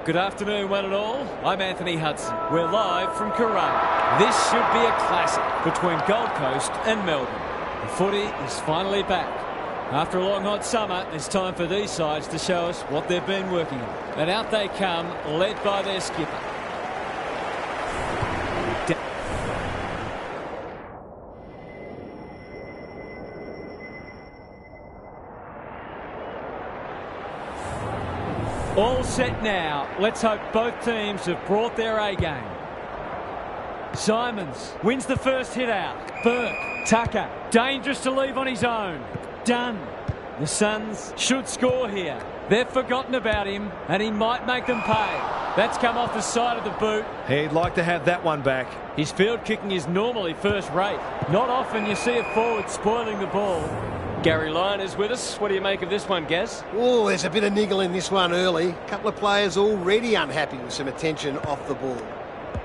Good afternoon, one and all. I'm Anthony Hudson. We're live from Curragh. This should be a classic between Gold Coast and Melbourne. The footy is finally back. After a long hot summer, it's time for these sides to show us what they've been working on. And out they come, led by their skipper. All set now. Let's hope both teams have brought their A-game. Simons wins the first hit out. Burke, Tucker, dangerous to leave on his own. Done. The Suns should score here. They've forgotten about him, and he might make them pay. That's come off the side of the boot. He'd like to have that one back. His field kicking is normally first rate. Not often you see a forward spoiling the ball. Gary Lyon is with us. What do you make of this one, Gaz? Oh, there's a bit of niggle in this one early. A couple of players already unhappy with some attention off the ball.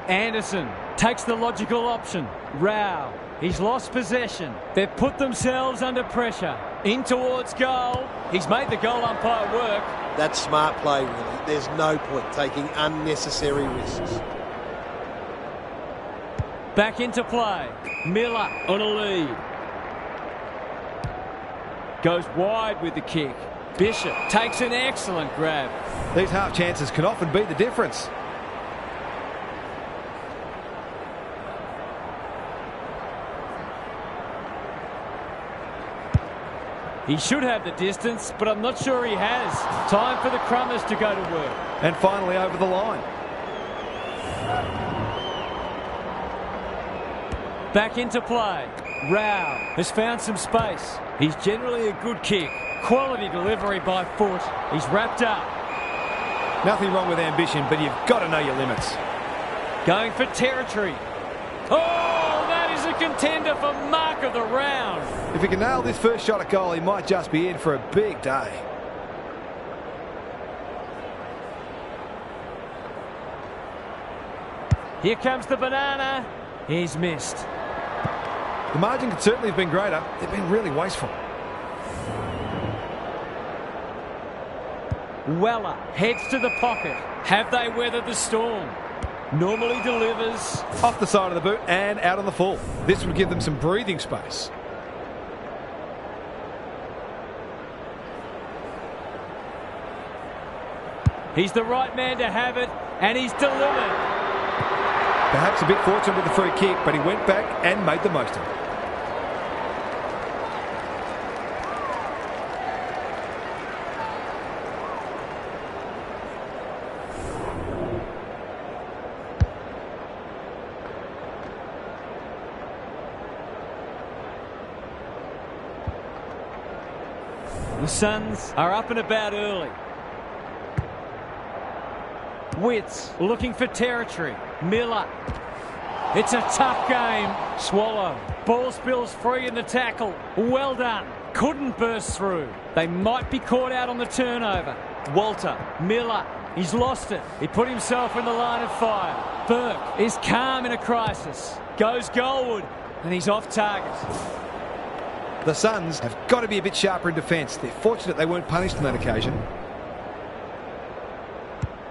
Anderson takes the logical option. Rao, he's lost possession. They've put themselves under pressure. In towards goal. He's made the goal umpire work. That's smart play, really. There's no point taking unnecessary risks. Back into play. Miller on a lead. Goes wide with the kick. Bishop takes an excellent grab. These half chances can often be the difference. He should have the distance, but I'm not sure he has. Time for the Crummers to go to work. And finally over the line. Back into play. Rao has found some space. He's generally a good kick. Quality delivery by foot. He's wrapped up. Nothing wrong with ambition, but you've got to know your limits. Going for territory. Oh, that is a contender for mark of the round. If he can nail this first shot at goal, he might just be in for a big day. Here comes the banana. He's missed. The margin could certainly have been greater. They've been really wasteful. Weller heads to the pocket. Have they weathered the storm? Normally delivers. Off the side of the boot and out on the full. This would give them some breathing space. He's the right man to have it, and he's delivered. Perhaps a bit fortunate with the free kick, but he went back and made the most of it. The Suns are up and about early. Witts looking for territory. Miller. It's a tough game. Swallow. Ball spills free in the tackle. Well done. Couldn't burst through. They might be caught out on the turnover. Walter. Miller. He's lost it. He put himself in the line of fire. Burke is calm in a crisis. Goes goalward. And he's off target. The Suns have got to be a bit sharper in defence. They're fortunate they weren't punished on that occasion.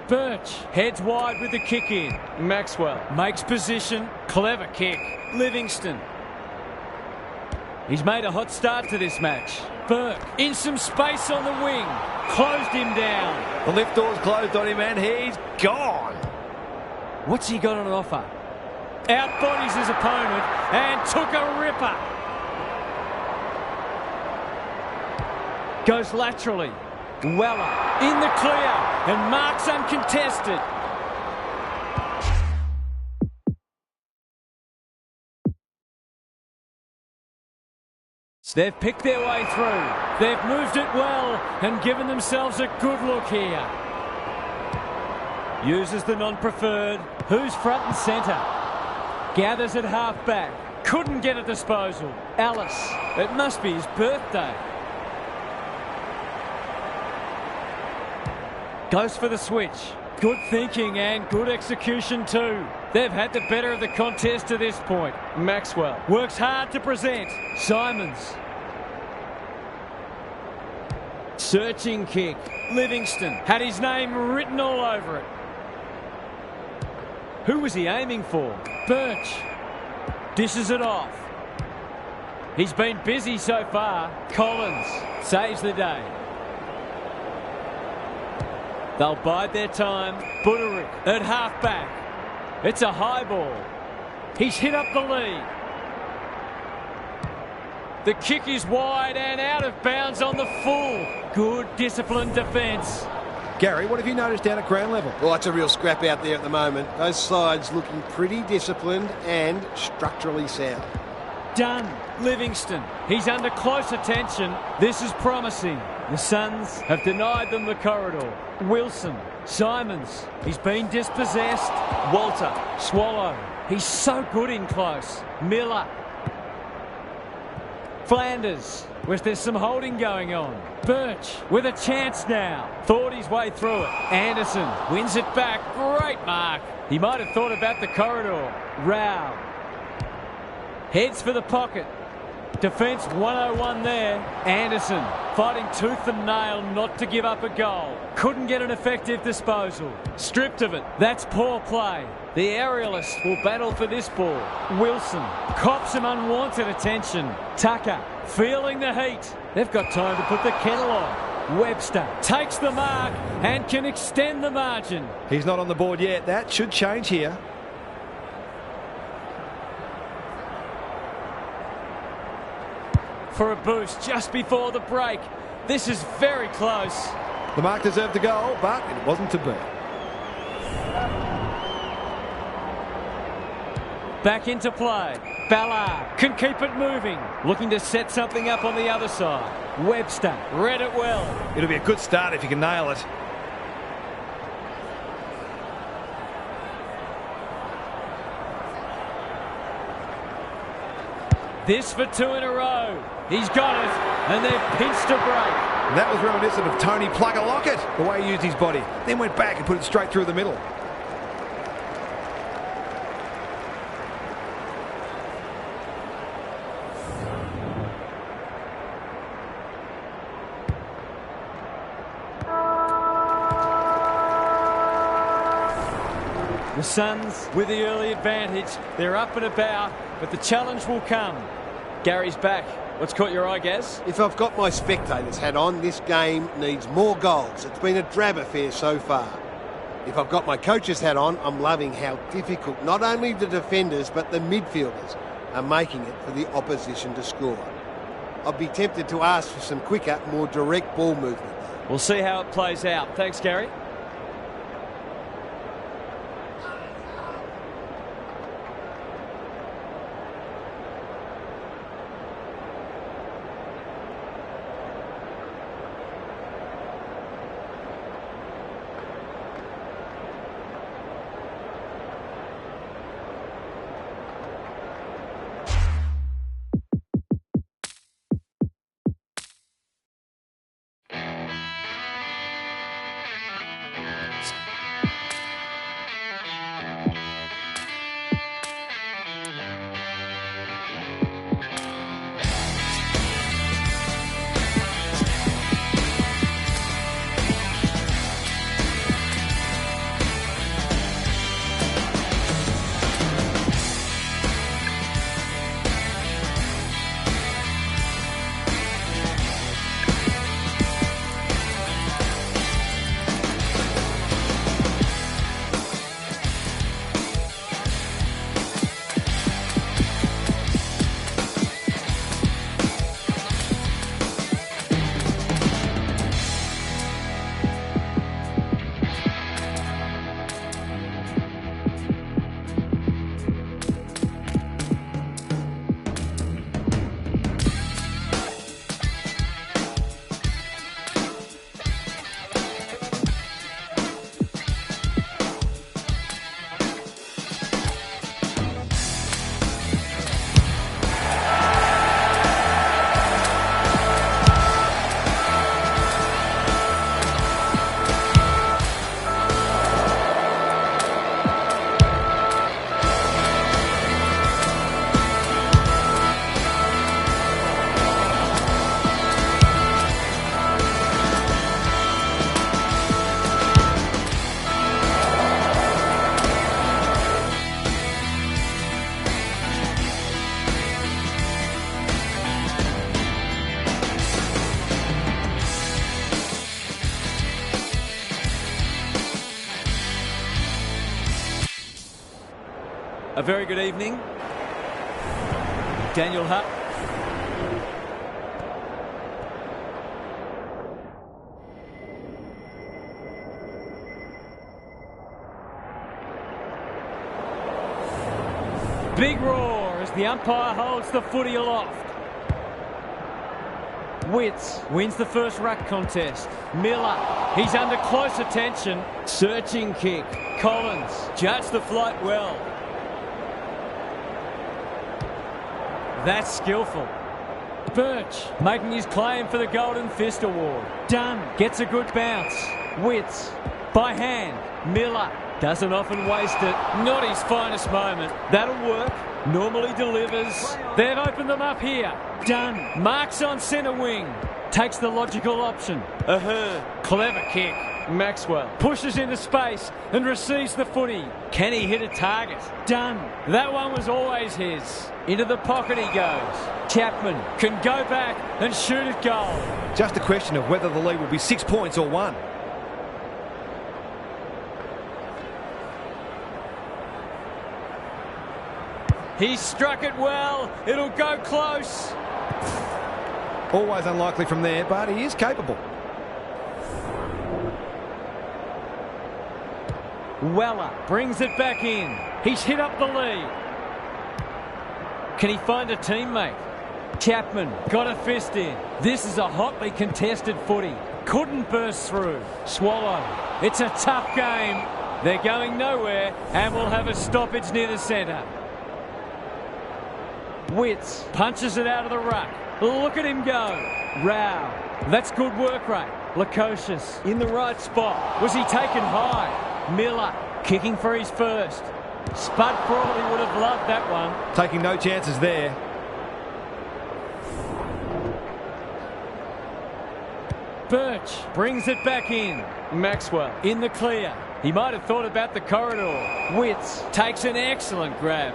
Birch heads wide with the kick in. Maxwell makes position. Clever kick. Livingston. He's made a hot start to this match. Burke in some space on the wing. Closed him down. The lift door's closed on him and he's gone. What's he got on offer? Outbodies his opponent and took a ripper. Goes laterally. Weller in the clear and marks uncontested. They've picked their way through. They've moved it well and given themselves a good look here. Uses the non-preferred. Who's front and centre? Gathers at half-back. Couldn't get a disposal. Ellis. It must be his birthday. Goes for the switch. Good thinking and good execution too. They've had the better of the contest to this point. Maxwell works hard to present. Simons. Searching kick. Livingston had his name written all over it. Who was he aiming for? Birch. Dishes it off. He's been busy so far. Collins saves the day. They'll bide their time. Buderick at half-back. It's a high ball. He's hit up the lead. The kick is wide and out of bounds on the full. Good disciplined defence. Gary, what have you noticed down at ground level? Well, it's a real scrap out there at the moment. Those sides looking pretty disciplined and structurally sound. Dunn. Livingston. He's under close attention. This is promising. The Suns have denied them the corridor. Wilson. Simons. He's been dispossessed. Walter. Swallow. He's so good in close. Miller. Flanders. Was there some holding going on? Birch with a chance now. Thought his way through it. Anderson wins it back. Great mark. He might have thought about the corridor. Rao. Heads for the pocket. Defence 101 there. Anderson fighting tooth and nail not to give up a goal. Couldn't get an effective disposal. Stripped of it. That's poor play. The aerialist will battle for this ball. Wilson cops some unwanted attention. Tucker feeling the heat. They've got time to put the kettle on. Webster takes the mark and can extend the margin. He's not on the board yet. That should change here. For a boost just before the break. This is very close. The mark deserved a goal, but it wasn't to be. Back into play. Ballard can keep it moving. Looking to set something up on the other side. Webster read it well. It'll be a good start if you can nail it. This for 2 in a row. He's got it, and they've pinched a break. And that was reminiscent of Tony Plugger-Lockett, the way he used his body. Then went back and put it straight through the middle. The Suns with the early advantage. They're up and about, but the challenge will come. Gary's back. What's caught your eye, Gaz? If I've got my spectators hat on, this game needs more goals. It's been a drab affair so far. If I've got my coach's hat on, I'm loving how difficult not only the defenders but the midfielders are making it for the opposition to score. I'd be tempted to ask for some quicker, more direct ball movement. We'll see how it plays out. Thanks, Gary. very good evening. Daniel Hutt. Big roar as the umpire holds the footy aloft. Witts wins the first ruck contest. Miller, he's under close attention. Searching kick. Collins judged the flight well. That's skillful. Birch making his claim for the Golden Fist Award. Dunn gets a good bounce. Witts by hand. Miller doesn't often waste it. Not his finest moment. That'll work. Normally delivers. They've opened them up here. Dunn marks on centre wing. Takes the logical option. Ahhh. Clever kick. Maxwell pushes into space and receives the footy. Can he hit a target? Dunn. That one was always his. Into the pocket he goes. Chapman can go back and shoot at goal. Just a question of whether the lead will be 6 points or 1. He struck it well. It'll go close. Always unlikely from there, but he is capable. Weller brings it back in. He's hit up the lead. Can he find a teammate? Chapman got a fist in. This is a hotly contested footy. Couldn't burst through. Swallow. It's a tough game. They're going nowhere and we'll have a stoppage near the centre. Witts punches it out of the ruck. Look at him go. Rao. That's good work rate. Lukosius in the right spot. Was he taken high? Miller kicking for his first. Spud Crawley would have loved that one. Taking no chances there. Birch brings it back in. Maxwell in the clear. He might have thought about the corridor. Witts takes an excellent grab.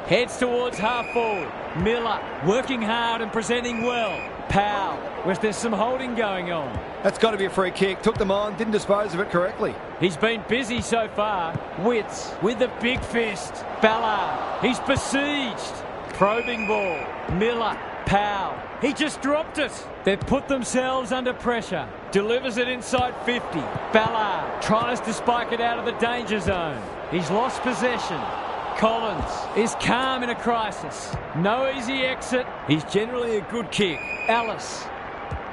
Heads towards half forward. Miller working hard and presenting well. Powell, was there some holding going on? That's got to be a free kick. Took them on, didn't dispose of it correctly. He's been busy so far. Witts with the big fist. Ballard, he's besieged. Probing ball. Miller, Powell. He just dropped it. They've put themselves under pressure. Delivers it inside 50. Ballard tries to spike it out of the danger zone. He's lost possession. Collins is calm in a crisis. No easy exit. He's generally a good kick. Ellis.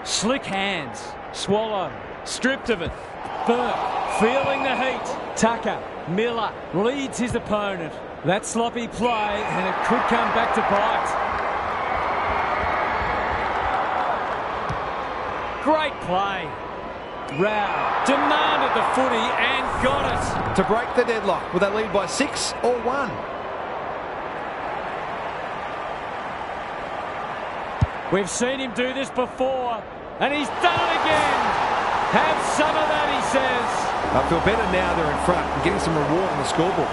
Slick hands. Swallow. Stripped of it. Burke feeling the heat. Tucker. Miller leads his opponent. That sloppy play and it could come back to bite. Great play. Rao demanded the footy and got it. To break the deadlock. Will they lead by 6 or 1? We've seen him do this before, and he's done it again. Have some of that, he says. I feel better now they're in front and getting some reward on the scoreboard.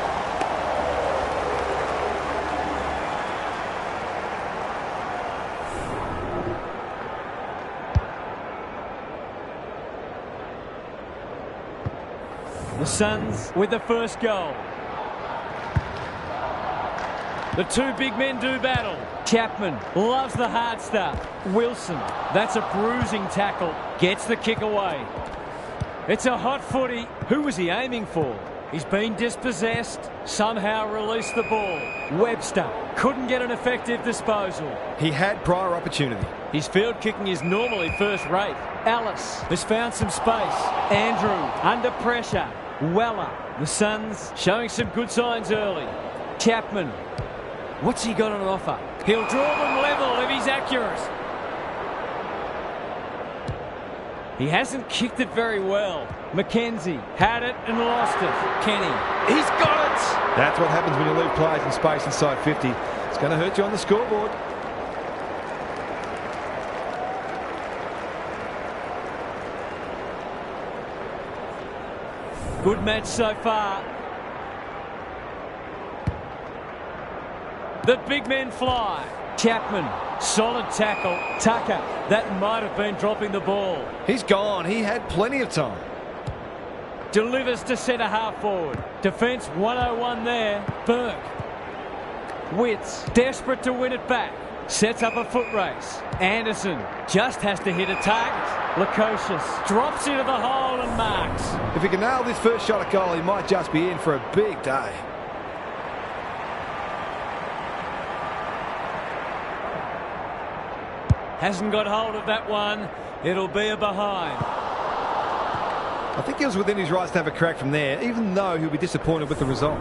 The Suns with the first goal. The two big men do battle. Chapman loves the hard stuff. Wilson, that's a bruising tackle. Gets the kick away. It's a hot footy. Who was he aiming for? He's been dispossessed. Somehow released the ball. Webster couldn't get an effective disposal. He had prior opportunity. His field kicking is normally first rate. Ellis has found some space. Andrew under pressure. Weller. The Suns showing some good signs early. Chapman. What's he got on offer? He'll draw them level if he's accurate. He hasn't kicked it very well. McKenzie had it and lost it. Kenny. He's got it! That's what happens when you leave players in space inside 50. It's going to hurt you on the scoreboard. Good match so far. The big men fly. Chapman, solid tackle. Tucker, that might have been dropping the ball. He's gone. He had plenty of time. Delivers to centre half forward. Defence 101 there. Burke Witts, desperate to win it back. Sets up a foot race. Anderson just has to hit a target. Lukosius drops into the hole and marks. If he can nail this first shot at goal, he might just be in for a big day. Hasn't got hold of that one. It'll be a behind. I think he was within his rights to have a crack from there, even though he'll be disappointed with the result.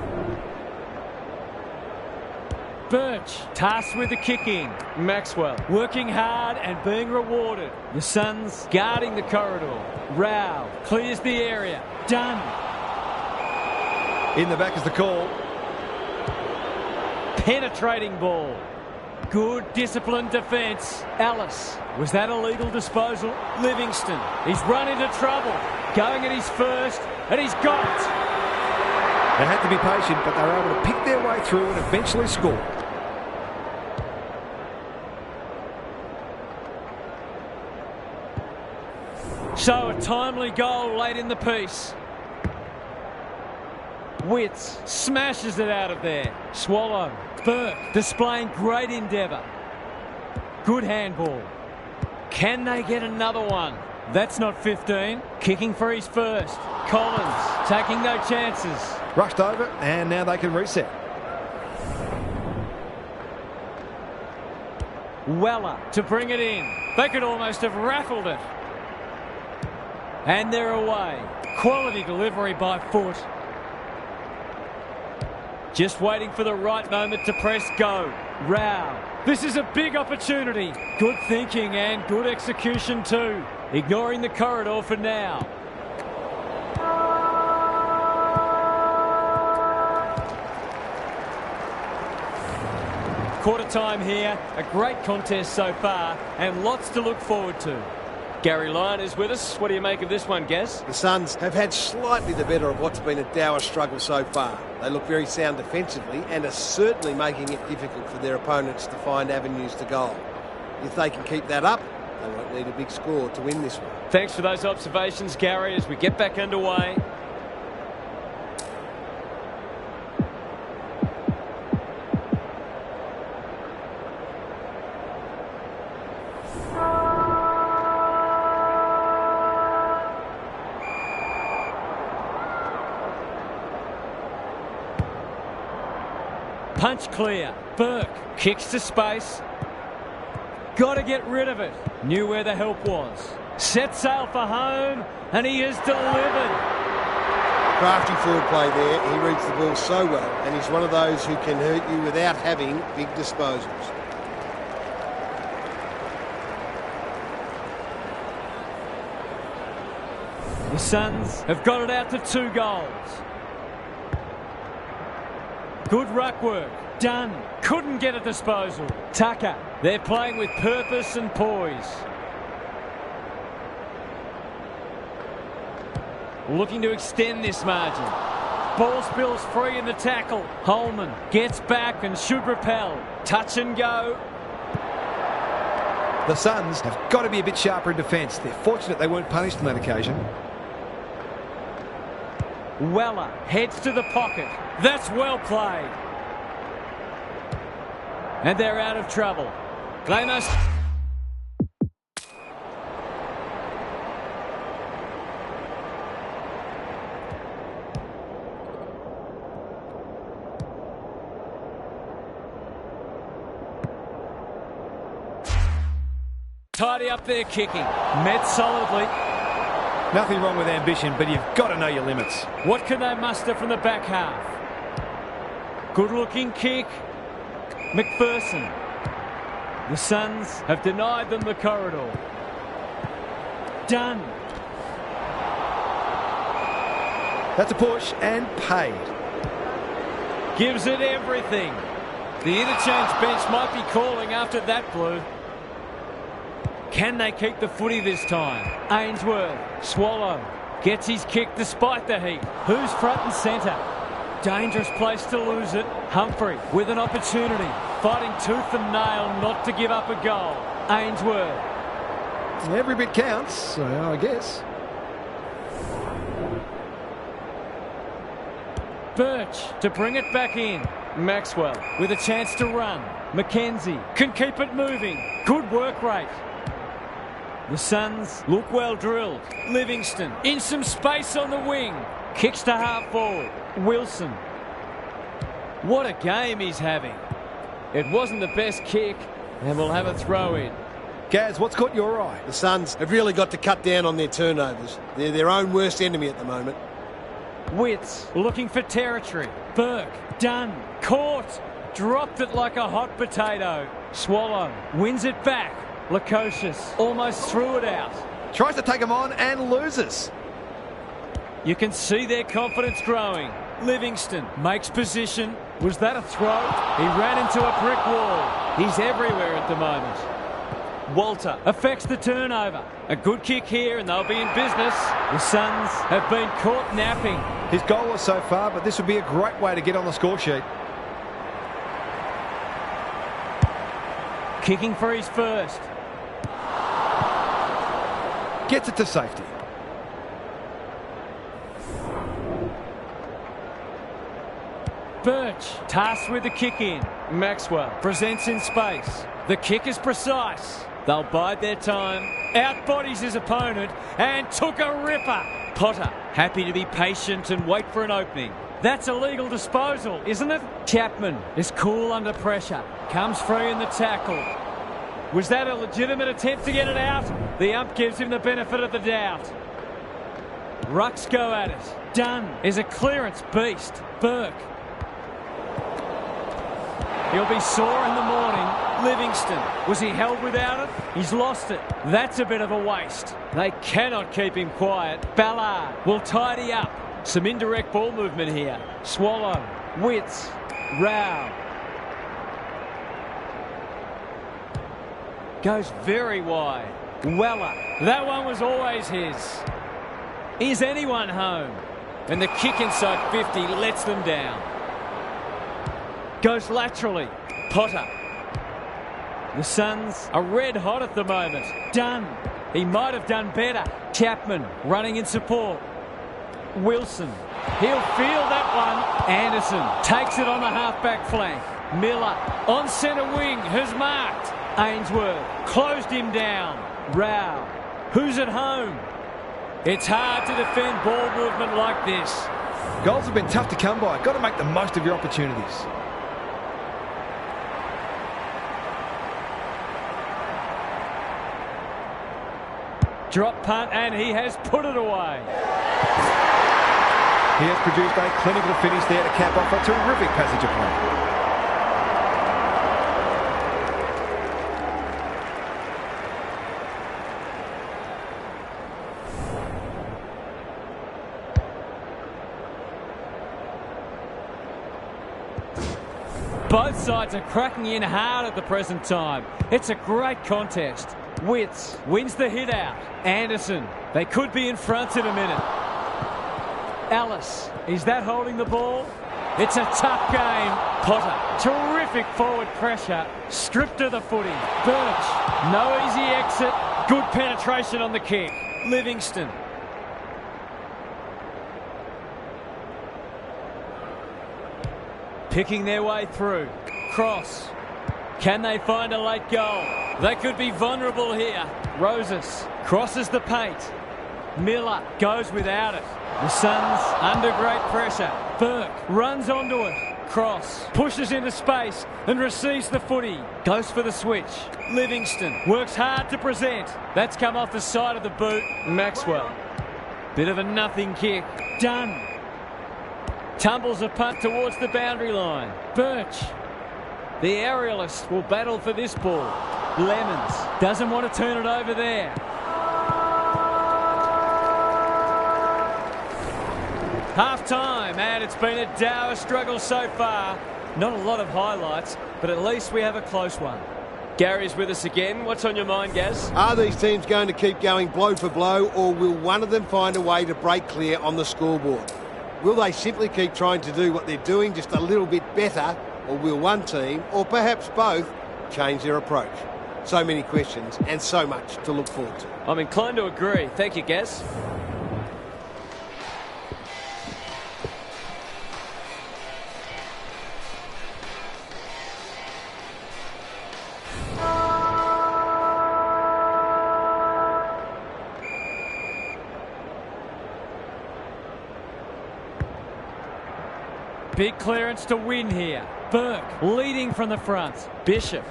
Birch, tasked with the kick-in. Maxwell, working hard and being rewarded. The Suns guarding the corridor. Rao clears the area. Done. In the back is the call. Penetrating ball. Good disciplined defence. Ellis. Was that a legal disposal? Livingston. He's run into trouble. Going at his first, and he's got it. They had to be patient, but they were able to pick their way through and eventually score. So a timely goal late in the piece. Witts smashes it out of there. Swallow. Burke displaying great endeavour. Good handball. Can they get another one? That's not 15. Kicking for his first. Collins taking no chances. Rushed over, and now they can reset. Weller to bring it in. They could almost have raffled it. And they're away. Quality delivery by Foot. Just waiting for the right moment to press go. Rao. This is a big opportunity. Good thinking and good execution too. Ignoring the corridor for now. Quarter time here. A great contest so far and lots to look forward to. Gary Lyon is with us. What do you make of this one, Gaz? The Suns have had slightly the better of what's been a dour struggle so far. They look very sound defensively and are certainly making it difficult for their opponents to find avenues to goal. If they can keep that up, they won't need a big score to win this one. Thanks for those observations, Gary, as we get back underway. Punch clear. Burke kicks to space. Got to get rid of it. Knew where the help was. Set sail for home, and he has delivered. Crafty forward play there. He reads the ball so well, and he's one of those who can hurt you without having big disposals. The Suns have got it out to 2 goals. Good ruck work. Done. Couldn't get a disposal. Tucker. They're playing with purpose and poise. Looking to extend this margin. Ball spills free in the tackle. Holman gets back and should repel. Touch and go. The Suns have got to be a bit sharper in defence. They're fortunate they weren't punished on that occasion. Weller heads to the pocket. That's well played. And they're out of trouble. They must... tidy up their kicking. Met solidly. Nothing wrong with ambition, but you've got to know your limits. What can they muster from the back half? Good-looking kick. McPherson. The Suns have denied them the corridor. Done. That's a push and paid. Gives it everything. The interchange bench might be calling after that blue. Can they keep the footy this time? Ainsworth. Swallow. Gets his kick despite the heat. Who's front and centre? Dangerous place to lose it. Humphrey with an opportunity. Fighting tooth and nail not to give up a goal. Ainsworth. Every bit counts, I guess. Birch to bring it back in. Maxwell with a chance to run. McKenzie can keep it moving. Good work rate. The Suns look well drilled. Livingston in some space on the wing. Kicks to half forward. Wilson. What a game he's having. It wasn't the best kick, and we'll have a throw in. Gaz, what's caught your eye? The Suns have really got to cut down on their turnovers. They're their own worst enemy at the moment. Witts looking for territory. Burke done. Caught. Dropped it like a hot potato. Swallow wins it back. Lukosius almost threw it out. Tries to take him on and loses. You can see their confidence growing. Livingston makes position. Was that a throw? He ran into a brick wall. He's everywhere at the moment. Walter affects the turnover. A good kick here and they'll be in business. The Suns have been caught napping. His goal was so far, but this would be a great way to get on the score sheet. Kicking for his first. Gets it to safety. Birch tasked with the kick in. Maxwell presents in space. The kick is precise. They'll bide their time. Outbodies his opponent and took a ripper. Potter happy to be patient and wait for an opening. That's a legal disposal, isn't it? Chapman is cool under pressure. Comes free in the tackle. Was that a legitimate attempt to get it out? The ump gives him the benefit of the doubt. Rucks go at it. Dunn is a clearance beast. Burke. He'll be sore in the morning. Livingston. Was he held without it? He's lost it. That's a bit of a waste. They cannot keep him quiet. Ballard will tidy up. Some indirect ball movement here. Swallow. Witts. Rao. Goes very wide. Weller. That one was always his. Is anyone home? And the kick inside 50 lets them down. Goes laterally. Potter. The Suns are red hot at the moment. Dunn. He might have done better. Chapman running in support. Wilson. He'll feel that one. Anderson takes it on the half-back flank. Miller on centre wing has marked. Ainsworth closed him down. Rao. Who's at home? It's hard to defend ball movement like this. Goals have been tough to come by. Got to make the most of your opportunities. Drop punt and he has put it away. He has produced a clinical finish there to cap off a terrific passage of play. Both sides are cracking in hard at the present time. It's a great contest. Witts wins the hit out. Anderson, they could be in front in a minute. Ellis, is that holding the ball? It's a tough game. Potter, terrific forward pressure. Stripped of the footy. Birch, no easy exit. Good penetration on the kick. Livingston. Picking their way through. Cross. Can they find a late goal? They could be vulnerable here. Rosas crosses the paint. Miller goes without it. The Suns under great pressure. Burke runs onto it. Cross pushes into space and receives the footy. Goes for the switch. Livingston works hard to present. That's come off the side of the boot. Maxwell. Bit of a nothing kick. Dunn. Tumbles a punt towards the boundary line. Birch. The aerialist will battle for this ball. Lemons doesn't want to turn it over there. Half-time, and it's been a dour struggle so far. Not a lot of highlights, but at least we have a close one. Gary's with us again. What's on your mind, Gaz? Are these teams going to keep going blow for blow, or will one of them find a way to break clear on the scoreboard? Will they simply keep trying to do what they're doing just a little bit better, or will one team, or perhaps both, change their approach? So many questions and so much to look forward to. I'm inclined to agree. Thank you, Gaz. big clearance to win here. Burke leading from the front. Bishop.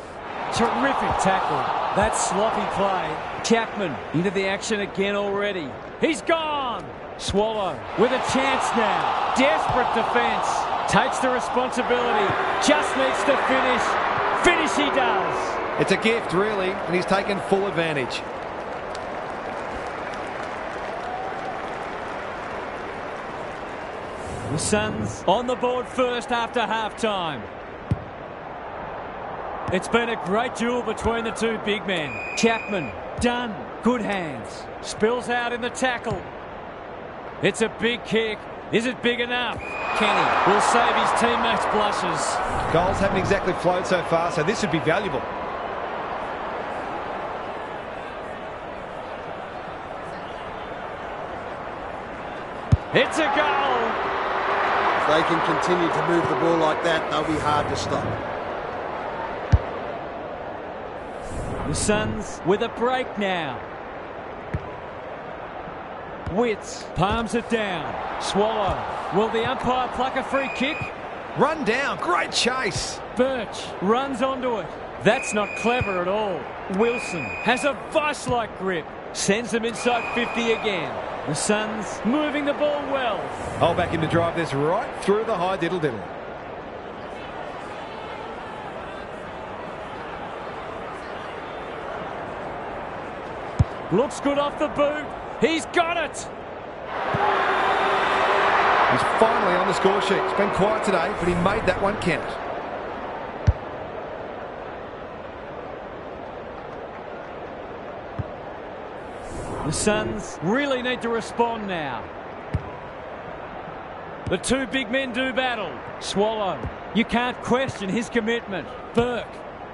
Terrific tackle. That sloppy play. Chapman into the action again already. He's gone. Swallow with a chance now. Desperate defence. Takes the responsibility. Just needs to finish. Finish he does. It's a gift, really, and he's taken full advantage. The Suns on the board first after half-time. It's been a great duel between the two big men. Chapman, done. Good hands. Spills out in the tackle. It's a big kick. Is it big enough? Kenny will save his teammates' blushes. Goals haven't exactly flowed so far, so this would be valuable. It's a goal. If they can continue to move the ball like that, they'll be hard to stop. The Suns with a break now. Witts palms it down. Swallow. Will the umpire pluck a free kick? Run down. Great chase. Birch runs onto it. That's not clever at all. Wilson has a vice-like grip. Sends them inside 50 again. The Suns moving the ball well. I'll back him to drive this right through the high diddle-diddle. Looks good off the boot. He's got it. He's finally on the score sheet. It's been quiet today, but he made that one count. The Suns really need to respond now. The two big men do battle. Swallow. You can't question his commitment. Burke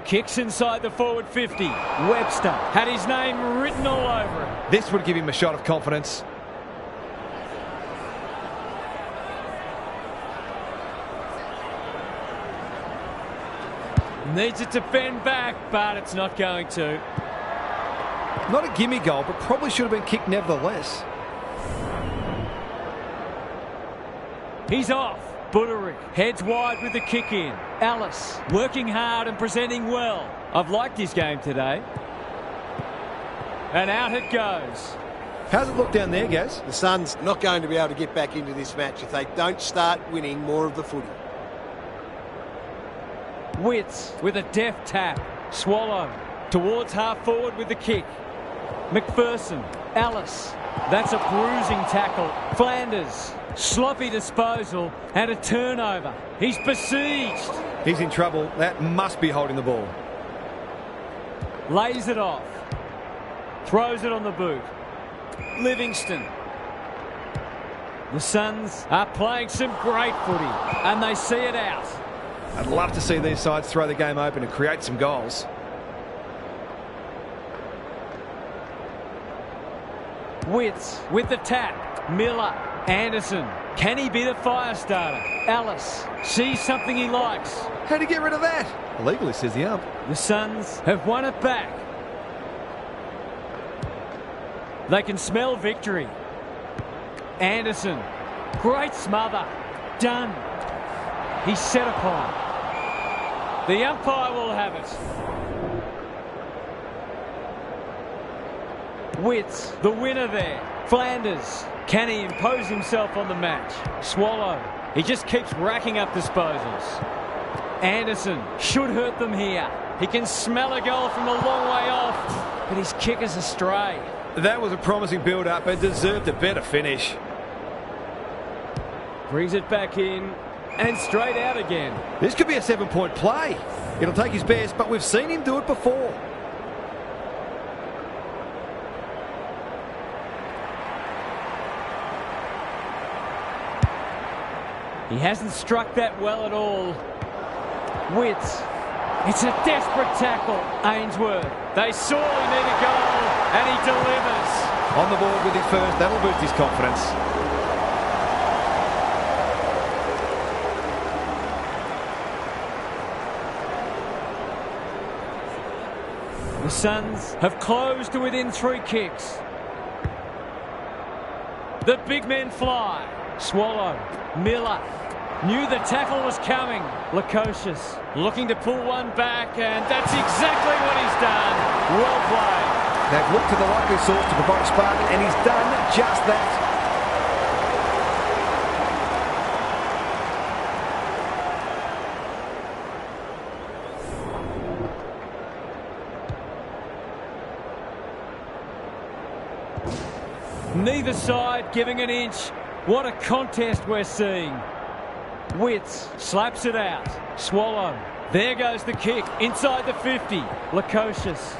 kicks inside the forward 50. Webster had his name written all over it. This would give him a shot of confidence. Needs it to bend back, but it's not going to. Not a gimme goal, but probably should have been kicked nevertheless. He's off. Buderick heads wide with the kick in. Ellis working hard and presenting well. I've liked his game today. And out it goes. How's it look down there, Gaz? The Suns not going to be able to get back into this match if they don't start winning more of the footy. Witts with a deft tap. Swallow towards half forward with the kick. McPherson. Ellis. That's a bruising tackle. Flanders. Sloppy disposal and a turnover. He's besieged. He's in trouble. That must be holding the ball. Lays it off. Throws it on the boot. Livingston. The Suns are playing some great footy and they see it out. I'd love to see these sides throw the game open and create some goals. Witts with the tap. Miller. Anderson. Can he be the fire starter? Ellis sees something he likes. How'd he get rid of that? Illegally, says the ump. The Suns have won it back. They can smell victory. Anderson. Great smother. Done. He's set upon. The umpire will have it. Witts, the winner there. Flanders. Can he impose himself on the match? Swallow. He just keeps racking up disposals. Anderson should hurt them here. He can smell a goal from a long way off, but his kick is astray. That was a promising build-up and deserved a better finish. Brings it back in and straight out again. This could be a 7-point play. It'll take his best, but we've seen him do it before. He hasn't struck that well at all. Witts. It's a desperate tackle. Ainsworth. They sorely need a goal, and he delivers. On the board with his first. That'll boost his confidence. The Suns have closed to within 3 kicks. The big men fly. Swallow. Miller. Knew the tackle was coming. Lukosius looking to pull one back, and that's exactly what he's done. Well played. They've looked to the likely source to provide a spark, and he's done just that. Neither side giving an inch. What a contest we're seeing. Witts slaps it out. Swallow. There goes the kick. Inside the 50. Lukosius.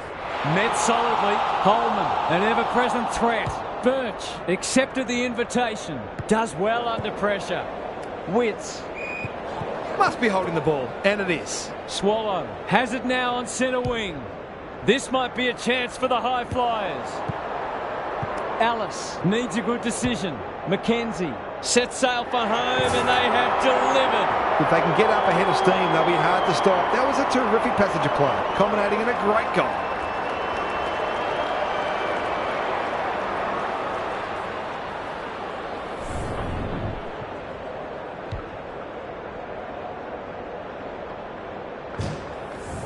Met solidly. Holman, an ever-present threat. Birch accepted the invitation. Does well under pressure. Witts. Must be holding the ball, and it is. Swallow has it now on centre wing. This might be a chance for the high flyers. Alice needs a good decision. Mackenzie sets sail for home, and they have delivered. If they can get up ahead of steam, they'll be hard to stop. That was a terrific passage of play, culminating in a great goal.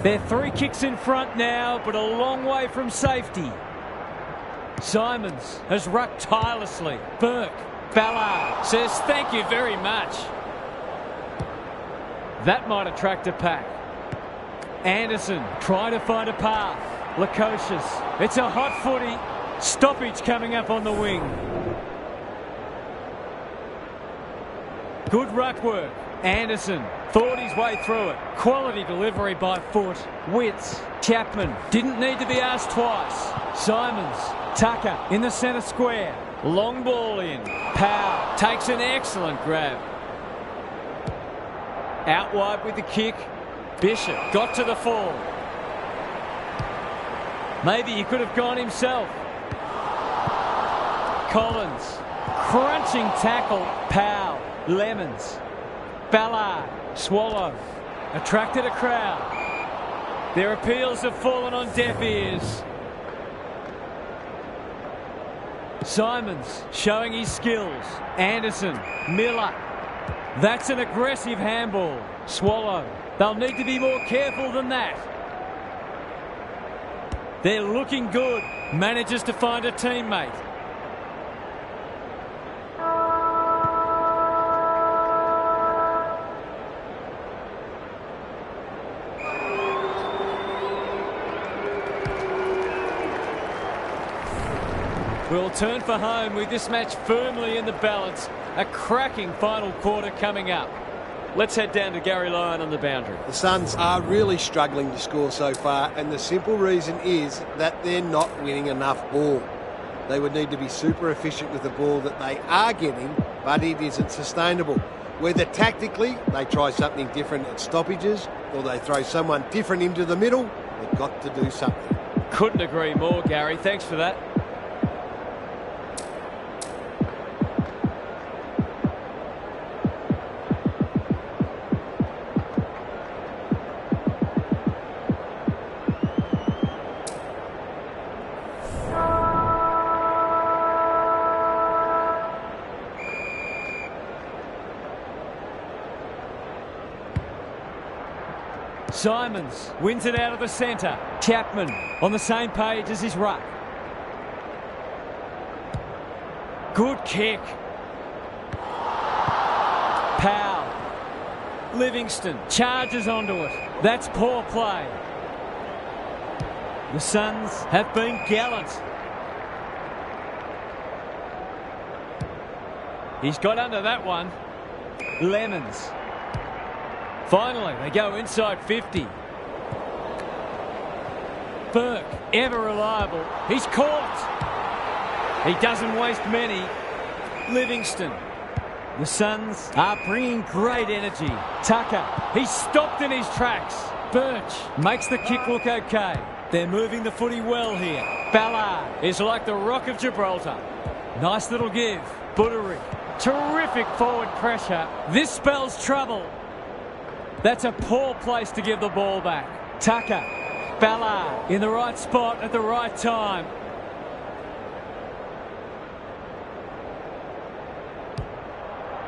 They're 3 kicks in front now, but a long way from safety. Simons has rucked tirelessly. Burke. Ballard says thank you very much. That might attract a pack. Anderson trying to find a path. Lukosius. It's a hot footy. Stoppage coming up on the wing. Good ruck work. Anderson thought his way through it. Quality delivery by foot. Witts. Chapman didn't need to be asked twice. Simons. Tucker in the centre square. Long ball in. Powell takes an excellent grab. Out wide with the kick. Bishop got to the fall. Maybe he could have gone himself. Collins. Crunching tackle. Powell. Lemons. Ballard. Swallow. Attracted a crowd. Their appeals have fallen on deaf ears. Simons showing his skills. Anderson. Miller. That's an aggressive handball. Swallow. They'll need to be more careful than that. They're looking good. Manages to find a teammate. We'll turn for home with this match firmly in the balance. A cracking final quarter coming up. Let's head down to Gary Lyon on the boundary. The Suns are really struggling to score so far, and the simple reason is that they're not winning enough ball. They would need to be super efficient with the ball that they are getting, but it isn't sustainable. Whether tactically they try something different at stoppages, or they throw someone different into the middle, they've got to do something. Couldn't agree more, Gary. Thanks for that. Simons wins it out of the centre. Chapman on the same page as his ruck. Good kick. Powell. Livingston charges onto it. That's poor play. The Suns have been gallant. He's got under that one. Lemons. Finally, they go inside 50. Burke, ever reliable. He's caught. He doesn't waste many. Livingston. The Suns are bringing great energy. Tucker, he's stopped in his tracks. Birch makes the kick look okay. They're moving the footy well here. Ballard is like the Rock of Gibraltar. Nice little give. Buttery. Terrific forward pressure. This spells trouble. That's a poor place to give the ball back. Tucker. Ballard in the right spot at the right time.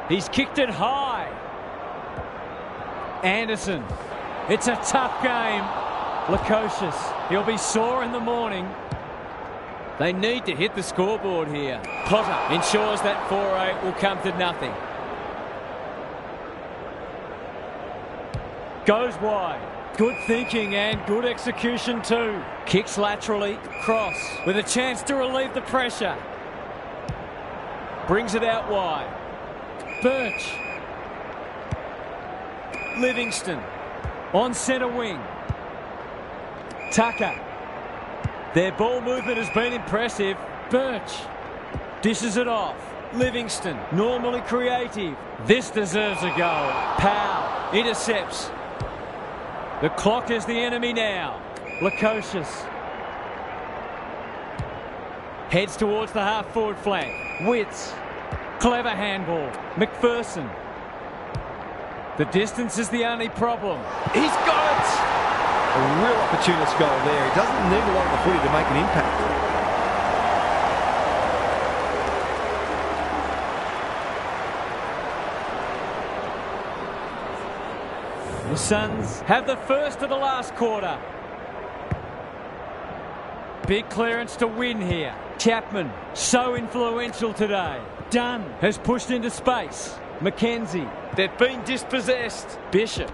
He's kicked it high. Anderson. It's a tough game. Lukosius. He'll be sore in the morning. They need to hit the scoreboard here. Potter ensures that 4-8 will come to nothing. Goes wide. Good thinking and good execution too. Kicks laterally. Cross with a chance to relieve the pressure. Brings it out wide. Birch. Livingston. On centre wing. Tucker. Their ball movement has been impressive. Birch dishes it off. Livingston, normally creative. This deserves a goal. Powell intercepts. The clock is the enemy now. Lukosius heads towards the half-forward flank. Witts. Clever handball. McPherson. The distance is the only problem. He's got it! A real opportunist goal there. He doesn't need a lot of the footy to make an impact. The Suns have the first of the last quarter. Big clearance to win here. Chapman, so influential today. Dunn has pushed into space. McKenzie, they've been dispossessed. Bishop.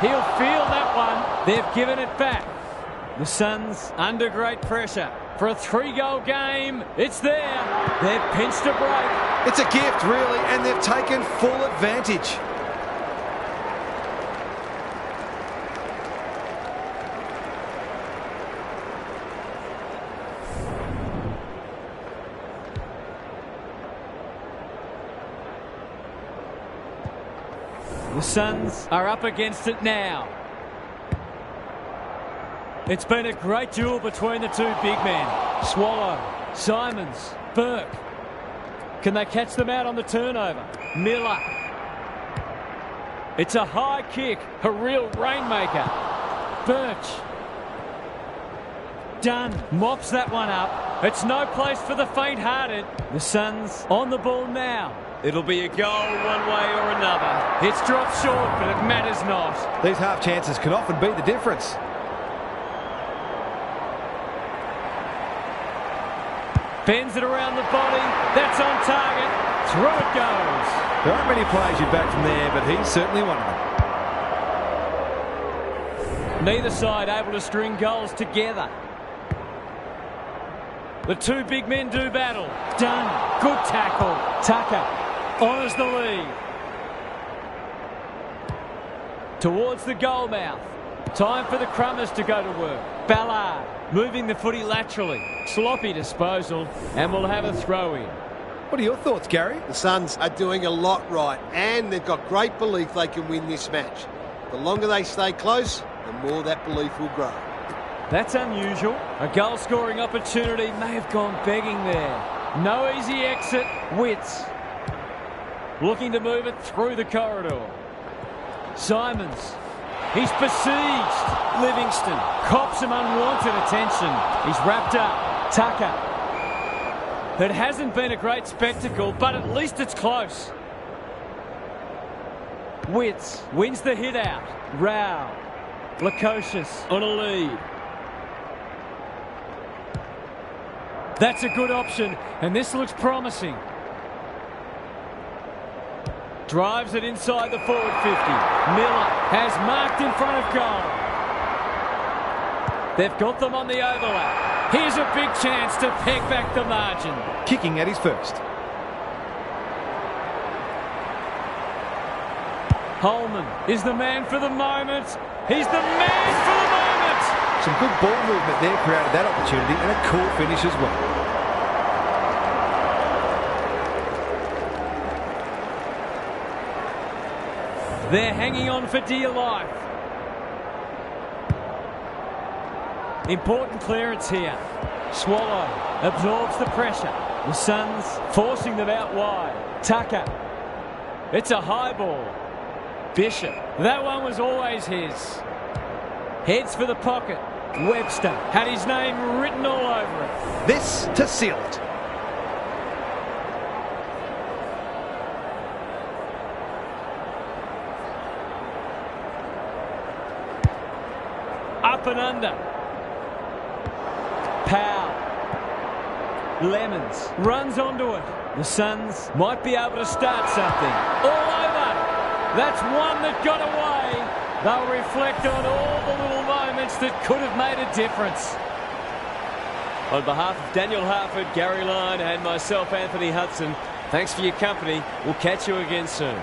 He'll feel that one. They've given it back. The Suns under great pressure. For a 3-goal game, it's there. They've pinched a break. It's a gift, really, and they've taken full advantage. The Suns are up against it now. It's been a great duel between the two big men. Swallow, Simons, Burke. Can they catch them out on the turnover? Miller. It's a high kick, a real rainmaker. Birch. Dunn mops that one up. It's no place for the faint-hearted. The Suns on the ball now. It'll be a goal one way or another. It's dropped short, but it matters not. These half chances can often be the difference. Bends it around the body. That's on target. Through it goes. There aren't many players you'd back from there, but he's certainly one of them. Neither side able to string goals together. The two big men do battle. Dunn. Good tackle. Tucker honours the lead. Towards the goal mouth. Time for the Crummers to go to work. Ballard moving the footy laterally. Sloppy disposal, and we'll have a throw-in. What are your thoughts, Gary? The Suns are doing a lot right, and they've got great belief they can win this match. The longer they stay close, the more that belief will grow. That's unusual. A goal-scoring opportunity may have gone begging there. No easy exit. Witts looking to move it through the corridor. Simons. He's besieged. Livingston cops some unwanted attention. He's wrapped up. Tucker. It hasn't been a great spectacle, but at least it's close. Witts wins the hit out. Rao. Lukosius on a lead. That's a good option, and this looks promising. Drives it inside the forward 50. Miller has marked in front of goal. They've got them on the overlap. Here's a big chance to peg back the margin. Kicking at his first. Holman is the man for the moment. He's the man for the moment. Some good ball movement there created that opportunity, and a cool finish as well. They're hanging on for dear life. Important clearance here. Swallow absorbs the pressure. The Suns forcing them out wide. Tucker. It's a high ball. Bishop. That one was always his. Heads for the pocket. Webster had his name written all over it. This to seal it. up and under. Powell. Lemons runs onto it. The Suns might be able to start something. All over. That's one that got away. They'll reflect on all the little moments that could have made a difference. On behalf of Daniel Harford, Gary Lyon and myself, Anthony Hudson, thanks for your company. We'll catch you again soon.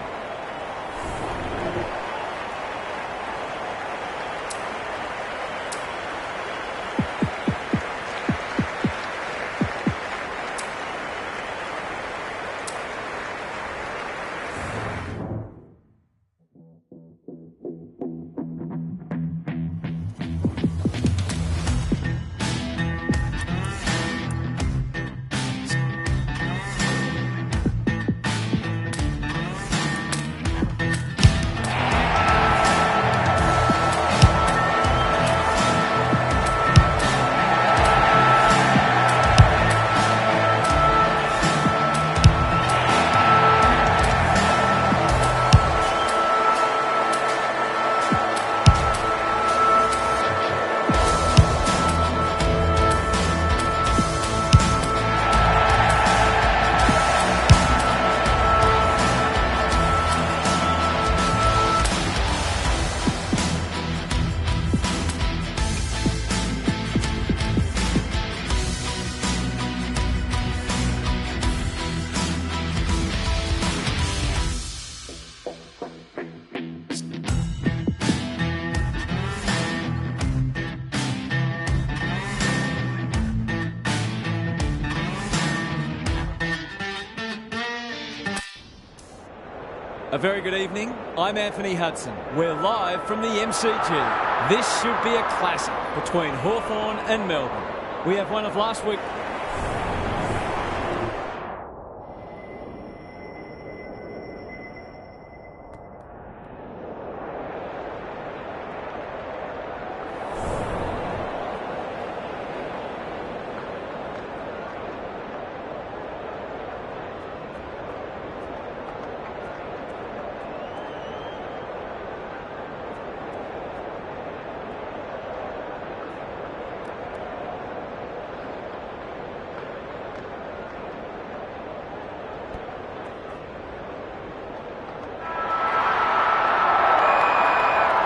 A very good evening. I'm Anthony Hudson. We're live from the MCG. This should be a classic between Hawthorn and Melbourne. We have one of last week.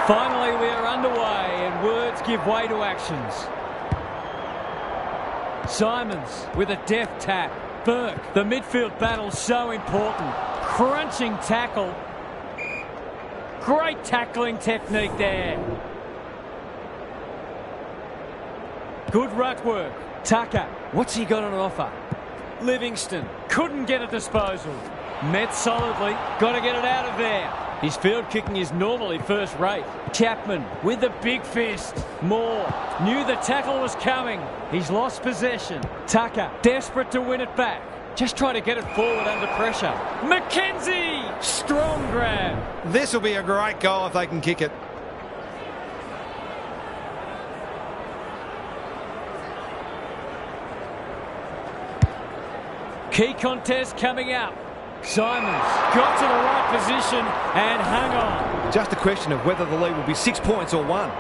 Finally, we are underway and words give way to actions. Simons with a deft tap. Burke, the midfield battle so important. Crunching tackle. Great tackling technique there. Good ruck work. Tucker, what's he got on offer? Livingston couldn't get a disposal. Met solidly, got to get it out of there. His field kicking is normally first rate. Chapman with the big fist. Moore knew the tackle was coming. He's lost possession. Tucker desperate to win it back. Just try to get it forward under pressure. McKenzie! Strong grab. This will be a great goal if they can kick it. Key contest coming up. Simons got to the right position and hung on. Just a question of whether the lead will be 6 points or 1.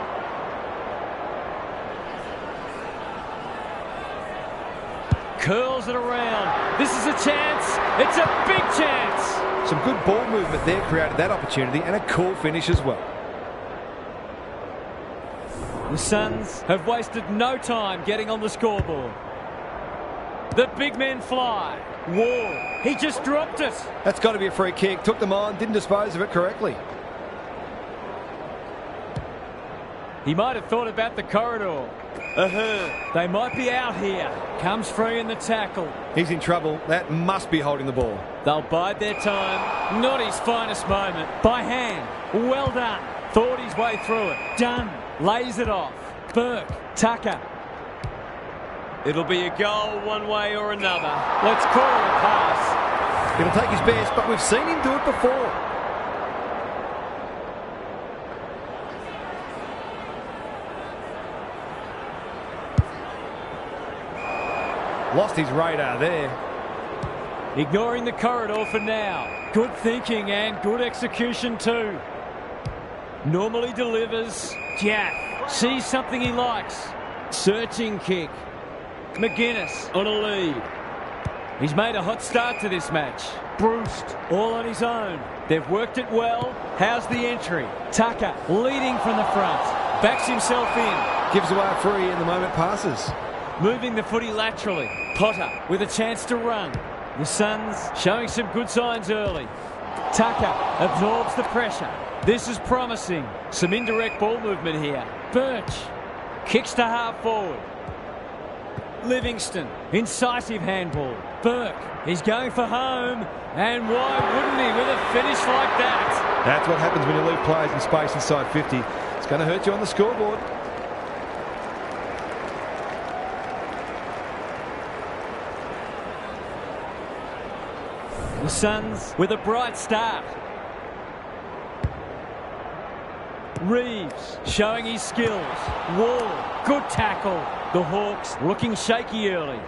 Curls it around. This is a chance. It's a big chance. Some good ball movement there created that opportunity, and a cool finish as well. The Suns have wasted no time getting on the scoreboard. The big men fly. Wall, he just dropped it. That's got to be a free kick. Took them on, didn't dispose of it correctly. He might have thought about the corridor. They might be out here. Comes free in the tackle. He's in trouble. That must be holding the ball. They'll bide their time. Not his finest moment. By hand. Well done. Thought his way through it. Done. Lays it off. Burke. Tucker. It'll be a goal one way or another. Let's call it a pass. It'll take his best, but we've seen him do it before. Lost his radar there. Ignoring the corridor for now. Good thinking and good execution too. Normally delivers. Jack sees something he likes. Searching kick. McGuinness on a lead. He's made a hot start to this match. Bruce all on his own. They've worked it well. How's the entry? Tucker leading from the front. Backs himself in. Gives away a free and the moment passes. Moving the footy laterally. Potter with a chance to run. The Suns showing some good signs early. Tucker absorbs the pressure. This is promising. Some indirect ball movement here. Birch kicks to half forward. Livingston, incisive handball. Burke, he's going for home. And why wouldn't he with a finish like that? That's what happens when you leave players in space inside 50. It's going to hurt you on the scoreboard. The Suns with a bright start. Reeves showing his skills. Wall, good tackle. The Hawks looking shaky early.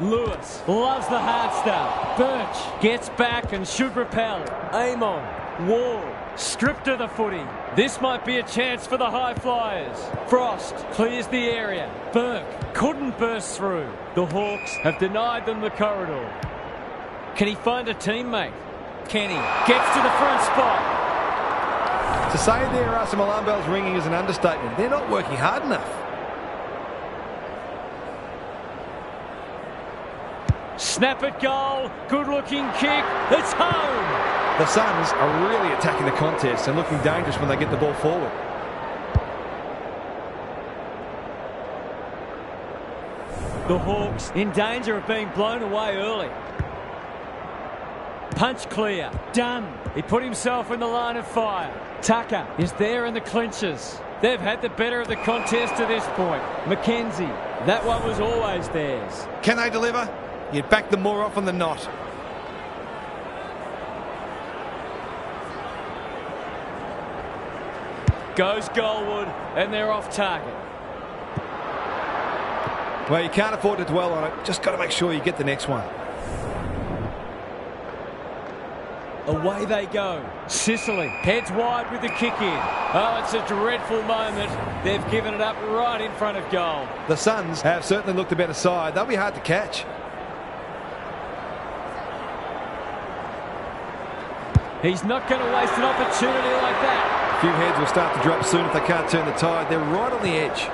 Lewis loves the hard stuff. Birch gets back and should repel. Amon, Wall, stripped of the footy. This might be a chance for the high flyers. Frost clears the area. Burke couldn't burst through. The Hawks have denied them the corridor. Can he find a teammate? Kenny gets to the front spot. To say there are some alarm bells ringing is an understatement. They're not working hard enough. Snap at goal. Good looking kick. It's home. The Suns are really attacking the contest and looking dangerous when they get the ball forward. The Hawks in danger of being blown away early. Punch clear. Done. He put himself in the line of fire. Tucker is there in the clinches. They've had the better of the contest to this point. McKenzie, that one was always theirs. Can they deliver? You'd back them more often than not. Goes Goldwood, and they're off target. Well, you can't afford to dwell on it. Just got to make sure you get the next one. Away they go. Sicily heads wide with the kick in. Oh, it's a dreadful moment. They've given it up right in front of goal. The Suns have certainly looked a better side. They'll be hard to catch. He's not going to waste an opportunity like that. A few heads will start to drop soon if they can't turn the tide. They're right on the edge.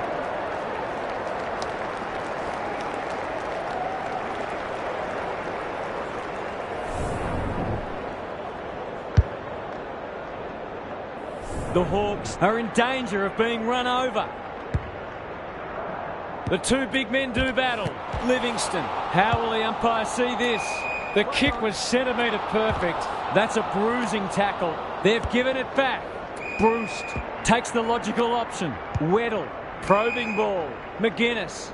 The Hawks are in danger of being run over. The two big men do battle. Livingston, how will the umpire see this? The kick was centimetre perfect. That's a bruising tackle. They've given it back. Bruce takes the logical option. Weddle, probing ball. McGuinness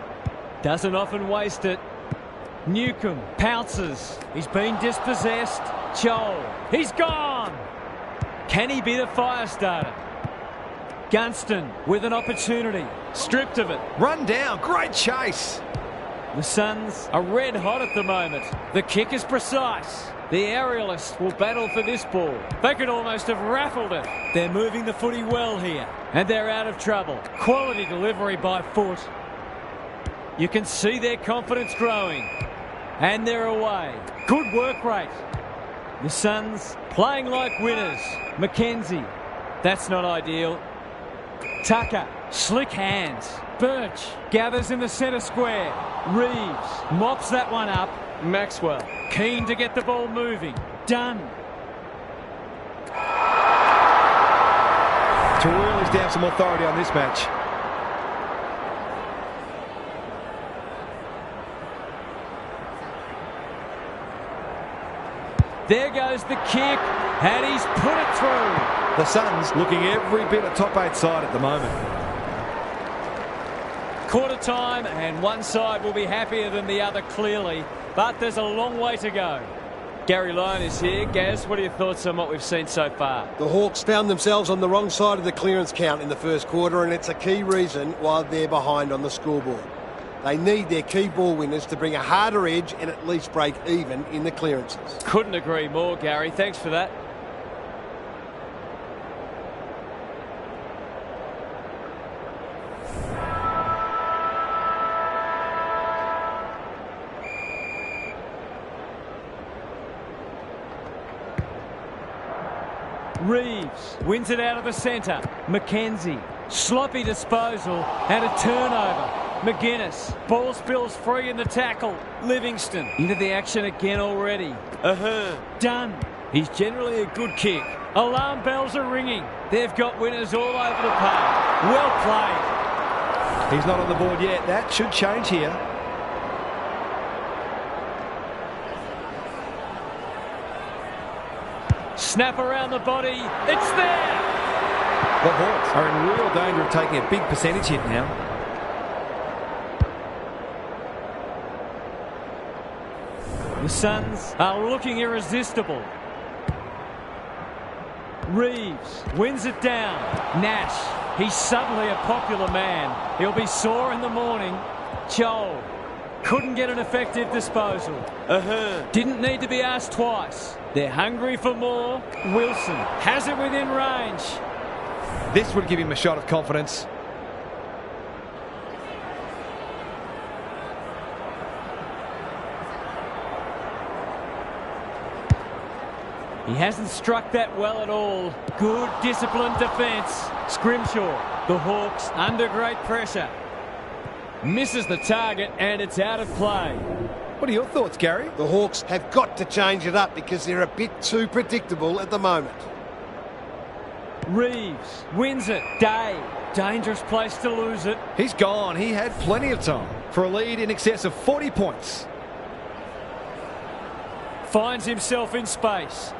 doesn't often waste it. Newcomb pounces. He's been dispossessed. Joel, he's gone. Can he be the fire starter? Gunston with an opportunity. Stripped of it. Run down. Great chase. The Suns are red hot at the moment. The kick is precise. The aerialists will battle for this ball. They could almost have raffled it. They're moving the footy well here. And they're out of trouble. Quality delivery by foot. You can see their confidence growing. And they're away. Good work rate. The Suns playing like winners. McKenzie, that's not ideal. Tucker, slick hands. Birch gathers in the centre square. Reeves mops that one up. Maxwell, keen to get the ball moving. Done. Terrell's down some authority on this match. There goes the kick, and he's put it through. The Suns looking every bit a top 8 side at the moment. Quarter time, and one side will be happier than the other, clearly. But there's a long way to go. Gary Lyon is here. Gaz, what are your thoughts on what we've seen so far? The Hawks found themselves on the wrong side of the clearance count in the first quarter, and it's a key reason why they're behind on the scoreboard. They need their key ball winners to bring a harder edge and at least break even in the clearances. Couldn't agree more, Gary. Thanks for that. Reeves wins it out of the centre. McKenzie, sloppy disposal and a turnover. McGuinness, ball spills free in the tackle. Livingston into the action again already. Ahhh, done. He's generally a good kick. Alarm bells are ringing. They've got winners all over the park. Well played. He's not on the board yet. That should change here. Snap around the body. It's there. The Hawks are in real danger of taking a big percentage hit now. The Suns are looking irresistible. Reeves wins it down. Nash, he's suddenly a popular man. He'll be sore in the morning. Joel couldn't get an effective disposal. Didn't need to be asked twice. They're hungry for more. Wilson has it within range. This would give him a shot of confidence. He hasn't struck that well at all. Good disciplined defence. Scrimshaw, the Hawks under great pressure. Misses the target and it's out of play. What are your thoughts, Gary? The Hawks have got to change it up because they're a bit too predictable at the moment. Reeves wins it. Day, dangerous place to lose it. He's gone. He had plenty of time for a lead in excess of 40 points. Finds himself in space.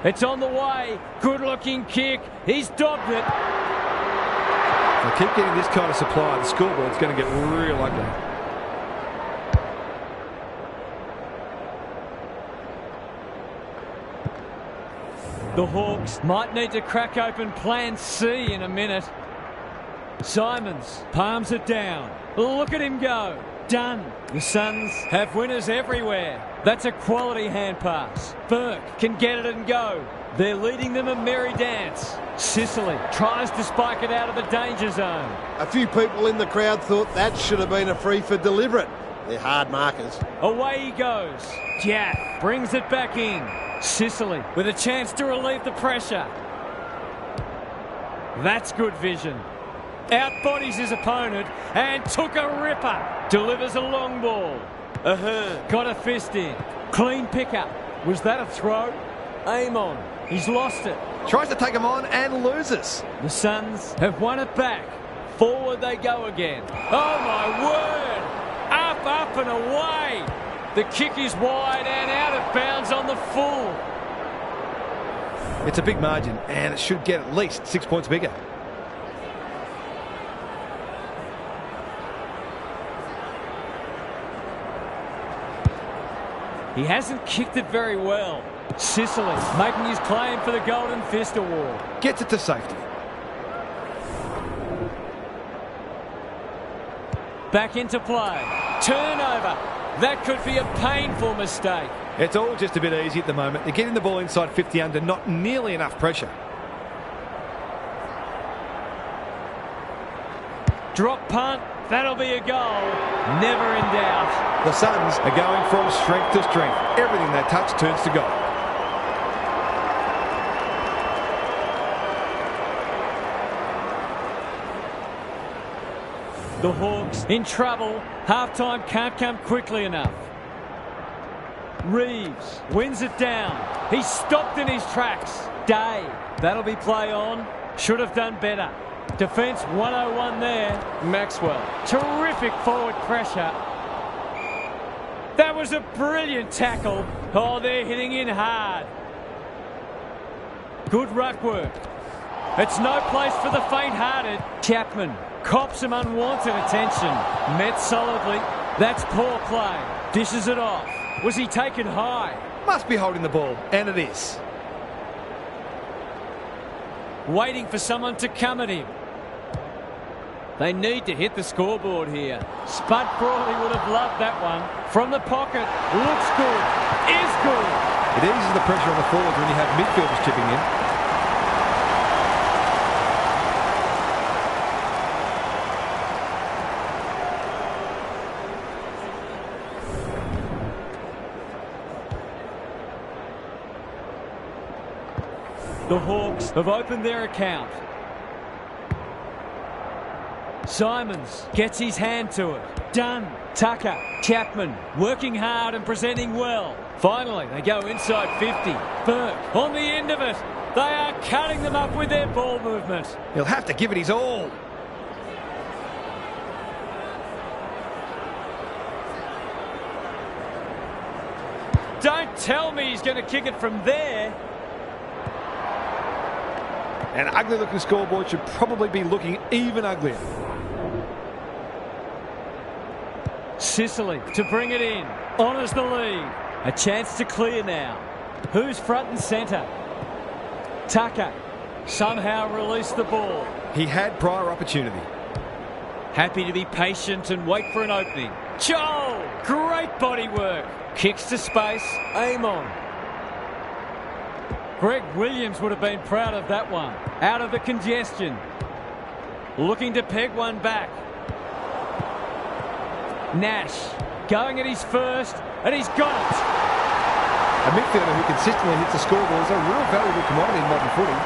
It's on the way. Good-looking kick. He's dobbed it. If they keep getting this kind of supply, the scoreboard's going to get real ugly. The Hawks might need to crack open plan C in a minute. Simons palms it down. Look at him go. Done. The Suns have winners everywhere. That's a quality hand pass. Burke can get it and go. They're leading them a merry dance. Sicily tries to spike it out of the danger zone. A few people in the crowd thought that should have been a free for deliberate. They're hard markers. Away he goes. Jaff brings it back in. Sicily with a chance to relieve the pressure. That's good vision. Outbodies his opponent and took a ripper. Delivers a long ball. Got a fist in. Clean pickup. Was that a throw? Aim on. He's lost it. Tries to take him on and loses. The Suns have won it back. Forward they go again. Oh my word! Up, up and away. The kick is wide and out of bounds on the full. It's a big margin and it should get at least 6 points bigger. He hasn't kicked it very well. Sicily making his claim for the Golden Fist Award. Gets it to safety. Back into play. Turnover. That could be a painful mistake. It's all just a bit easy at the moment. They're getting the ball inside 50 under, not nearly enough pressure. Drop punt. That'll be a goal. Never in doubt. The Suns are going from strength to strength. Everything they touch turns to gold. The Hawks in trouble. Halftime can't come quickly enough. Reeves wins it down. He's stopped in his tracks. Day. That'll be play on. Should have done better. Defence 101 there. Maxwell. Terrific forward pressure. That was a brilliant tackle. Oh, they're hitting in hard. Good ruck work. It's no place for the faint-hearted. Chapman cops some unwanted attention. Met solidly. That's poor play. Dishes it off. Was he taken high? Must be holding the ball, and it is. Waiting for someone to come at him. They need to hit the scoreboard here. Spud Crawley would have loved that one. From the pocket. Looks good. Is good. It eases the pressure on the forwards when you have midfielders chipping in. The Hawks have opened their account. Simons gets his hand to it. Done. Tucker. Chapman working hard and presenting well. Finally, they go inside 50. Burke on the end of it. They are cutting them up with their ball movement. He'll have to give it his all. Don't tell me he's going to kick it from there. An ugly-looking scoreboard should probably be looking even uglier. Sicily to bring it in. Honours the lead. A chance to clear now. Who's front and centre? Tucker somehow released the ball. He had prior opportunity. Happy to be patient and wait for an opening. Joel! Great body work. Kicks to space. Aim on. Greg Williams would have been proud of that one. Out of the congestion. Looking to peg one back. Nash going at his first, and he's got it. A midfielder who consistently hits the scoreboard is a real valuable commodity in modern footy.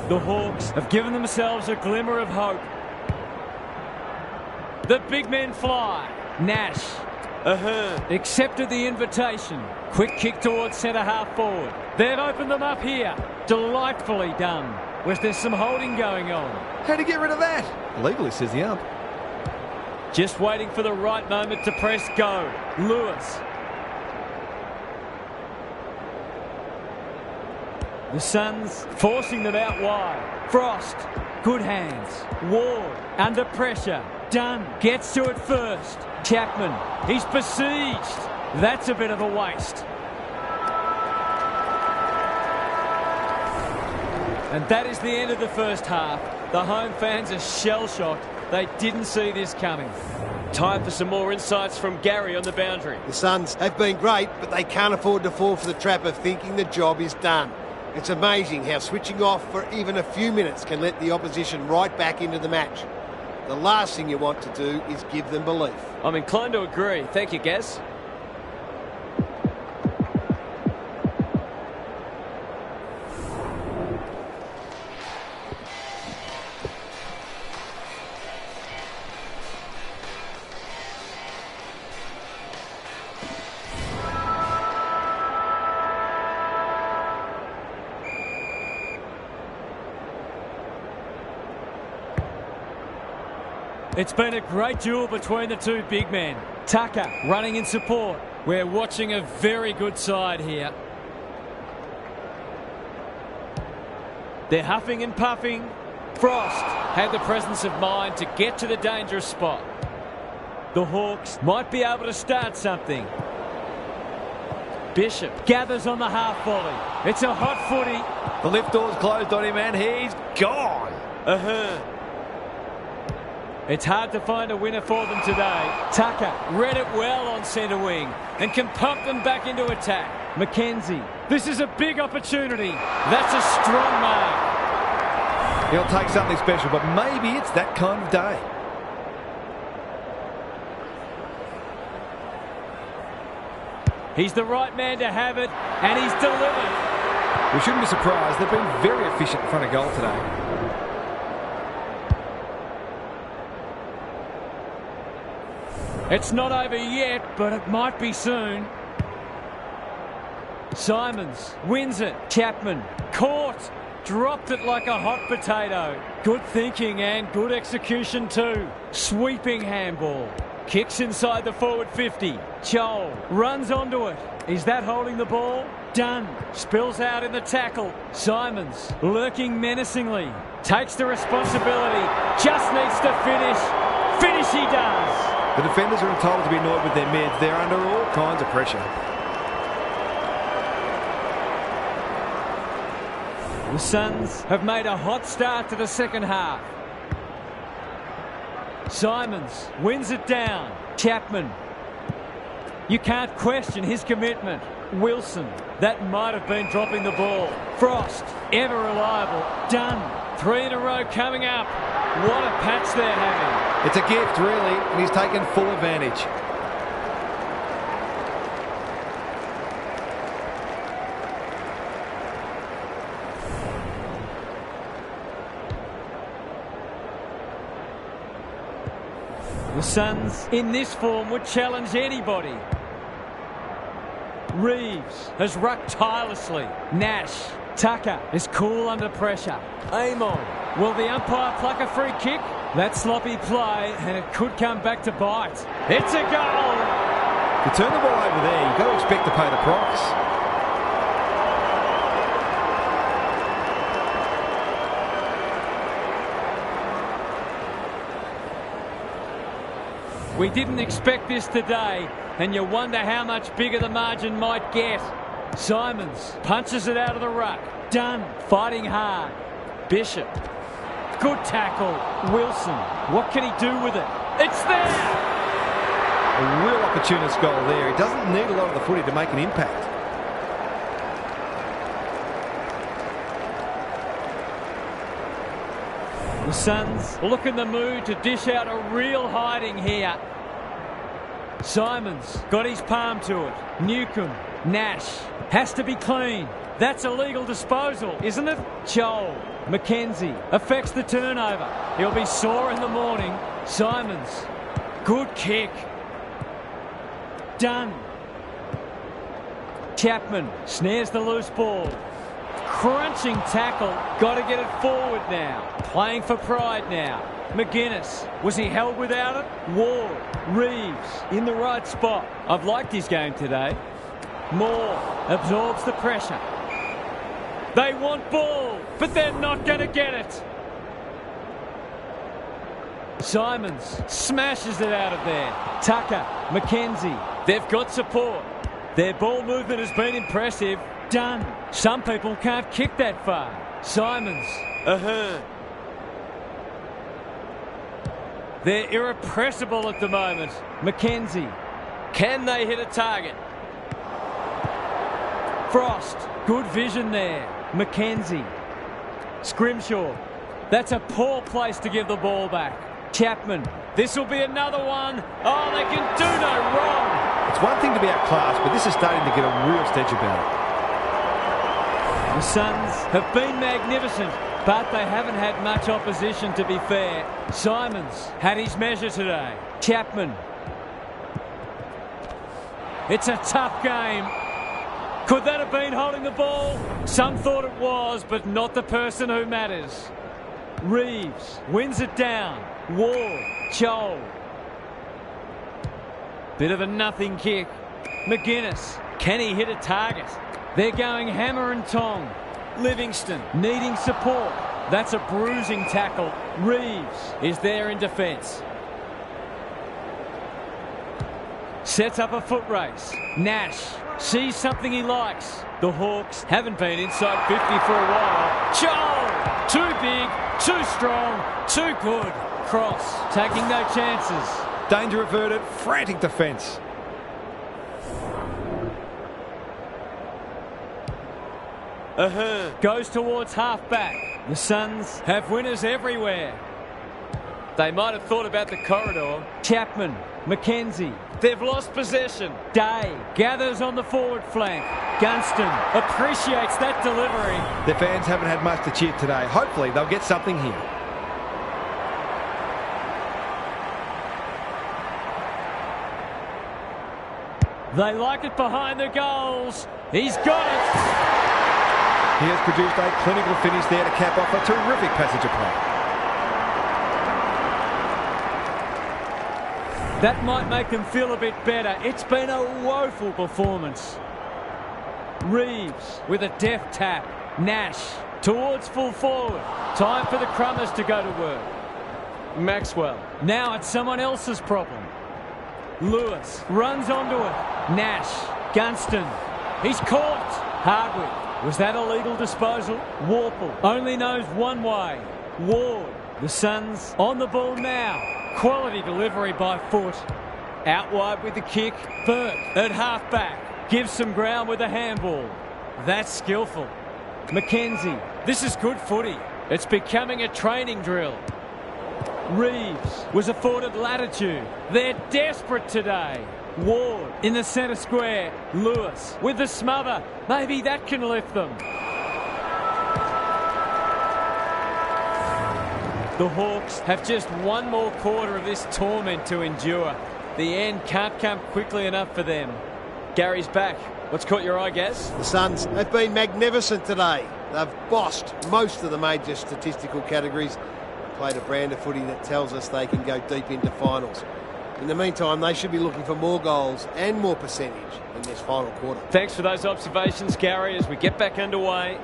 The Hawks have given themselves a glimmer of hope. The big men fly. Nash. Ahhh. Accepted the invitation. Quick kick towards centre half forward. They've opened them up here. Delightfully done. Was there some holding going on? How to get rid of that? Legally, says the ump. Just waiting for the right moment to press go. Lewis. The Suns forcing them out wide. Frost. Good hands. Ward. Under pressure. Dunn gets to it first. Chapman. He's besieged. That's a bit of a waste. And that is the end of the first half. The home fans are shell-shocked. They didn't see this coming. Time for some more insights from Gary on the boundary. The Suns have been great, but they can't afford to fall for the trap of thinking the job is done. It's amazing how switching off for even a few minutes can let the opposition right back into the match. The last thing you want to do is give them belief. I'm inclined to agree. Thank you, Gaz. It's been a great duel between the two big men. Tucker running in support. We're watching a very good side here. They're huffing and puffing. Frost had the presence of mind to get to the dangerous spot. The Hawks might be able to start something. Bishop gathers on the half volley. It's a hot footy. The lift door's closed on him and he's gone. Ahhh. It's hard to find a winner for them today. Tucker read it well on centre wing and can pump them back into attack. McKenzie. This is a big opportunity. That's a strong mark. He'll take something special, but maybe it's that kind of day. He's the right man to have it, and he's delivered. We shouldn't be surprised. They've been very efficient in front of goal today. It's not over yet, but it might be soon. Simons wins it. Chapman caught. Dropped it like a hot potato. Good thinking and good execution too. Sweeping handball. Kicks inside the forward 50. Joel runs onto it. Is that holding the ball? Dunn spills out in the tackle. Simons lurking menacingly. Takes the responsibility. Just needs to finish. Finish he does. The defenders are entitled to be annoyed with their mids. They're under all kinds of pressure. The Suns have made a hot start to the second half. Simons wins it down. Chapman. You can't question his commitment. Wilson. That might have been dropping the ball. Frost. Ever reliable. Dunn. 3 in a row coming up. What a patch they're having. It's a gift, really, and he's taken full advantage. The Suns, in this form, would challenge anybody. Reeves has rucked tirelessly. Nash. Tucker is cool under pressure. Aim on. Will the umpire pluck a free kick? That sloppy play, and it could come back to bite. It's a goal! To turn the ball over there, you've got to expect to pay the price. We didn't expect this today, and you wonder how much bigger the margin might get. Simons punches it out of the ruck. Dunn fighting hard. Bishop. Good tackle. Wilson. What can he do with it? It's there! A real opportunist goal there. He doesn't need a lot of the footy to make an impact. The Suns look in the mood to dish out a real hiding here. Simons got his palm to it. Newcomb. Nash has to be clean. That's a legal disposal, isn't it? Joel. McKenzie affects the turnover. He'll be sore in the morning. Simons. Good kick. Dunn. Chapman snares the loose ball. Crunching tackle. Got to get it forward now. Playing for pride now. McGuinness. Was he held without it? Ward. Reeves in the right spot. I've liked his game today. Moore absorbs the pressure. They want ball, but they're not going to get it. Simons smashes it out of there. Tucker, McKenzie. They've got support. Their ball movement has been impressive. Dunn. Some people can't kick that far. Simons. Ahhh. They're irrepressible at the moment. McKenzie. Can they hit a target? Frost. Good vision there. McKenzie. Scrimshaw. That's a poor place to give the ball back. Chapman. This will be another one. Oh, they can do no wrong. It's one thing to be outclassed, but this is starting to get a real stench about it. The Suns have been magnificent, but they haven't had much opposition, to be fair. Simons had his measure today. Chapman. It's a tough game. Could that have been holding the ball? Some thought it was, but not the person who matters. Reeves wins it down. Ward. Joel. Bit of a nothing kick. McGuinness. Can he hit a target? They're going hammer and tong. Livingston needing support. That's a bruising tackle. Reeves is there in defence. Sets up a foot race. Nash sees something he likes. The Hawks haven't been inside 50 for a while. Joel! Too big, too strong, too good. Cross taking no chances. Danger averted, frantic defence. Ahhh. Goes towards half-back. The Suns have winners everywhere. They might have thought about the corridor. Chapman. McKenzie. They've lost possession. Day gathers on the forward flank. Gunston appreciates that delivery. Their fans haven't had much to cheer today. Hopefully they'll get something here. They like it behind the goals. He's got it. He has produced a clinical finish there to cap off a terrific passage of play. That might make them feel a bit better. It's been a woeful performance. Reeves with a deft tap. Nash towards full forward. Time for the Crummers to go to work. Maxwell. Now it's someone else's problem. Lewis runs onto it. Nash. Gunston. He's caught. Hardwick. Was that a legal disposal? Warple only knows one way. Ward. The Suns on the ball now. Quality delivery by foot. Out wide with the kick. Burt at half-back. Gives some ground with a handball. That's skillful. McKenzie. This is good footy. It's becoming a training drill. Reeves was afforded latitude. They're desperate today. Ward in the centre square. Lewis with the smother. Maybe that can lift them. The Hawks have just one more quarter of this torment to endure. The end can't come quickly enough for them. Gary's back. What's caught your eye, Gaz? The Suns have been magnificent today. They've bossed most of the major statistical categories. Played a brand of footy that tells us they can go deep into finals. In the meantime, they should be looking for more goals and more percentage in this final quarter. Thanks for those observations, Gary, as we get back underway.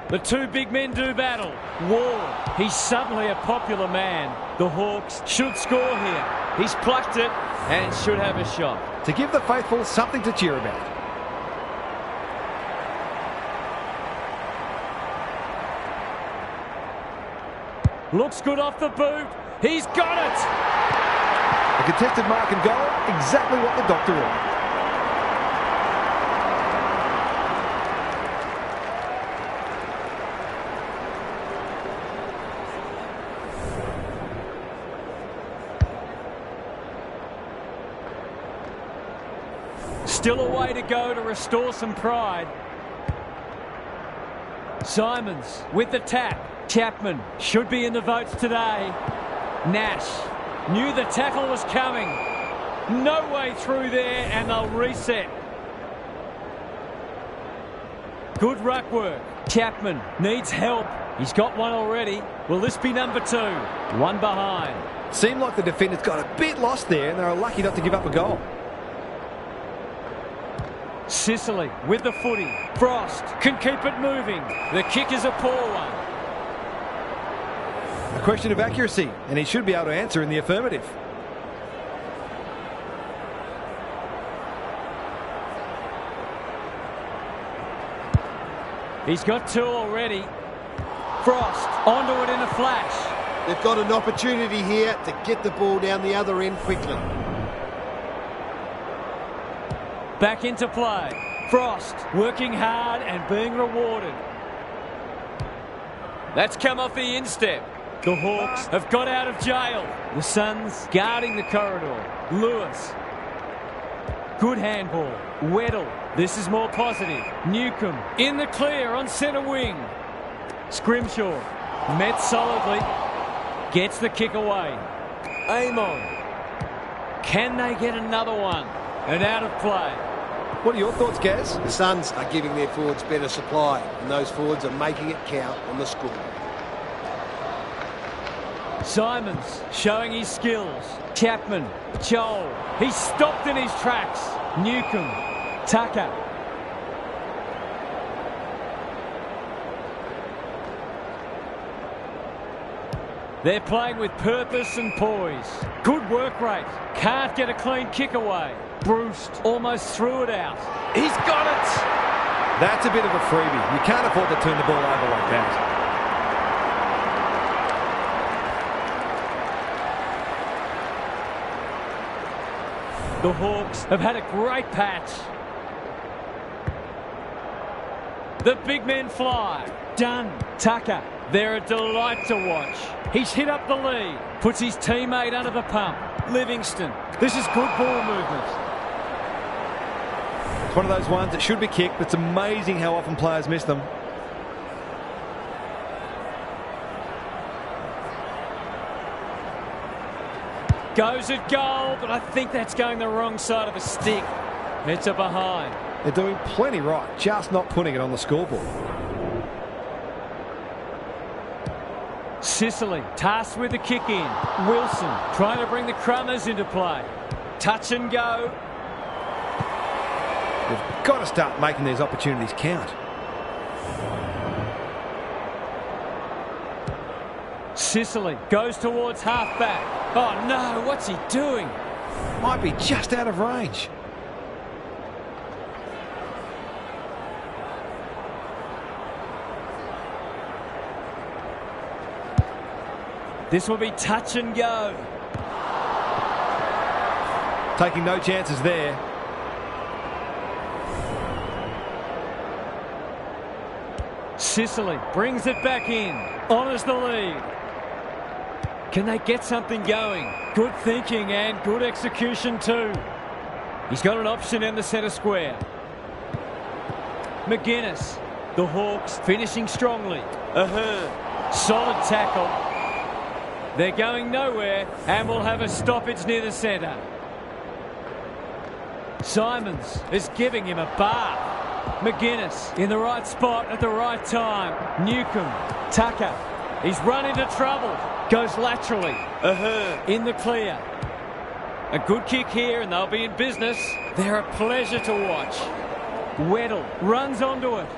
The two big men do battle. Ward, he's suddenly a popular man. The Hawks should score here. He's plucked it and should have a shot. To give the faithful something to cheer about. Looks good off the boot. He's got it! A contested mark and goal, exactly what the doctor ordered. Still a way to go to restore some pride. Simons with the tap. Chapman should be in the votes today. Nash knew the tackle was coming. No way through there, and they'll reset. Good ruck work. Chapman needs help. He's got one already. Will this be number 2? One behind. Seemed like the defenders got a bit lost there, and they were lucky not to give up a goal. Sicily with the footy. Frost can keep it moving. The kick is a poor one. A question of accuracy, and he should be able to answer in the affirmative. He's got 2 already. Frost onto it in a flash. They've got an opportunity here to get the ball down the other end quickly. Back into play. Frost working hard and being rewarded. That's come off the instep. The Hawks have got out of jail. The Suns guarding the corridor. Lewis. Good handball. Weddle. This is more positive. Newcomb in the clear on centre wing. Scrimshaw met solidly. Gets the kick away. Amon. Can they get another one? And out of play. What are your thoughts, Gaz? The Suns are giving their forwards better supply, and those forwards are making it count on the score. Simons showing his skills. Chapman. Joel. He's stopped in his tracks. Newcomb. Tucker. They're playing with purpose and poise. Good work rate. Can't get a clean kick away. Bruce almost threw it out. He's got it! That's a bit of a freebie. You can't afford to turn the ball over like that. The Hawks have had a great patch. The big men fly. Dunn. Tucker. They're a delight to watch. He's hit up the lead. Puts his teammate under the pump. Livingston. This is good ball movement. It's one of those ones that should be kicked, but it's amazing how often players miss them. Goes at goal, but I think that's going the wrong side of the stick. It's a behind. They're doing plenty right, just not putting it on the scoreboard. Sicily tasked with the kick in. Wilson trying to bring the Crummers into play. Touch and go. They've got to start making these opportunities count. Sicily goes towards half-back. Oh no, what's he doing? Might be just out of range. This will be touch and go. Taking no chances there. Sicily brings it back in. Honours the lead. Can they get something going? Good thinking and good execution too. He's got an option in the centre square. McGuinness. The Hawks finishing strongly. Ahhh. Solid tackle. They're going nowhere and will have a stoppage near the centre. Simons is giving him a bath. McGuinness in the right spot at the right time. Newcomb. Tucker. He's run into trouble. Goes laterally. In the clear. A good kick here and they'll be in business. They're a pleasure to watch. Weddle runs onto it.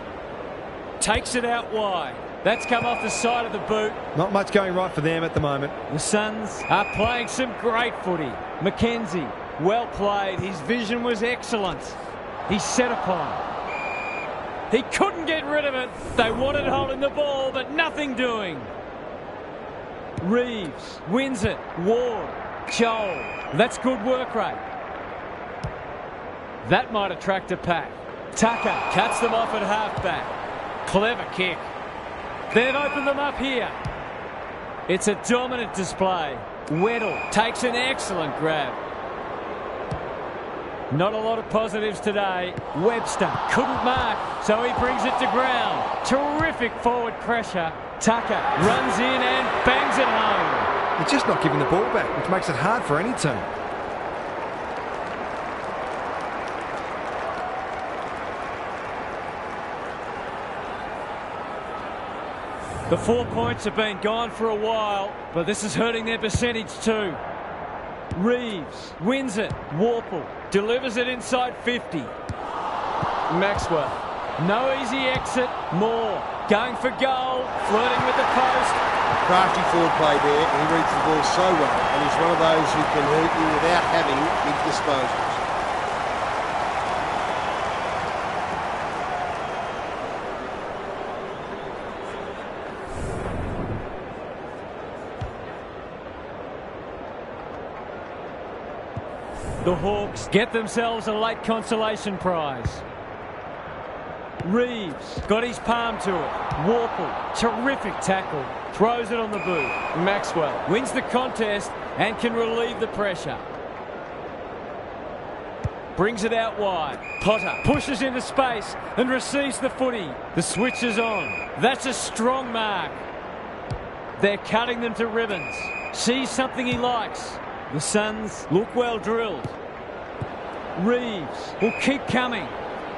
Takes it out wide. That's come off the side of the boot. Not much going right for them at the moment. The Suns are playing some great footy. McKenzie, well played. His vision was excellent. He's set upon. He couldn't get rid of it. They wanted holding the ball, but nothing doing. Reeves wins it. Ward. Joel. That's good work rate. That might attract a pack. Tucker cuts them off at halfback. Clever kick. They've opened them up here. It's a dominant display. Weddle takes an excellent grab. Not a lot of positives today. Webster couldn't mark, so he brings it to ground. Terrific forward pressure. Tucker runs in and bangs it home. They're just not giving the ball back, which makes it hard for any team. The 4 points have been gone for a while, but this is hurting their percentage too. Reeves wins it. Warple delivers it inside 50. Maxwell. No easy exit. Moore going for goal. Flirting with the post. Crafty forward play there. He reads the ball so well, and he's one of those who can hurt you without having big disposals. The Hawks get themselves a late consolation prize. Reeves got his palm to it. Warple, terrific tackle. Throws it on the boot. Maxwell wins the contest and can relieve the pressure. Brings it out wide. Potter pushes into space and receives the footy. The switch is on. That's a strong mark. They're cutting them to ribbons. Sees something he likes. The Suns look well drilled. Reeves will keep coming.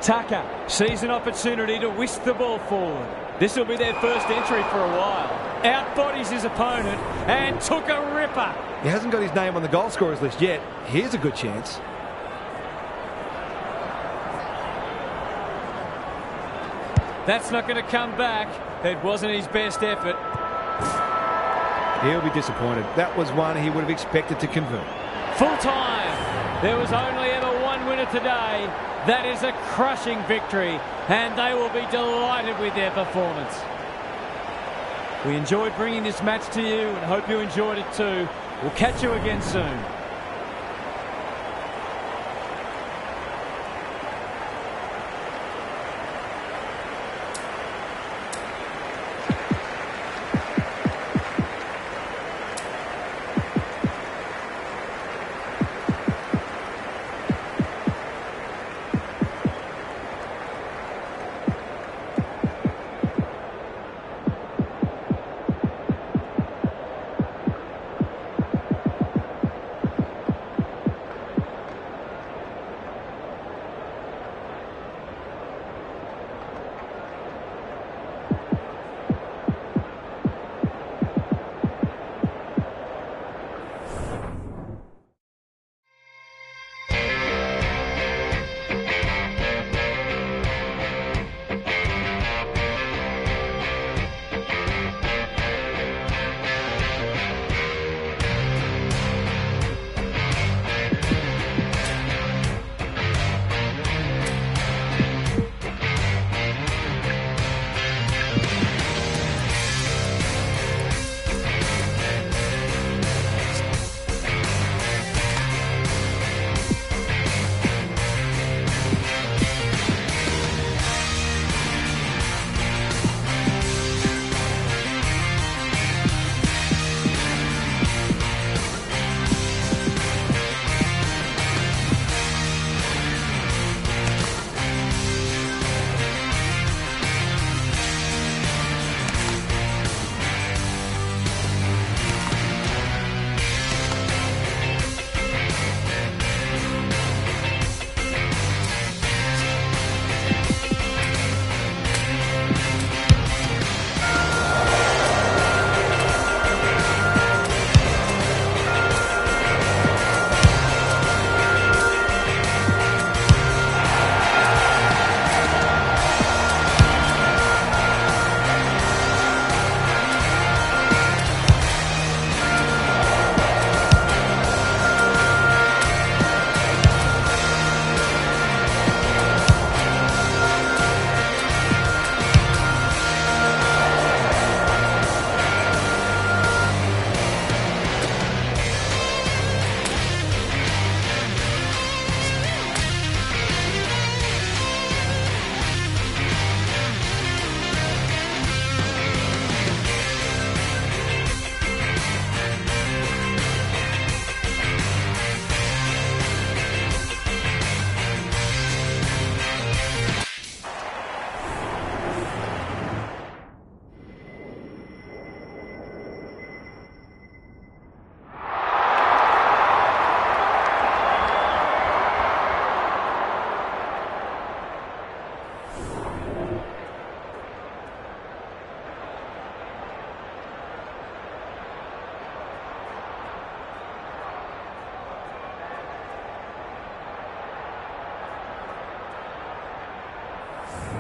Tucker sees an opportunity to whisk the ball forward. This will be their first entry for a while. Outbodies his opponent and took a ripper. He hasn't got his name on the goal scorers list yet. Here's a good chance. That's not going to come back. It wasn't his best effort. He'll be disappointed. That was one he would have expected to convert. Full time. There was only ever one winner today. That is a crushing victory, and they will be delighted with their performance. We enjoyed bringing this match to you and hope you enjoyed it too. We'll catch you again soon.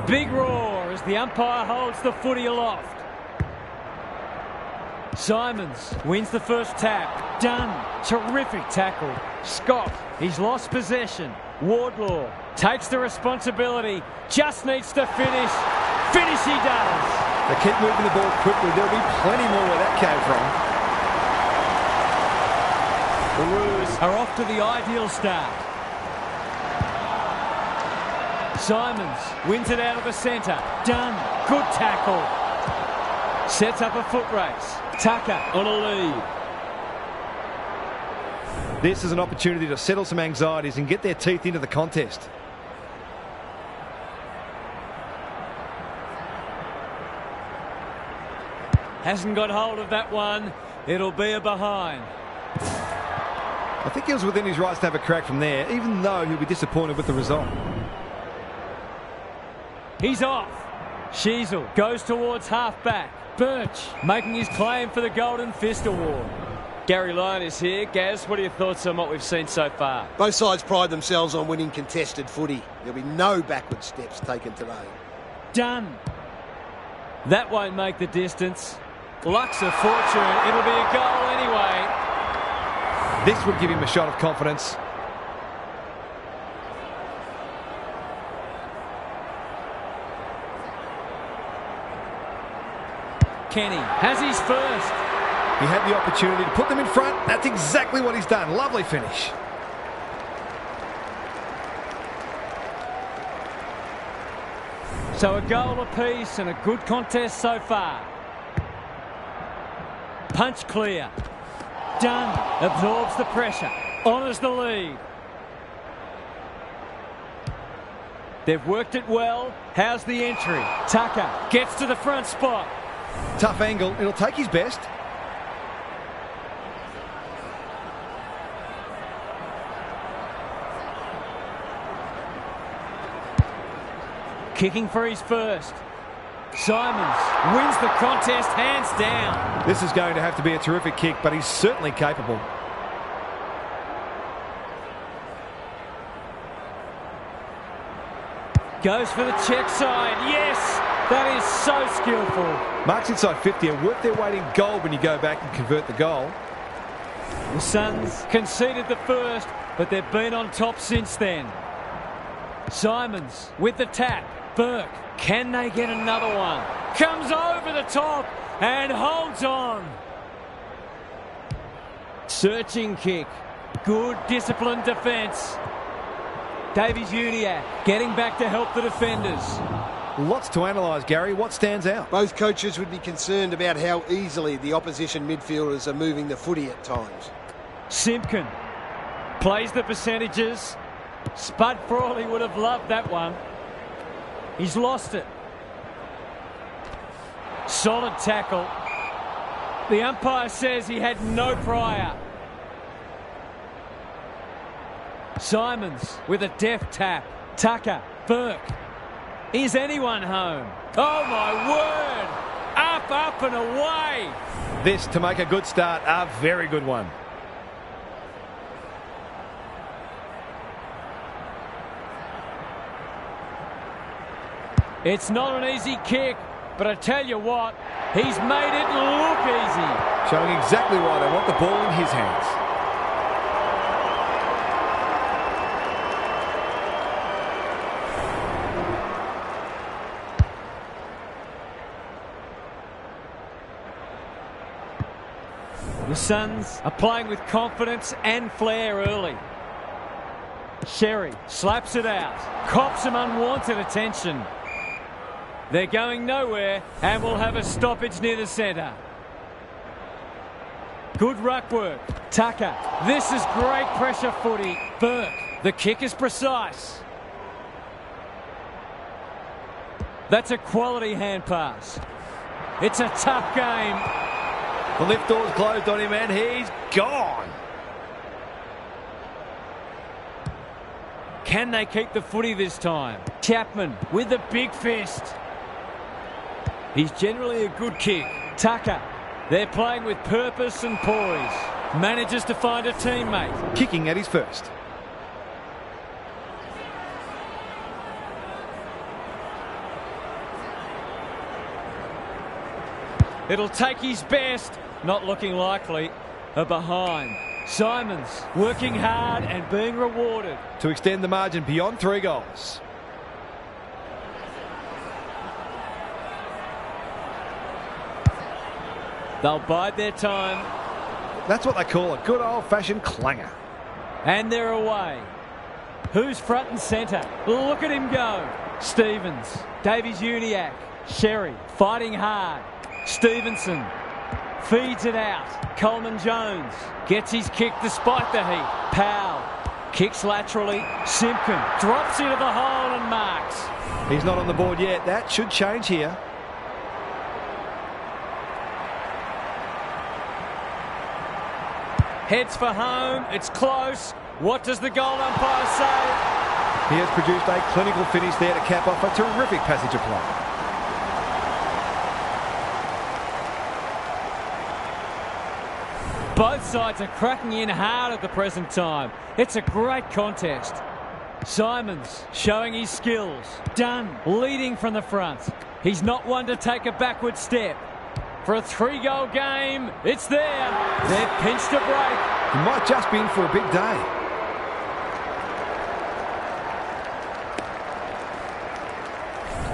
Big roar as the umpire holds the footy aloft. Simons wins the first tap. Dunn, terrific tackle. Scott, he's lost possession. Wardlaw takes the responsibility, just needs to finish. Finish he does. They keep moving the ball quickly. There'll be plenty more where that came from. The Roos are off to the ideal start. Simons wins it out of the centre. Dunn, good tackle. Sets up a foot race. Tucker on a lead. This is an opportunity to settle some anxieties and get their teeth into the contest. Hasn't got hold of that one. It'll be a behind. I think he was within his rights to have a crack from there, even though he'll be disappointed with the result. He's off. Sheasel goes towards half-back. Birch making his claim for the Golden Fist Award. Gary Lyon is here. Gaz, what are your thoughts on what we've seen so far? Both sides pride themselves on winning contested footy. There'll be no backward steps taken today. Done. That won't make the distance. Luck's a fortune. It'll be a goal anyway. This would give him a shot of confidence. Kenny has his first. He had the opportunity to put them in front. That's exactly what he's done. Lovely finish. So a goal apiece and a good contest so far. Punch clear. Dunn absorbs the pressure. Honours the lead. They've worked it well. How's the entry? Tucker gets to the front spot. Tough angle. It'll take his best. Kicking for his first. Simons wins the contest hands down. This is going to have to be a terrific kick, but he's certainly capable. Goes for the check side. Yes, that is so skillful. Marks inside 50 are worth their weight in gold when you go back and convert the goal. The Suns conceded the first, but they've been on top since then. Simons with the tap. Burke, can they get another one? Comes over the top and holds on. Searching kick. Good disciplined defence. Davies Uniacke getting back to help the defenders. Lots to analyse, Gary. What stands out? Both coaches would be concerned about how easily the opposition midfielders are moving the footy at times. Simpkin plays the percentages. Spud Frawley would have loved that one. He's lost it. Solid tackle. The umpire says he had no prior. Simons with a deft tap. Tucker, Burke. Is anyone home? Oh my word! Up, up and away! This, to make a good start, a very good one. It's not an easy kick, but I tell you what, he's made it look easy. Showing exactly why they want the ball in his hands. The Suns are playing with confidence and flair early. Sherry slaps it out, cops some unwanted attention. They're going nowhere and will have a stoppage near the centre. Good ruck work. Tucker. This is great pressure footy. Burke. The kick is precise. That's a quality hand pass. It's a tough game. The lift door's closed on him and he's gone. Can they keep the footy this time? Chapman with the big fist. He's generally a good kick. Tucker. They're playing with purpose and poise. Manages to find a teammate. Kicking at his first. It'll take his best. Not looking likely. A behind. Simons working hard and being rewarded. To extend the margin beyond 3 goals. They'll bide their time. That's what they call a good old-fashioned clanger. And they're away. Who's front and centre? Look at him go. Stevens, Davies-Uniacke, Sherry fighting hard. Stevenson feeds it out. Coleman-Jones gets his kick despite the heat. Powell kicks laterally. Simpkin drops into the hole and marks. He's not on the board yet. That should change here. Heads for home. It's close. What does the goal umpire say? He has produced a clinical finish there to cap off a terrific passage of play. Both sides are cracking in hard at the present time. It's a great contest. Simons showing his skills. Dunn leading from the front. He's not one to take a backward step. For a 3-goal game, it's there. They've pinched a break. He might just be in for a big day.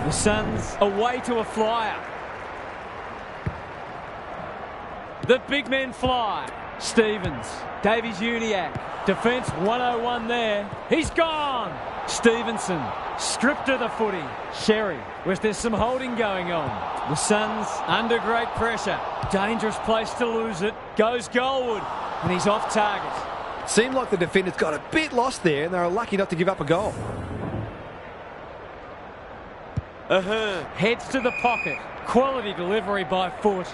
The Suns away to a flyer. The big men fly. Stevens, Davies-Uniacke. Defence 101 there. He's gone. Stevenson stripped of the footy. Sherry, was there some holding going on? The Suns under great pressure. Dangerous place to lose it. Goes goalward. And he's off target. Seemed like the defenders got a bit lost there and they were lucky not to give up a goal. Ahhh heads to the pocket. Quality delivery by foot.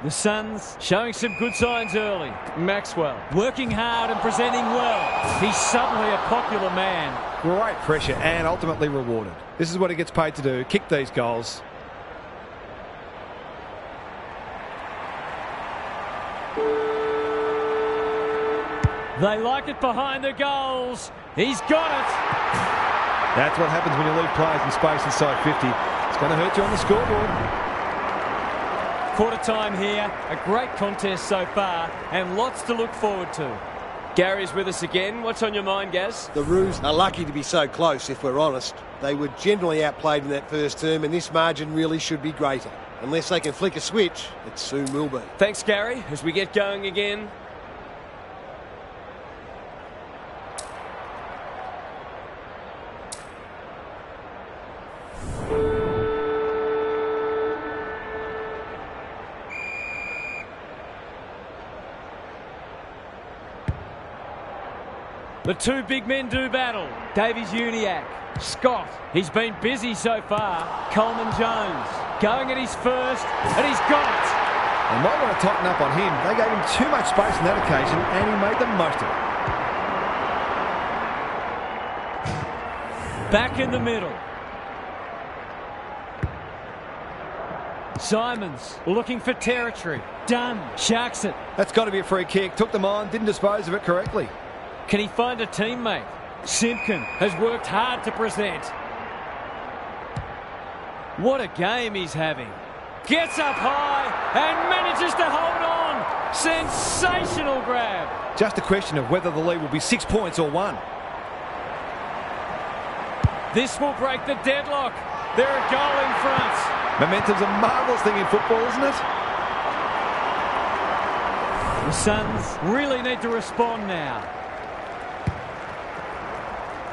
The Suns showing some good signs early. Maxwell working hard and presenting well. He's suddenly a popular man. Great pressure and ultimately rewarded. This is what he gets paid to do, kick these goals. They like it behind the goals. He's got it. That's what happens when you leave players in space inside 50. It's going to hurt you on the scoreboard. Quarter time here. A great contest so far and lots to look forward to. Gary's with us again. What's on your mind, Gaz? The Roos are lucky to be so close, if we're honest. They were generally outplayed in that first term, and this margin really should be greater. Unless they can flick a switch, it soon will be. Thanks, Gary. As we get going again. The two big men do battle. Davies-Uniacke. Scott. He's been busy so far. Coleman-Jones going at his first, and he's got it. They might want to tighten up on him. They gave him too much space on that occasion, and he made the most of it. Back in the middle. Simons looking for territory. Dunn sharks it. That's got to be a free kick. Took them on, didn't dispose of it correctly. Can he find a teammate? Simpkin has worked hard to present. What a game he's having. Gets up high and manages to hold on. Sensational grab. Just a question of whether the lead will be 6 points or 1. This will break the deadlock. They're a goal in front. Momentum's a marvellous thing in football, isn't it? The Suns really need to respond now.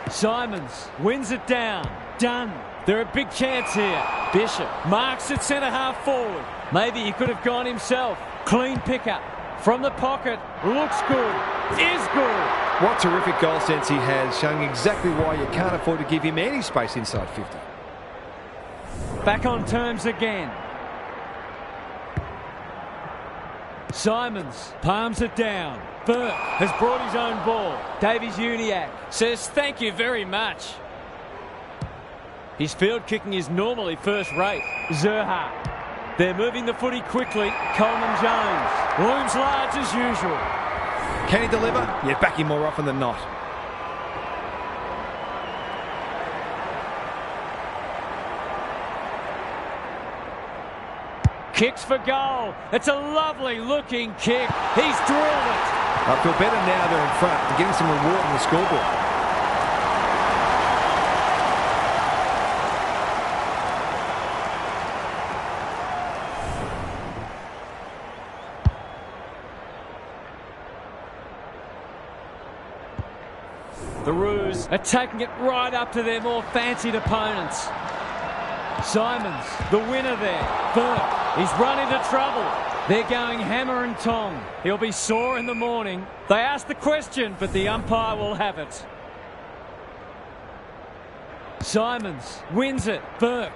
Simons wins it down. Dunn. They're a big chance here. Bishop marks it centre-half forward. Maybe he could have gone himself. Clean pickup from the pocket. Looks good. Is good. What terrific goal sense he has, showing exactly why you can't afford to give him any space inside 50. Back on terms again. Simons palms it down. Burke has brought his own ball. Davies-Uniacke says thank you very much. His field kicking is normally first rate. Zerha. They're moving the footy quickly. Coleman-Jones looms large as usual. Can he deliver? Yeah, back him more often than not. Kicks for goal. It's a lovely looking kick. He's drilled it. I feel better now they're in front and getting some reward on the scoreboard. The Roos are taking it right up to their more fancied opponents. Simons, the winner there. Burke, he's run into trouble. They're going hammer and tong. He'll be sore in the morning. They asked the question, but the umpire will have it. Simons wins it. Burke.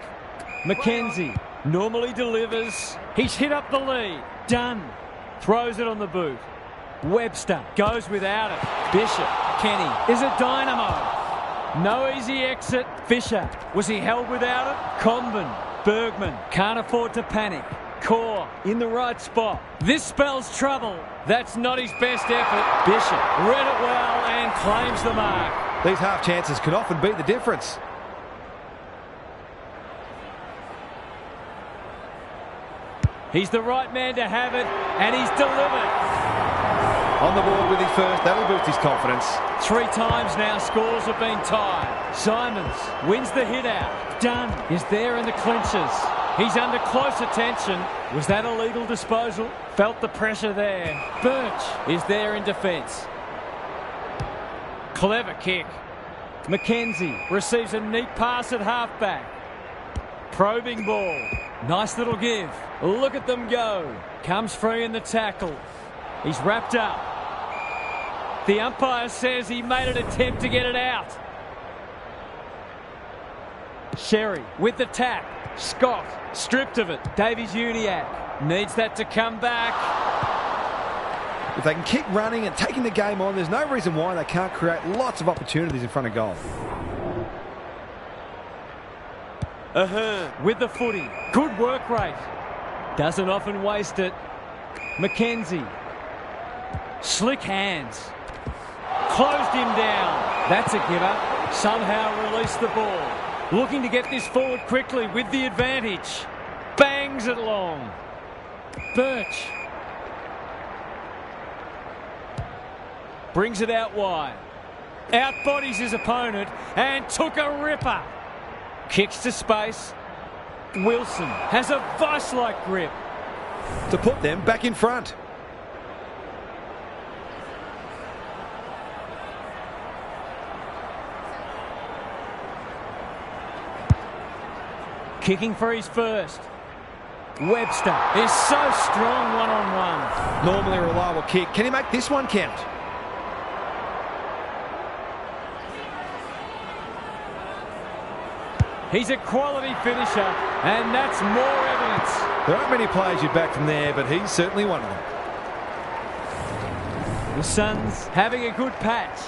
McKenzie normally delivers. He's hit up the lead. Dunn throws it on the boot. Webster goes without it. Bishop. Kenny is a dynamo. No easy exit. Fisher. Was he held without it? Comben. Bergman can't afford to panic. Core in the right spot. This spells trouble. That's not his best effort. Bishop read it well and claims the mark. These half chances can often be the difference. He's the right man to have it, and he's delivered. On the board with his first, that'll boost his confidence. 3 times now scores have been tied. Simons wins the hit out. Dunn is there in the clinches. He's under close attention. Was that a legal disposal? Felt the pressure there. Birch is there in defence. Clever kick. McKenzie receives a neat pass at halfback. Probing ball. Nice little give. Look at them go. Comes free in the tackle. He's wrapped up. The umpire says he made an attempt to get it out. Sherry with the tap. Scott stripped of it. Davies-Uniacke needs that to come back. If they can keep running and taking the game on, there's no reason why they can't create lots of opportunities in front of goal. Ahhh with the footy. Good work rate. Doesn't often waste it. McKenzie. Slick hands. Closed him down. That's a giver. Somehow released the ball. Looking to get this forward quickly with the advantage. Bangs it long. Birch. Brings it out wide. Outbodies his opponent and took a ripper. Kicks to space. Wilson has a vice-like grip. To put them back in front. Kicking for his first. Webster is so strong one-on-one. Normally a reliable kick. Can he make this one count? He's a quality finisher, and that's more evidence. There aren't many players you'd back from there, but he's certainly one of them. The Suns having a good patch.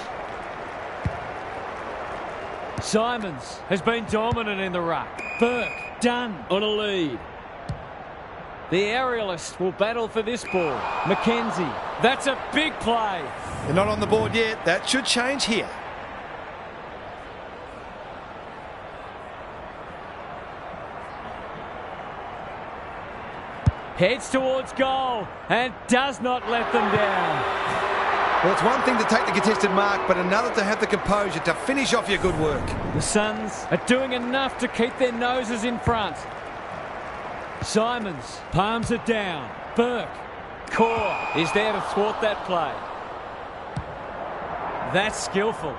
Simons has been dominant in the ruck. Burke, Dunn on a lead. The aerialist will battle for this ball. McKenzie, that's a big play. They're not on the board yet. That should change here. Heads towards goal and does not let them down. Well, it's one thing to take the contested mark, but another to have the composure to finish off your good work. The Suns are doing enough to keep their noses in front. Simons palms it down. Burke. Core is there to thwart that play. That's skillful.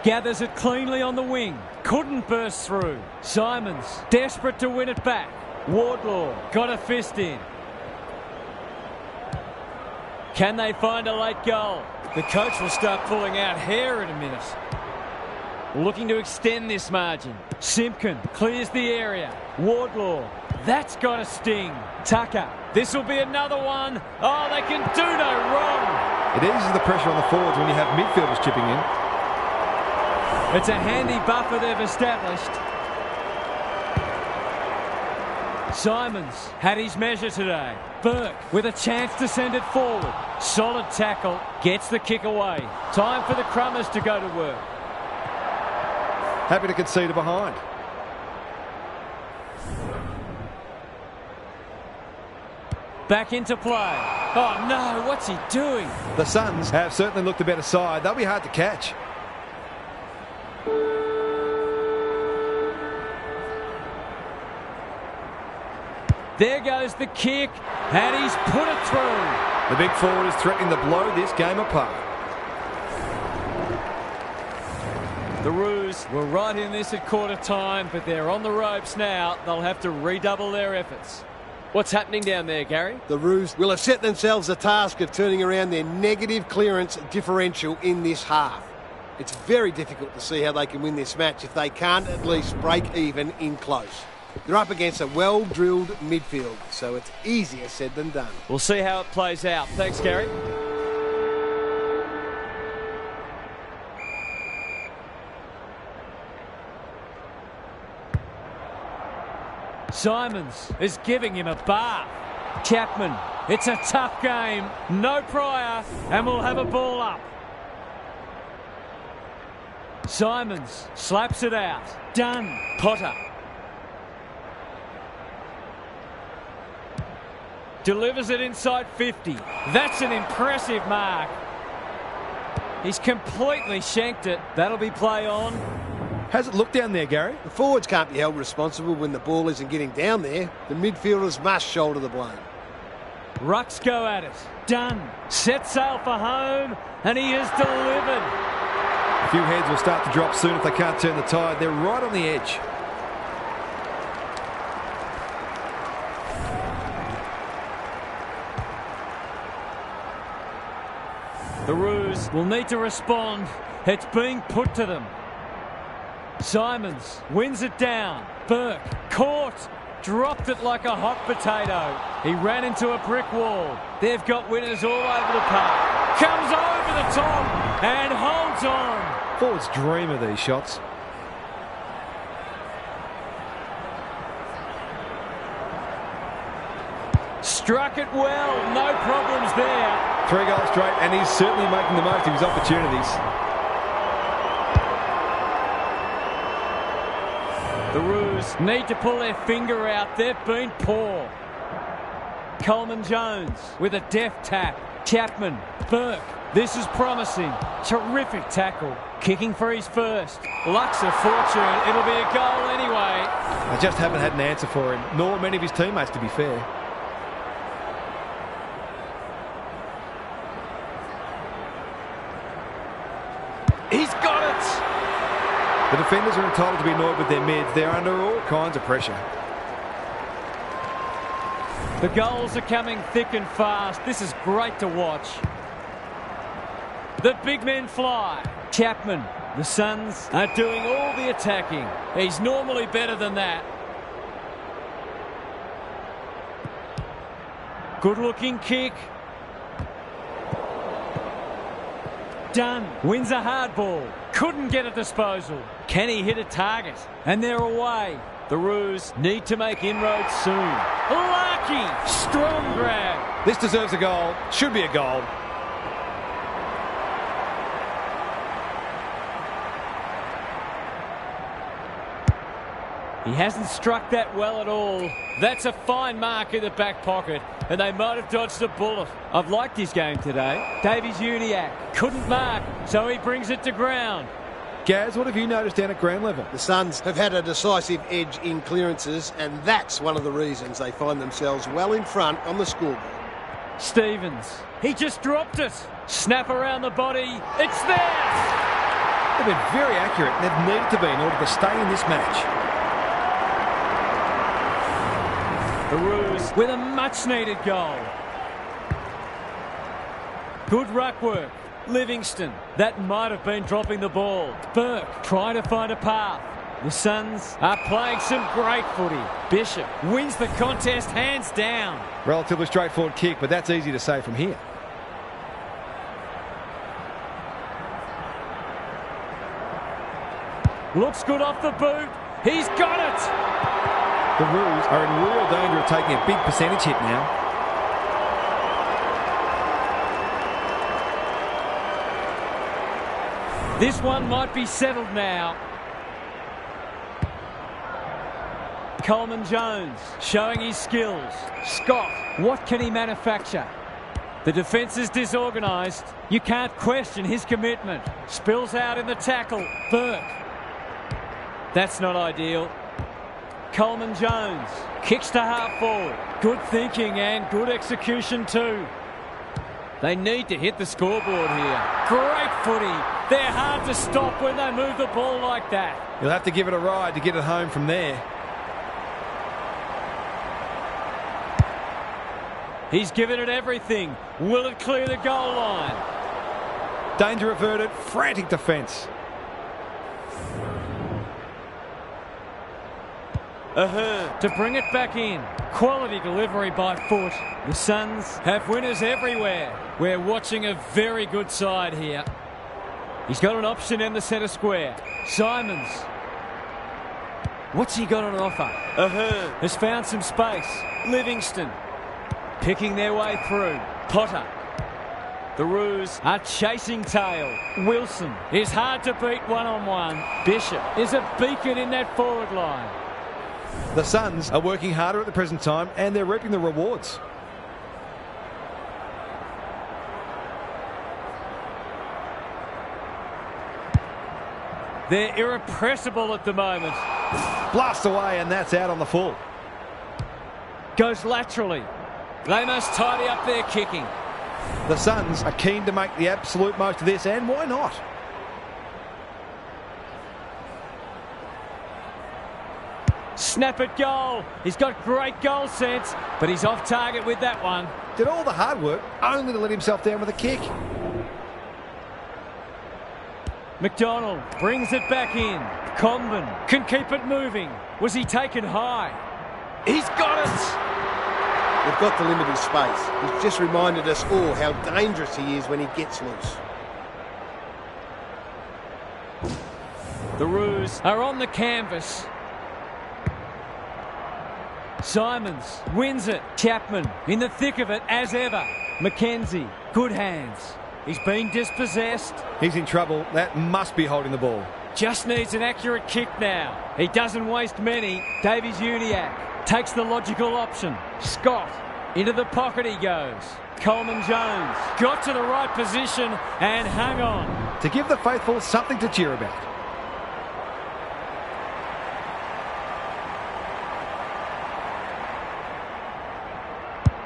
Gathers it cleanly on the wing. Couldn't burst through. Simons desperate to win it back. Wardlaw got a fist in. Can they find a late goal? The coach will start pulling out hair in a minute. Looking to extend this margin. Simpkin clears the area. Wardlaw, that's got a sting. Tucker, this will be another one. Oh, they can do no wrong. It eases the pressure on the forwards when you have midfielders chipping in. It's a handy buffer they've established. Simons had his measure today. Burke with a chance to send it forward. Solid tackle. Gets the kick away. Time for the Crummers to go to work. Happy to concede a behind. Back into play. Oh, no, what's he doing? The Suns have certainly looked the better side. They'll be hard to catch. There goes the kick, and he's put it through. The big forward is threatening to blow this game apart. The Roos were right in this at quarter time, but they're on the ropes now. They'll have to redouble their efforts. What's happening down there, Gary? The Roos will have set themselves the task of turning around their negative clearance differential in this half. It's very difficult to see how they can win this match if they can't at least break even in close. They're up against a well-drilled midfield, so it's easier said than done. We'll see how it plays out. Thanks, Gary. Simons is giving him a bath. Chapman, it's a tough game. No prior, and we'll have a ball up. Simons slaps it out. Done. Potter. Delivers it inside 50. That's an impressive mark. He's completely shanked it. That'll be play on. How's it look down there, Gary? The forwards can't be held responsible when the ball isn't getting down there. The midfielders must shoulder the blame. Rucks go at it. Done. Set sail for home, and he has delivered. A few heads will start to drop soon if they can't turn the tide. They're right on the edge. The Roos will need to respond. It's being put to them. Simons wins it down. Burke caught. Dropped it like a hot potato. He ran into a brick wall. They've got winners all over the park. Comes over the top and holds on. Forwards dream of these shots. Struck it well. No problems there. 3 goals straight, and he's certainly making the most of his opportunities. The Roos need to pull their finger out. They've been poor. Coleman Jones with a deft tap. Chapman, Burke. This is promising. Terrific tackle. Kicking for his first. Luck's a fortune. It'll be a goal anyway. I just haven't had an answer for him, nor many of his teammates, to be fair. He's got it! The defenders are entitled to be annoyed with their mids. They're under all kinds of pressure. The goals are coming thick and fast. This is great to watch. The big men fly. Chapman. The Suns are doing all the attacking. He's normally better than that. Good-looking kick. Done. Wins a hard ball. Couldn't get a disposal. Can he hit a target? And they're away. The Roos need to make inroads soon. Lucky! Strong grab. This deserves a goal. Should be a goal. He hasn't struck that well at all. That's a fine mark in the back pocket, and they might have dodged a bullet. I've liked his game today. Davies Uniacke couldn't mark, so he brings it to ground. Gaz, what have you noticed down at ground level? The Suns have had a decisive edge in clearances, and that's one of the reasons they find themselves well in front on the scoreboard. Stevens, he just dropped it. Snap around the body. It's there! They've been very accurate, and they've needed to be in order to stay in this match. The Roos with a much-needed goal. Good ruck work. Livingston. That might have been dropping the ball. Burke trying to find a path. The Suns are playing some great footy. Bishop wins the contest hands down. Relatively straightforward kick, but that's easy to say from here. Looks good off the boot. He's got it! The Roos are in real danger of taking a big percentage hit now. This one might be settled now. Coleman-Jones showing his skills. Scott, what can he manufacture? The defence is disorganised. You can't question his commitment. Spills out in the tackle. Burke. That's not ideal. Coleman-Jones kicks to half forward. Good thinking and good execution too. They need to hit the scoreboard here. Great footy. They're hard to stop when they move the ball like that. You'll have to give it a ride to get it home from there. He's given it everything. Will it clear the goal line? Danger averted. Frantic defence. Ahhh to bring it back in. Quality delivery by foot. The Suns have winners everywhere. We're watching a very good side here. He's got an option in the centre square. Simons. What's he got on offer? Ahhh has found some space. Livingston picking their way through. Potter. The Roos are chasing tail. Wilson is hard to beat one-on-one. Bishop is a beacon in that forward line. The Suns are working harder at the present time and they're reaping the rewards. They're irrepressible at the moment. Blast away and that's out on the full. Goes laterally. They must tidy up their kicking. The Suns are keen to make the absolute most of this, and why not? Snap at goal. He's got great goal sense, but he's off target with that one. Did all the hard work only to let himself down with a kick. McDonald brings it back in. Comben can keep it moving. Was he taken high? He's got it! They've got to limit his space. He's just reminded us all how dangerous he is when he gets loose. The Roos are on the canvas. Simons wins it. Chapman in the thick of it as ever. McKenzie, good hands. He's been dispossessed. He's in trouble. That must be holding the ball. Just needs an accurate kick now. He doesn't waste many. Davies-Uniacke takes the logical option. Scott, into the pocket he goes. Coleman-Jones got to the right position and hung on. To give the faithful something to cheer about.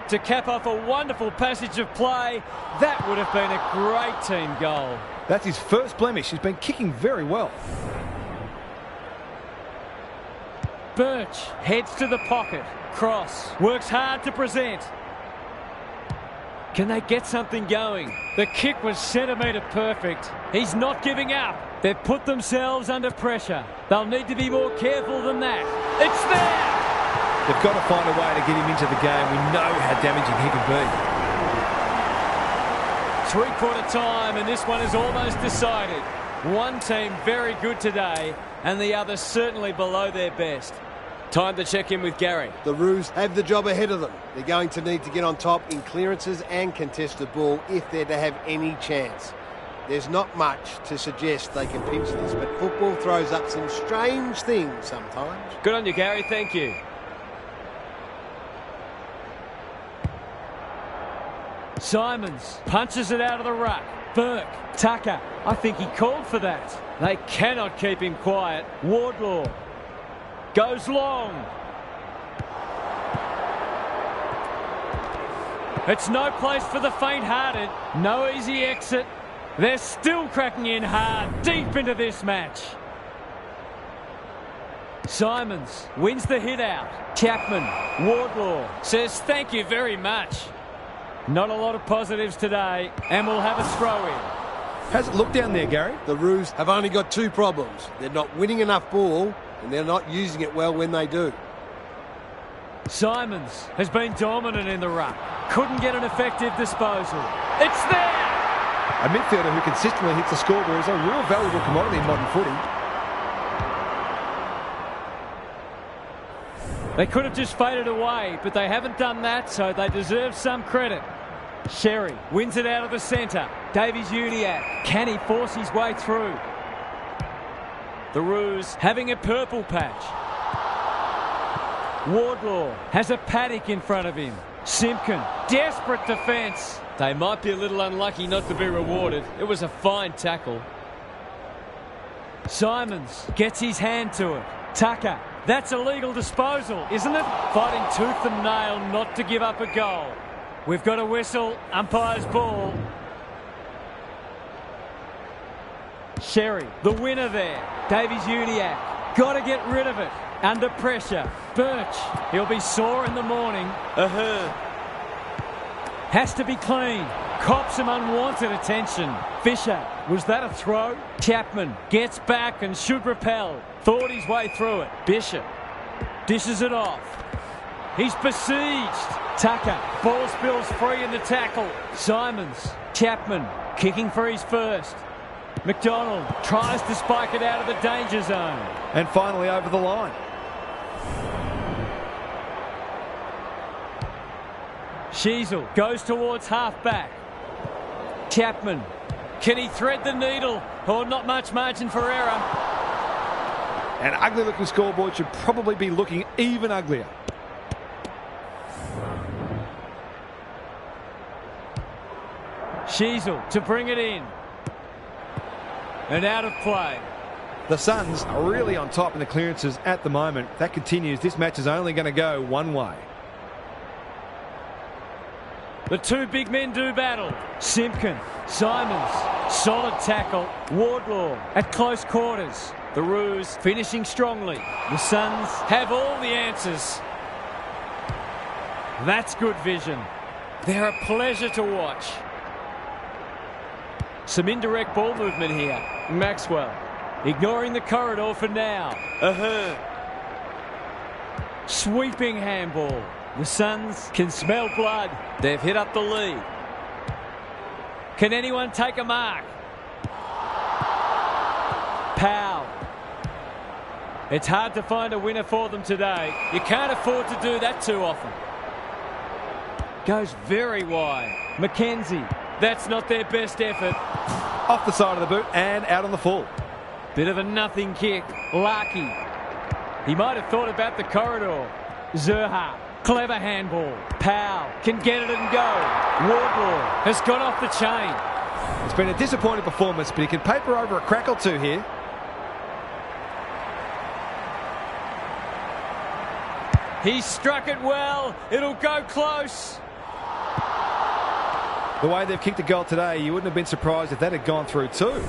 To cap off a wonderful passage of play, that would have been a great team goal. That's his first blemish. He's been kicking very well. Birch heads to the pocket. Cross works hard to present. Can they get something going? The kick was centimetre perfect. He's not giving up. They've put themselves under pressure. They'll need to be more careful than that. It's there! They've got to find a way to get him into the game. We know how damaging he can be. Three-quarter time, and this one is almost decided. One team very good today, and the other certainly below their best. Time to check in with Gary. The Roos have the job ahead of them. They're going to need to get on top in clearances and contested ball if they're to have any chance. There's not much to suggest they can pinch this, but football throws up some strange things sometimes. Good on you, Gary. Thank you. Simons punches it out of the ruck. Burke, Tucker, I think he called for that. They cannot keep him quiet. Wardlaw goes long. It's no place for the faint-hearted. No easy exit. They're still cracking in hard, deep into this match. Simons wins the hit out. Chapman, Wardlaw says thank you very much. Not a lot of positives today, and we'll have a throw-in. How's it look down there, Gary? The Roos have only got two problems. They're not winning enough ball, and they're not using it well when they do. Simons has been dominant in the ruck. Couldn't get an effective disposal. It's there! A midfielder who consistently hits the scoreboard is a real valuable commodity in modern footy. They could have just faded away, but they haven't done that, so they deserve some credit. Sherry wins it out of the centre. Davies-Uniacke, can he force his way through? The Roos having a purple patch. Wardlaw has a paddock in front of him. Simpkin, desperate defence. They might be a little unlucky not to be rewarded. It was a fine tackle. Simons gets his hand to it. Tucker, that's a legal disposal, isn't it? Fighting tooth and nail not to give up a goal. We've got a whistle, umpire's ball. Sherry, the winner there. Davies-Uniacke, got to get rid of it. Under pressure. Birch, he'll be sore in the morning. Has to be clean. Cops some unwanted attention. Fisher, was that a throw? Chapman gets back and should repel. Thought his way through it. Bishop dishes it off. He's besieged. Tucker, ball spills free in the tackle. Simons, Chapman, kicking for his first. McDonald tries to spike it out of the danger zone. And finally over the line. Sheasel goes towards half-back. Chapman, can he thread the needle? Oh, not much margin for error. An ugly-looking scoreboard should probably be looking even uglier. Sheasel to bring it in. And out of play. The Suns are really on top in the clearances at the moment. If that continues, this match is only going to go one way. The two big men do battle. Simpkin, Simons, solid tackle. Wardlaw at close quarters. The Roos finishing strongly. The Suns have all the answers. That's good vision. They're a pleasure to watch. Some indirect ball movement here. Maxwell ignoring the corridor for now. Sweeping handball. The Suns can smell blood. They've hit up the lead. Can anyone take a mark? Powell. It's hard to find a winner for them today. You can't afford to do that too often. Goes very wide. McKenzie. That's not their best effort. Off the side of the boot and out on the full. Bit of a nothing kick. Larkey. He might have thought about the corridor. Zerha. Clever handball. Powell can get it and go. Wardlaw has got off the chain. It's been a disappointing performance, but he can paper over a crack or two here. He struck it well. It'll go close. The way they've kicked a goal today, you wouldn't have been surprised if that had gone through too.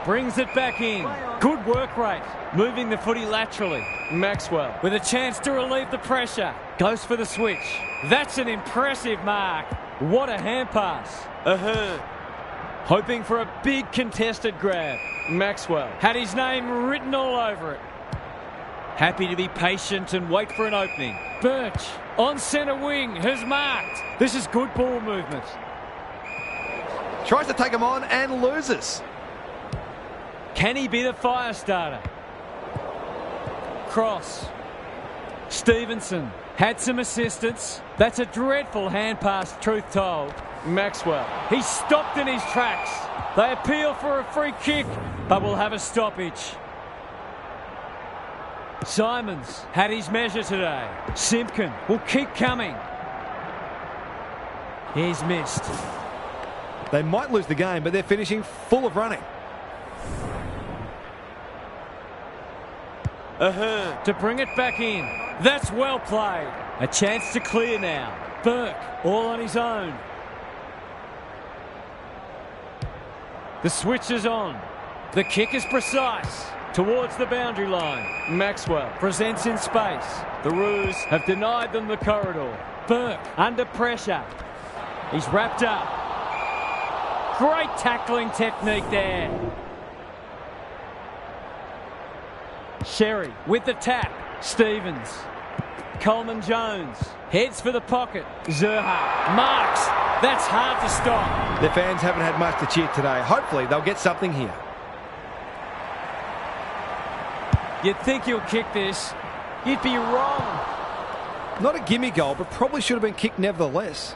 Brings it back in. Good work rate. Moving the footy laterally. Maxwell with a chance to relieve the pressure. Goes for the switch. That's an impressive mark. What a hand pass. Hoping for a big contested grab. Maxwell had his name written all over it. Happy to be patient and wait for an opening. Birch on centre wing has marked. This is good ball movement. Tries to take him on and loses. Can he be the fire starter? Cross. Stevenson had some assistance. That's a dreadful hand pass, truth told. Maxwell. He's stopped in his tracks. They appeal for a free kick, but will have a stoppage. Simons had his measure today. Simpkin will keep coming. He's missed. They might lose the game, but they're finishing full of running. To bring it back in. That's well played. A chance to clear now. Burke all on his own. The switch is on. The kick is precise. Towards the boundary line. Maxwell presents in space. The Roos have denied them the corridor. Burke under pressure. He's wrapped up. Great tackling technique there. Sherry with the tap. Stevens. Coleman Jones heads for the pocket. Zerha marks. That's hard to stop. Their fans haven't had much to cheer today. Hopefully they'll get something here. You'd think he'll kick this. You'd be wrong. Not a gimme goal, but probably should have been kicked nevertheless.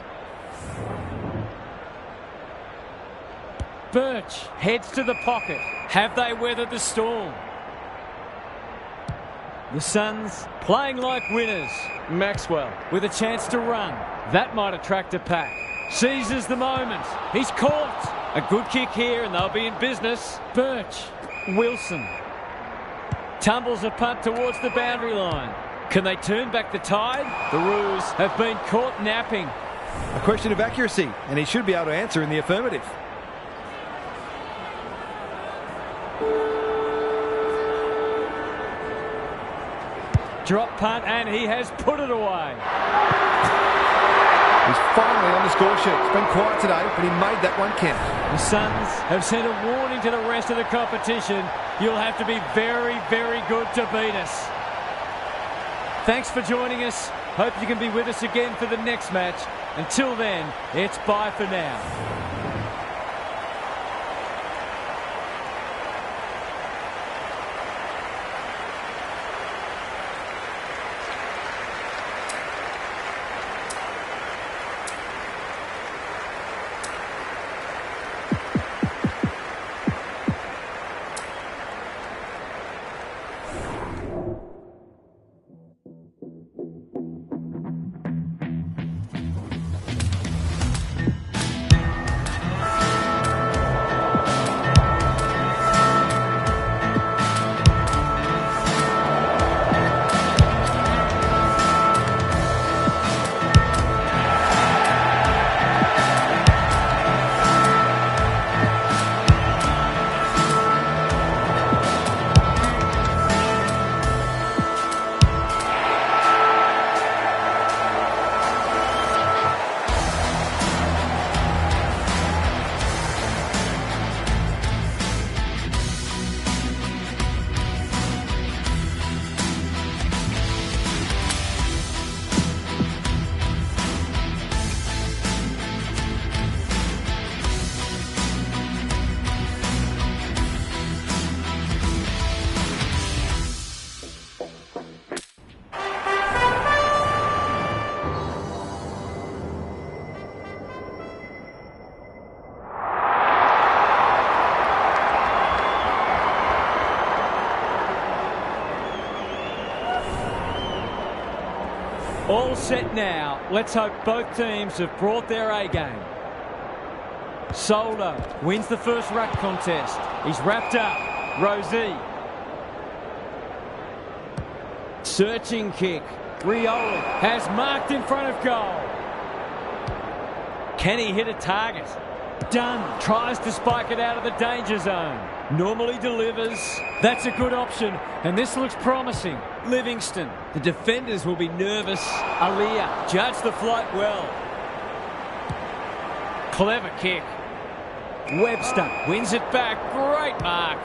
Birch heads to the pocket. Have they weathered the storm? The Suns playing like winners. Maxwell with a chance to run. That might attract a pack. Seizes the moment. He's caught. A good kick here and they'll be in business. Birch. Wilson. Tumbles a punt towards the boundary line. Can they turn back the tide? The Roos have been caught napping. A question of accuracy, and he should be able to answer in the affirmative. Drop punt, and he has put it away. He's finally on the score sheet. It's been quiet today, but he made that one count. The Suns have sent a warning to the rest of the competition. You'll have to be very, very good to beat us. Thanks for joining us. Hope you can be with us again for the next match. Until then, it's bye for now. All set now. Let's hope both teams have brought their A-game. Soldo wins the first ruck contest. He's wrapped up. Rosie. Searching kick. Rioli has marked in front of goal. Can he hit a target? Dunn tries to spike it out of the danger zone. Normally delivers. That's a good option, and this looks promising. Livingston. The defenders will be nervous. Ahhh judged the flight well. Clever kick. Webster wins it back. Great mark.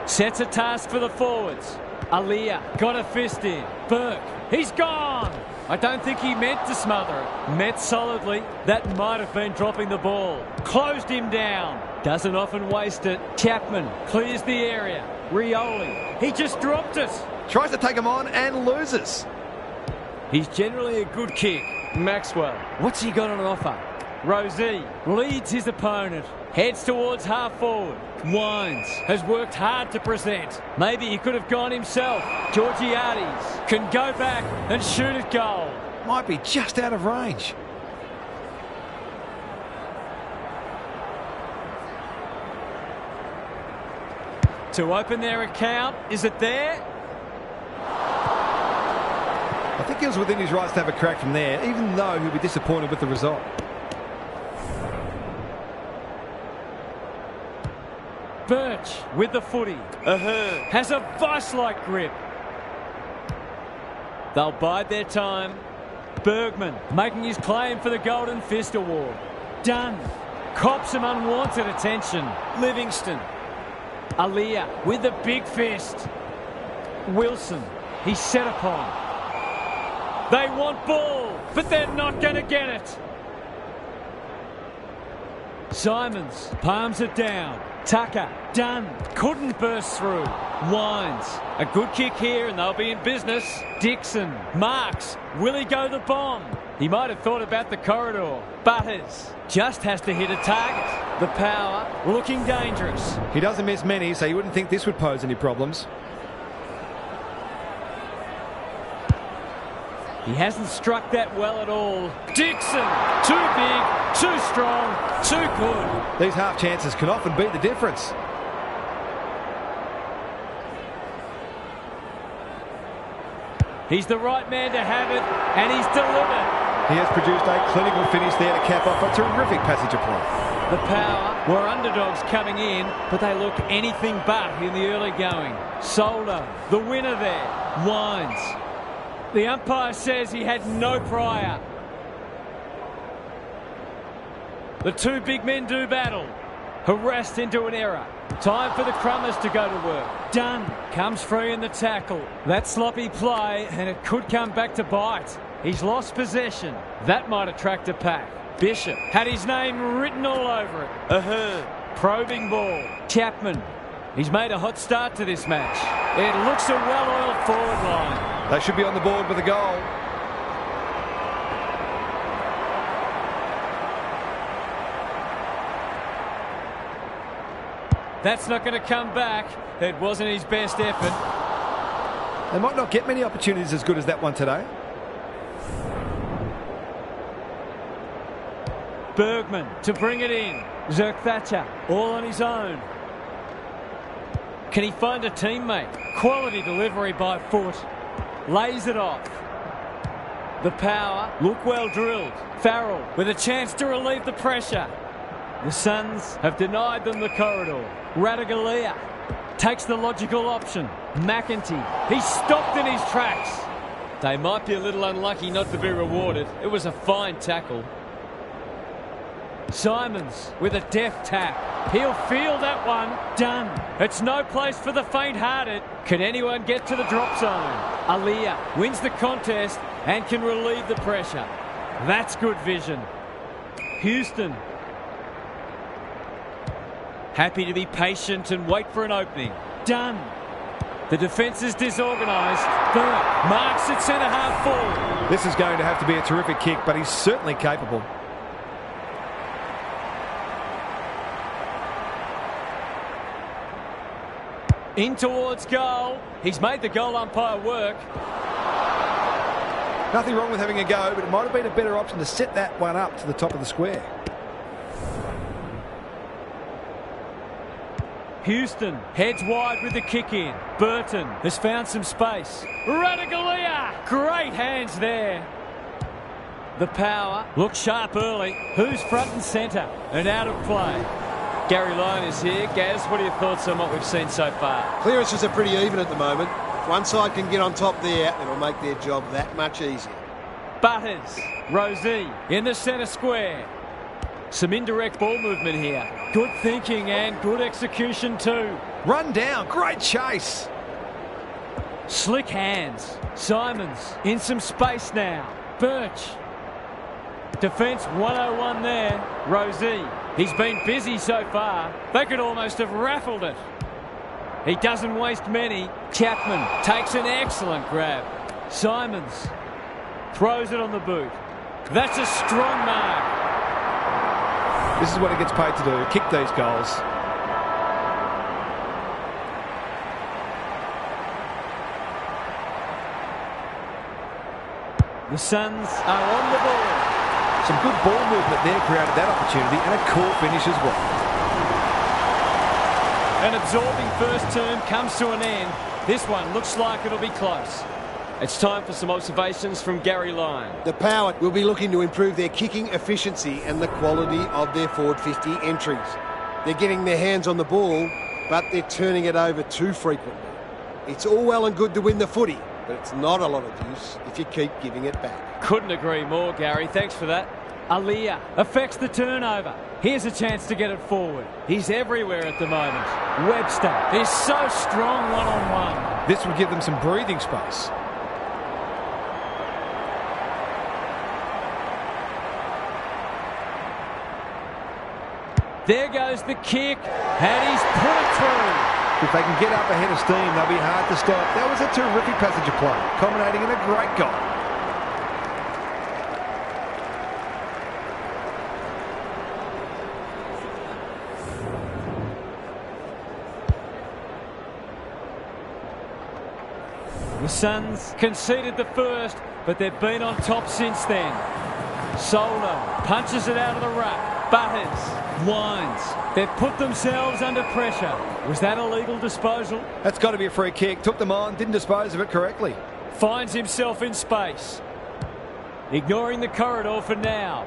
Sets a task for the forwards. Ahhh got a fist in. Burke. He's gone. I don't think he meant to smother it. Met solidly. That might have been dropping the ball. Closed him down. Doesn't often waste it. Chapman clears the area. Rioli. He just dropped it. Tries to take him on and loses. He's generally a good kick. Maxwell. What's he got on offer? Rosie leads his opponent. Heads towards half forward. Wines has worked hard to present. Maybe he could have gone himself. Georgiades can go back and shoot at goal. Might be just out of range. To open their account, is it there? I think he was within his rights to have a crack from there, even though he'll be disappointed with the result. Birch with the footy. Ahhh has a vice-like grip. They'll bide their time. Bergman making his claim for the Golden Fist Award. Dunn cops some unwanted attention. Livingston. Ahhh with the big fist. Wilson. He's set upon. They want ball, but they're not going to get it. Simons palms it down. Tucker, Dunn, couldn't burst through. Wines, a good kick here and they'll be in business. Dixon, marks, will he go the bomb? He might have thought about the corridor. Butters just has to hit a target. The power looking dangerous. He doesn't miss many, so you wouldn't think this would pose any problems. He hasn't struck that well at all. Dixon, too big, too strong, too good. These half chances can often be the difference. He's the right man to have it, and he's delivered. He has produced a clinical finish there to cap off a terrific passage of play. The Power were underdogs coming in, but they look anything but in the early going. Soldo, the winner there, whines. The umpire says he had no prior. The two big men do battle. Harassed into an error. Time for the Crummers to go to work. Dunn comes free in the tackle. That sloppy play, and it could come back to bite. He's lost possession. That might attract a pack. Bishop had his name written all over it. Ahhh. Probing ball. Chapman. He's made a hot start to this match. It looks a well-oiled forward line. They should be on the board with a goal. That's not going to come back. It wasn't his best effort. They might not get many opportunities as good as that one today. Bergman to bring it in. Zerk Thatcher all on his own. Can he find a teammate? Quality delivery by foot. Lays it off. The Power look well drilled. Farrell with a chance to relieve the pressure. The Suns have denied them the corridor. Radaglia takes the logical option. McEntee, he's stopped in his tracks. They might be a little unlucky not to be rewarded. It was a fine tackle. Simons with a deft tap. He'll feel that one. Done. It's no place for the faint-hearted. Can anyone get to the drop zone? Aliyah wins the contest and can relieve the pressure. That's good vision. Houston. Happy to be patient and wait for an opening. Done. The defence is disorganised. Burke marks at centre-half forward. This is going to have to be a terrific kick, but he's certainly capable. In towards goal. He's made the goal umpire work. Nothing wrong with having a go, but it might have been a better option to set that one up to the top of the square. Houston heads wide with the kick in. Burton has found some space. Radaglia! Great hands there. The Power looks sharp early. Who's front and centre? And out of play. Gary Lyon is here. Gaz, what are your thoughts on what we've seen so far? Clearances are pretty even at the moment. If one side can get on top there, it'll make their job that much easier. Butters. Rosie in the centre square. Some indirect ball movement here. Good thinking and good execution too. Run down. Great chase. Slick hands. Simons in some space now. Birch. Defence 101 there. Rosie. He's been busy so far. They could almost have raffled it. He doesn't waste many. Chapman takes an excellent grab. Simons throws it on the boot. That's a strong mark. This is what he gets paid to do. Kick these goals. The Suns are on the ball. Some good ball movement there created that opportunity, and a cool finish as well. An absorbing first term comes to an end. This one looks like it'll be close. It's time for some observations from Gary Lyon. The Power will be looking to improve their kicking efficiency and the quality of their forward 50 entries. They're getting their hands on the ball, but they're turning it over too frequently. It's all well and good to win the footy, but it's not a lot of use if you keep giving it back. Couldn't agree more, Gary. Thanks for that. Aliyah affects the turnover. Here's a chance to get it forward. He's everywhere at the moment. Webster is so strong one-on-one. This would give them some breathing space. There goes the kick, and he's put it through. If they can get up ahead of steam, they'll be hard to stop. That was a terrific passage of play, culminating in a great goal. The Suns conceded the first, but they've been on top since then. Soldo punches it out of the ruck. Butters winds. They've put themselves under pressure. Was that a legal disposal? That's got to be a free kick. Took them on, didn't dispose of it correctly. Finds himself in space. Ignoring the corridor for now.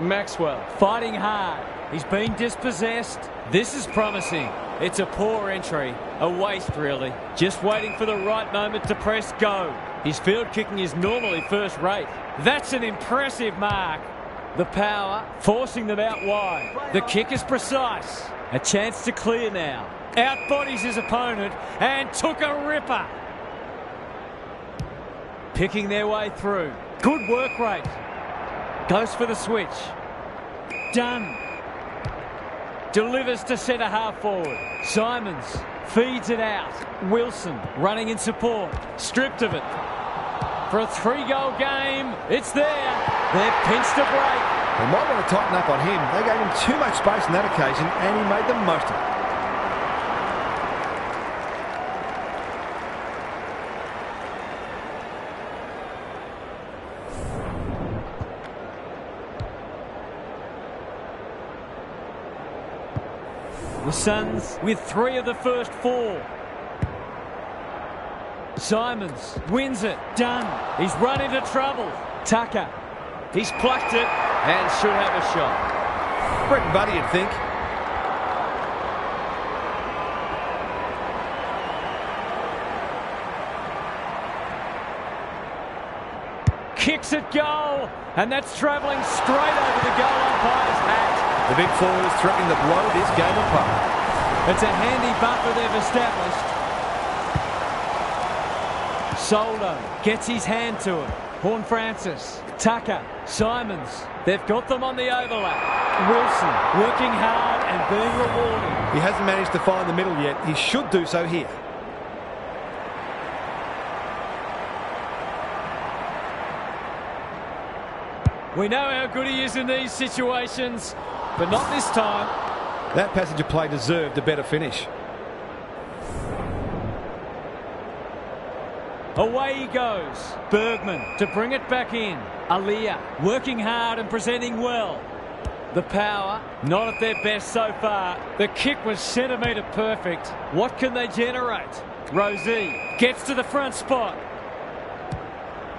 Maxwell fighting hard. He's been dispossessed. This is promising. It's a poor entry. A waste, really. Just waiting for the right moment to press go. His field kicking is normally first rate. That's an impressive mark. The power forcing them out wide. The kick is precise. A chance to clear now. Outbodies his opponent and took a ripper. Picking their way through. Good work rate. Goes for the switch. Done. Delivers to centre half forward. Simons feeds it out. Wilson running in support. Stripped of it. For a 3-goal game, it's there. They're pinched a break. They might want to tighten up on him. They gave him too much space on that occasion, and he made the most of it. The Suns with 3 of the first 4. Simons wins it. Done. He's run into trouble. Tucker. He's plucked it and should have a shot. Bread and butter, you'd think. Kicks at goal, and that's travelling straight over the goal umpire's hat. The big forwards threatening to blow this game apart. It's a handy buffer they've established. Soldo gets his hand to it. Horn Francis, Tucker, Simons. They've got them on the overlap. Wilson working hard and being rewarded. He hasn't managed to find the middle yet. He should do so here. We know how good he is in these situations, but not this time. That passage of play deserved a better finish. Away he goes. Bergman to bring it back in. Aliyah working hard and presenting well. The power, not at their best so far. The kick was centimetre perfect. What can they generate? Rosie gets to the front spot.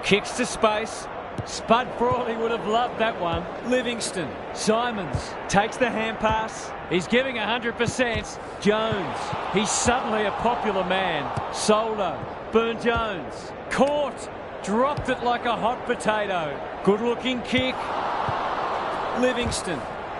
Kicks to space. Spud Frawley would have loved that one. Livingston. Simons takes the hand pass. He's giving 100%. Jones. He's suddenly a popular man. Soldo. Burn-Jones. Caught. Dropped it like a hot potato. Good-looking kick. Livingston.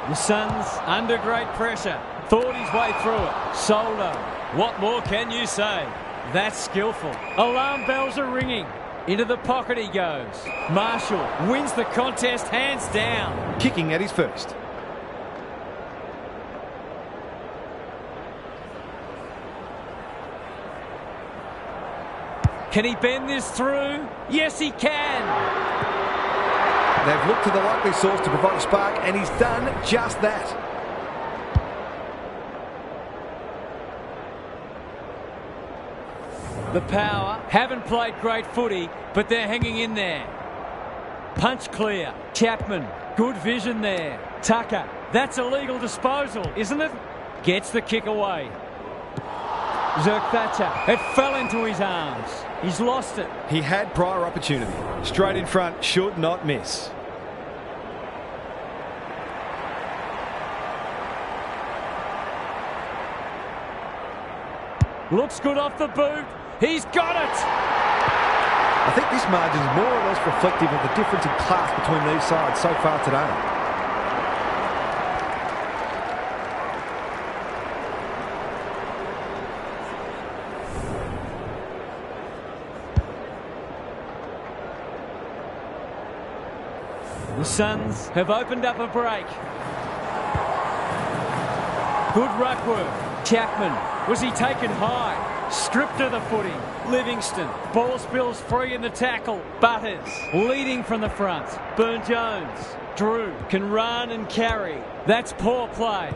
The Suns under great pressure. Thought his way through it. Soldo. What more can you say? That's skillful. Alarm bells are ringing. Into the pocket he goes. Marshall wins the contest hands down. Kicking at his first. Can he bend this through? Yes, he can. They've looked to the likely source to provide a spark, and he's done just that. The power haven't played great footy, but they're hanging in there. Punch clear. Chapman, good vision there. Tucker, that's a legal disposal, isn't it? Gets the kick away. Zerk-Thatcher, it fell into his arms. He's lost it. He had prior opportunity. Straight in front, should not miss. Looks good off the boot. He's got it! I think this margin is more or less reflective of the difference in class between these sides so far today. The Suns have opened up a break. Good ruck work. Chapman, was he taken high? Stripped of the footy. Livingston, ball spills free in the tackle. Butters, leading from the front. Burn-Jones, Drew can run and carry. That's poor play.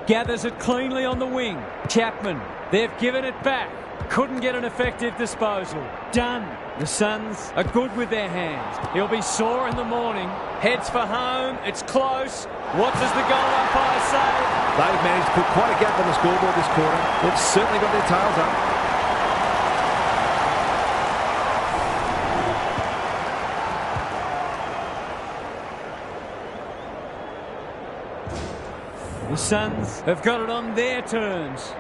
Gathers it cleanly on the wing. Chapman, they've given it back. Couldn't get an effective disposal. Done. The Suns are good with their hands. He'll be sore in the morning. Heads for home. It's close. What does the goal umpire say? They've managed to put quite a gap on the scoreboard this quarter. They've certainly got their tails up. The Suns have got it on their terms.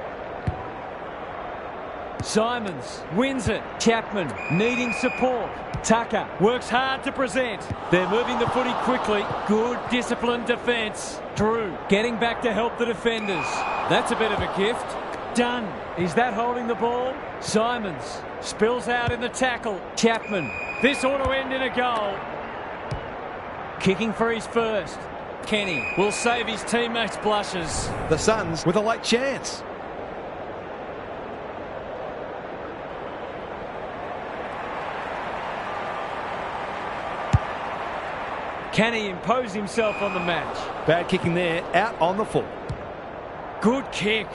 Simons wins it. Chapman needing support. Tucker works hard to present. They're moving the footy quickly. Good disciplined defence. Drew getting back to help the defenders. That's a bit of a gift. Done. Is that holding the ball? Simons spills out in the tackle. Chapman. This ought to end in a goal. Kicking for his first. Kenny will save his teammates' blushes. The Suns with a late chance. Can he impose himself on the match? Bad kicking there, out on the full. Good kick.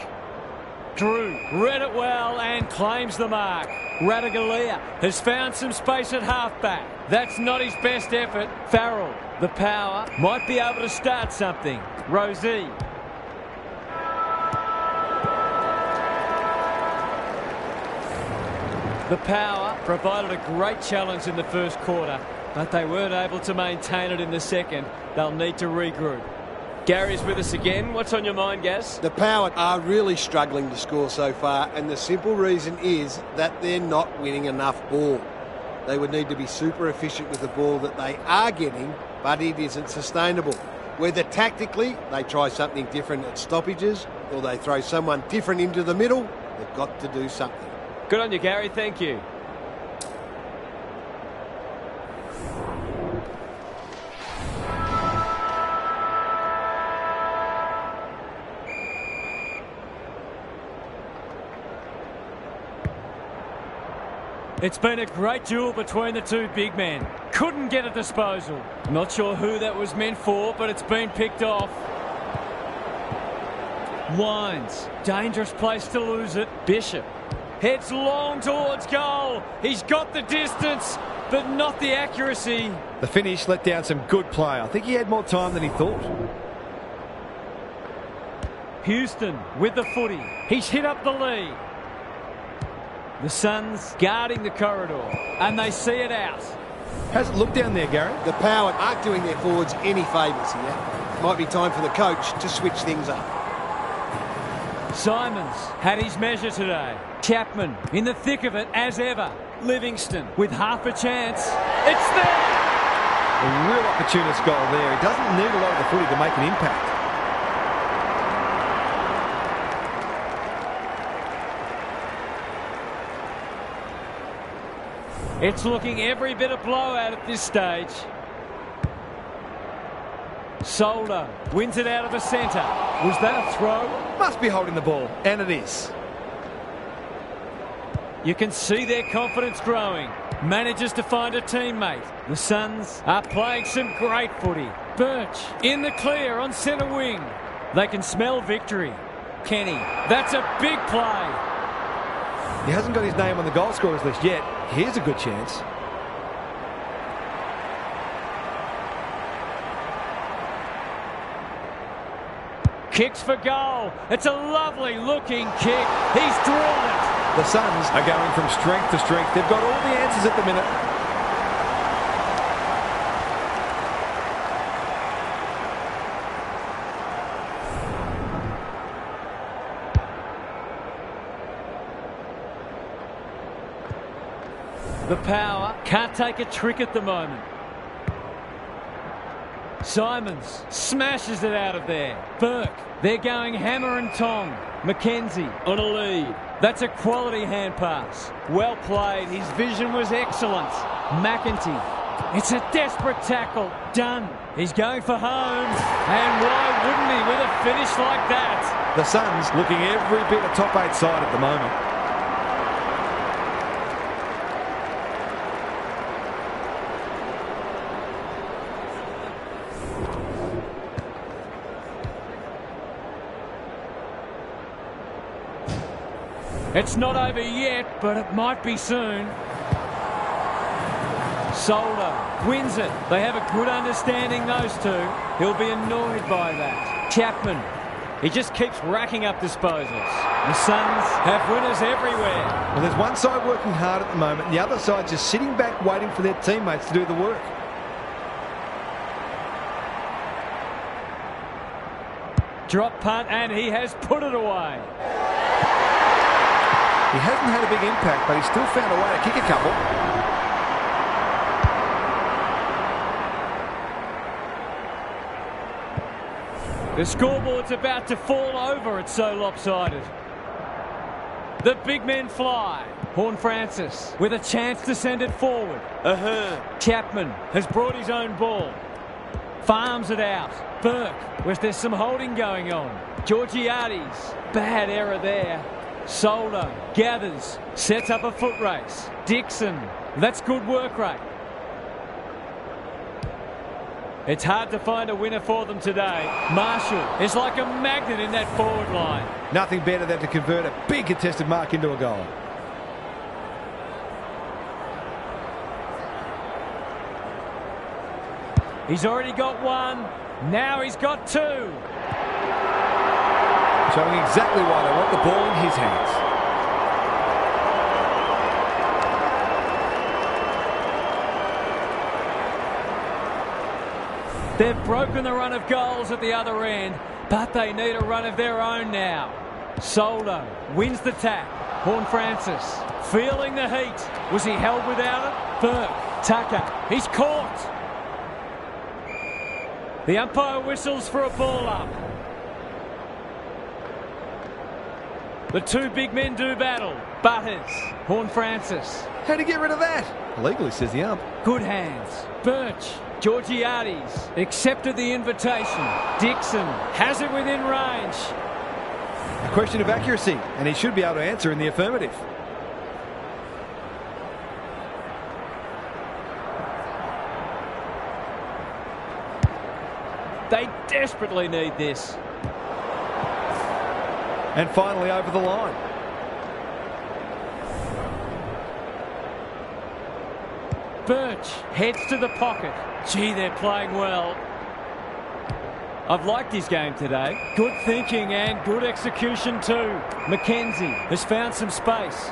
Drew read it well and claims the mark. Radaglia has found some space at halfback. That's not his best effort. Farrell, the power, might be able to start something. Rosie. The power provided a great challenge in the first quarter, but they weren't able to maintain it in the second. They'll need to regroup. Gary's with us again. What's on your mind, Gaz? The Power are really struggling to score so far, and the simple reason is that they're not winning enough ball. They would need to be super efficient with the ball that they are getting, but it isn't sustainable. Whether tactically they try something different at stoppages or they throw someone different into the middle, they've got to do something. Good on you, Gary. Thank you. It's been a great duel between the two big men. Couldn't get a disposal. Not sure who that was meant for, but it's been picked off. Wines. Dangerous place to lose it. Bishop heads long towards goal. He's got the distance, but not the accuracy. The finish let down some good play. I think he had more time than he thought. Houston with the footy. He's hit up the lead. The Suns guarding the corridor, and they see it out. How's it look down there, Gary? The Power aren't doing their forwards any favours here. Might be time for the coach to switch things up. Simons had his measure today. Chapman in the thick of it as ever. Livingston with half a chance. It's there! A real opportunist goal there. He doesn't need a lot of the footy to make an impact. It's looking every bit a blowout at this stage. Soldo wins it out of the centre. Was that a throw? Must be holding the ball, and it is. You can see their confidence growing. Manages to find a teammate. The Suns are playing some great footy. Birch in the clear on centre wing. They can smell victory. Kenny, that's a big play. He hasn't got his name on the goal scorers list yet. Here's a good chance. Kicks for goal. It's a lovely looking kick. He's drilled it. The Suns are going from strength to strength. They've got all the answers at the minute. The Power can't take a trick at the moment. Simons smashes it out of there. Burke, they're going hammer and tong. McKenzie on a lead. That's a quality hand pass. Well played. His vision was excellent. McEntee. It's a desperate tackle. Done. He's going for home. And why wouldn't he with a finish like that? The Suns looking every bit a top 8 side at the moment. It's not over yet, but it might be soon. Solder wins it. They have a good understanding, those two. He'll be annoyed by that. Chapman, he just keeps racking up disposals. The Suns have winners everywhere. Well, there's one side working hard at the moment, and the other side just sitting back waiting for their teammates to do the work. Drop punt, and he has put it away. He hasn't had a big impact, but he's still found a way to kick a couple. The scoreboard's about to fall over. It's so lopsided. The big men fly. Horne-Francis with a chance to send it forward. Chapman has brought his own ball. Farms it out. Burke, was there some holding going on? Georgiades, bad error there. Solder gathers, sets up a foot race. Dixon, that's good work rate. It's hard to find a winner for them today. Marshall is like a magnet in that forward line. Nothing better than to convert a big contested mark into a goal. He's already got one. Now he's got two. Showing exactly why they want the ball in his hands. They've broken the run of goals at the other end, but they need a run of their own now. Soldo wins the tap. Horne-Francis feeling the heat. Was he held without it? Burke, Tucker, he's caught. The umpire whistles for a ball up. The two big men do battle. Butters, Horne-Francis. How to get rid of that? Legally, says the ump. Good hands. Birch, Georgiades accepted the invitation. Dixon has it within range. A question of accuracy, and he should be able to answer in the affirmative. They desperately need this. And finally over the line. Birch heads to the pocket. Gee, they're playing well. I've liked his game today. Good thinking and good execution too. McKenzie has found some space.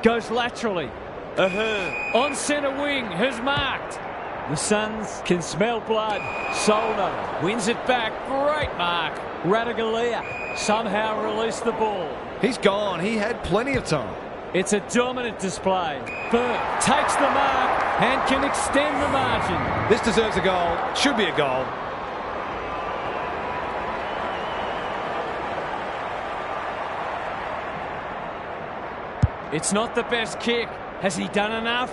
Goes laterally. On centre wing, has marked. The Suns can smell blood. Soldo wins it back. Great mark. Radaglia somehow released the ball. He's gone. He had plenty of time. It's a dominant display. Burke takes the mark and can extend the margin. This deserves a goal. Should be a goal. It's not the best kick. Has he done enough?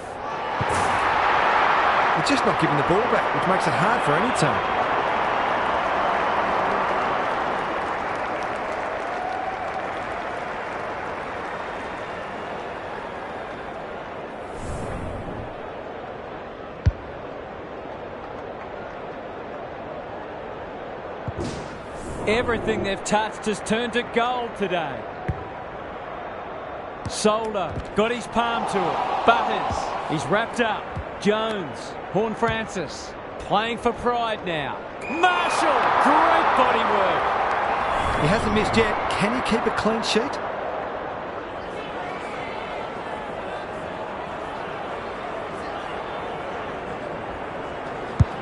They're just not giving the ball back, which makes it hard for any team. Everything they've touched has turned to gold today. Soldo got his palm to it. Butters, he's wrapped up. Jones, Horne-Francis, playing for pride now. Marshall, great body work. He hasn't missed yet. Can he keep a clean sheet?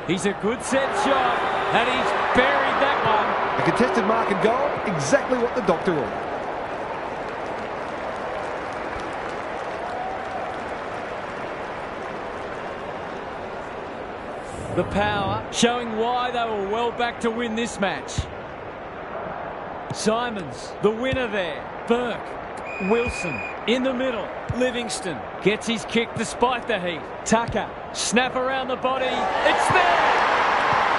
He's a good set shot, and he's buried that one. A contested mark and goal, exactly what the doctor ordered. The power showing why they were well back to win this match. Simons, the winner there. Burke, Wilson, in the middle. Livingston gets his kick despite the heat. Tucker, snap around the body. It's there!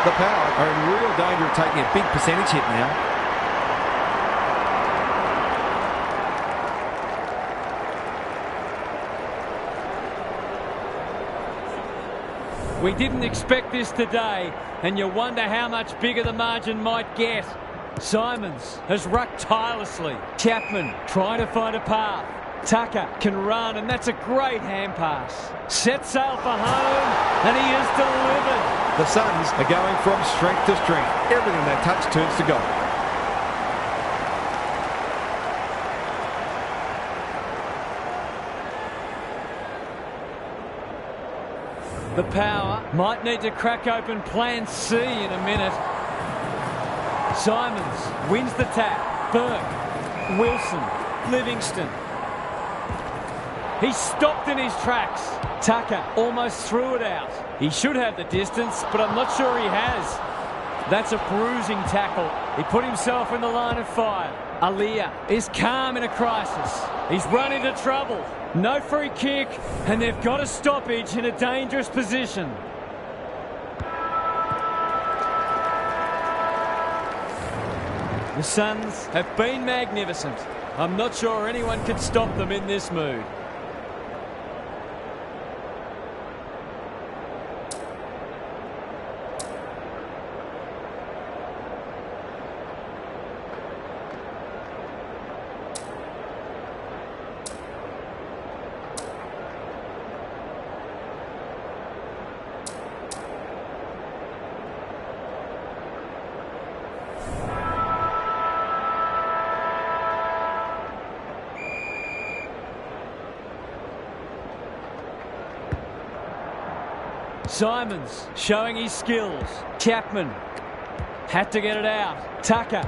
The Power are in real danger of taking a big percentage hit now. We didn't expect this today, and you wonder how much bigger the margin might get. Simons has rucked tirelessly. Chapman trying to find a path. Tucker can run, and that's a great hand pass. Set sail for home, and he is delivered. The Suns are going from strength to strength. Everything they touch turns to gold. The Power might need to crack open plan C in a minute. Simons wins the tap. Burke, Wilson, Livingston. He's stopped in his tracks. Tucker almost threw it out. He should have the distance, but I'm not sure he has. That's a bruising tackle. He put himself in the line of fire. Ahhh is calm in a crisis. He's run into trouble. No free kick, and they've got a stoppage in a dangerous position. The Suns have been magnificent. I'm not sure anyone can stop them in this mood. Simons showing his skills. Chapman had to get it out. Tucker.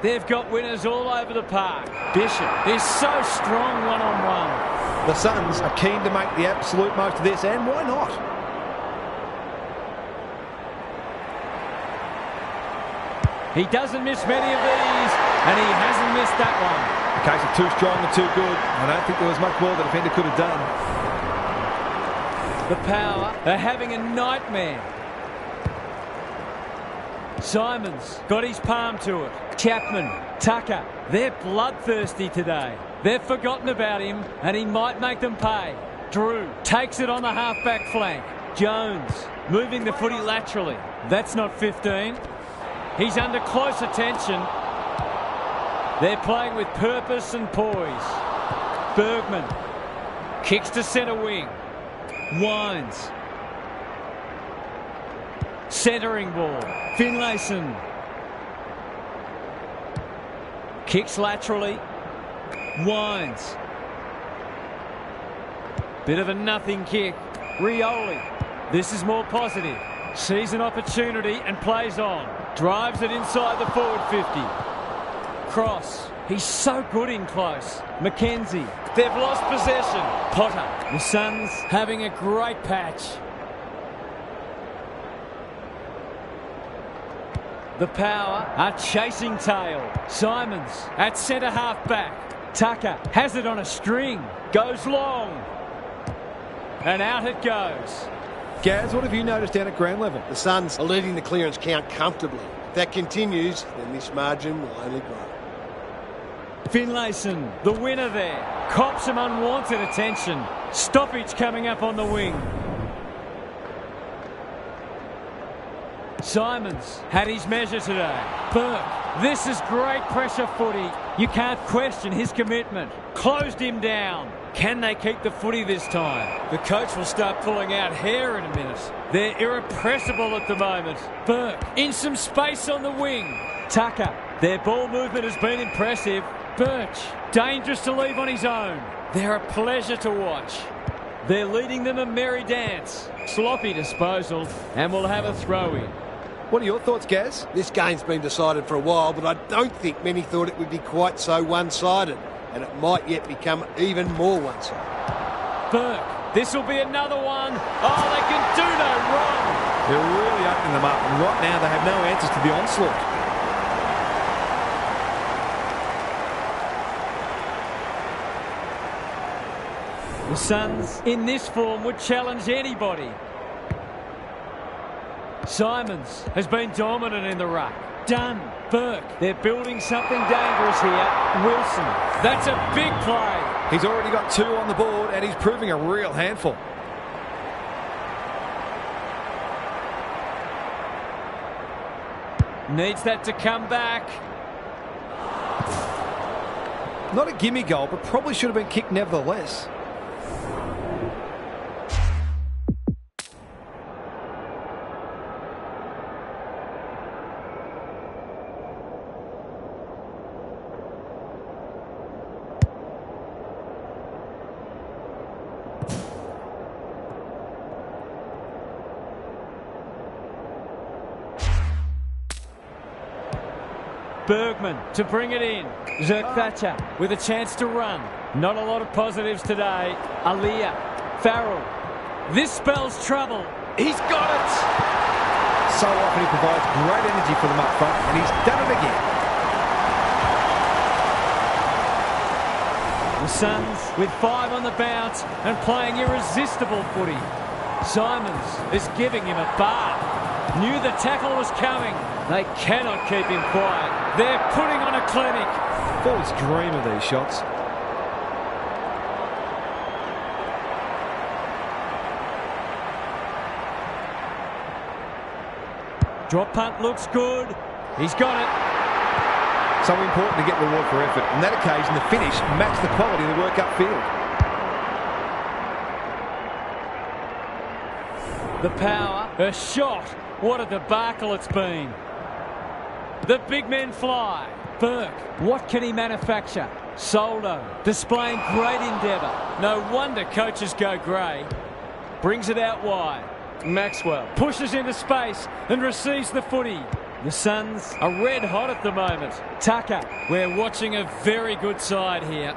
They've got winners all over the park. Bishop is so strong one-on-one. The Suns are keen to make the absolute most of this, and why not? He doesn't miss many of these, and he hasn't missed that one. A case of too strong and too good. I don't think there was much more the defender could have done. The Power are having a nightmare. Simons got his palm to it. Chapman, Tucker, they're bloodthirsty today. They've forgotten about him, and he might make them pay. Drew takes it on the half-back flank. Jones moving the footy laterally. That's not 15. He's under close attention. They're playing with purpose and poise. Bergman kicks to centre wing. Wines. Centering ball. Finlayson. Kicks laterally. Wines. Bit of a nothing kick. Rioli. This is more positive. Sees an opportunity and plays on. Drives it inside the forward 50. Cross. He's so good in close. McKenzie. They've lost possession. Potter. The Suns having a great patch. The Power are chasing tail. Simons at centre half back. Tucker has it on a string. Goes long. And out it goes. Gaz, what have you noticed down at ground level? The Suns are leading the clearance count comfortably. If that continues, then this margin will only grow. Finlayson, the winner there. Cops some unwanted attention. Stoppage coming up on the wing. Simons had his measure today. Burke, this is great pressure footy. You can't question his commitment. Closed him down. Can they keep the footy this time? The coach will start pulling out hair in a minute. They're irrepressible at the moment. Burke in some space on the wing. Tucker, their ball movement has been impressive. Birch, dangerous to leave on his own. They're a pleasure to watch. They're leading them a merry dance. Sloppy disposal, and we'll have a throw-in. What are your thoughts, Gaz? This game's been decided for a while, but I don't think many thought it would be quite so one-sided, and it might yet become even more one-sided. Burke, this will be another one. Oh, they can do no wrong. They're really opening them up, and right now they have no answers to the onslaught. The Suns, in this form, would challenge anybody. Simons has been dominant in the ruck. Dunn, Burke, they're building something dangerous here. Wilson, that's a big play. He's already got 2 on the board, and he's proving a real handful. Needs that to come back. Not a gimme goal, but probably should have been kicked nevertheless. Bergman to bring it in. Zerk-Thatcher with a chance to run. Not a lot of positives today. Ahhh. Farrell. This spells trouble. He's got it. So often he provides great energy for them up front, and he's done it again. The Suns with 5 on the bounce and playing irresistible footy. Simons is giving him a bar. Knew the tackle was coming. They cannot keep him quiet. They're putting on a clinic. Boys dream of these shots. Drop punt looks good. He's got it. So important to get reward for effort. On that occasion, the finish matched the quality of the work upfield. The power, a shot. What a debacle it's been. The big men fly. Burke, what can he manufacture? Soldo, displaying great endeavour. No wonder coaches go grey. Brings it out wide. Maxwell pushes into space and receives the footy. The Suns are red hot at the moment. Tucker, we're watching a very good side here.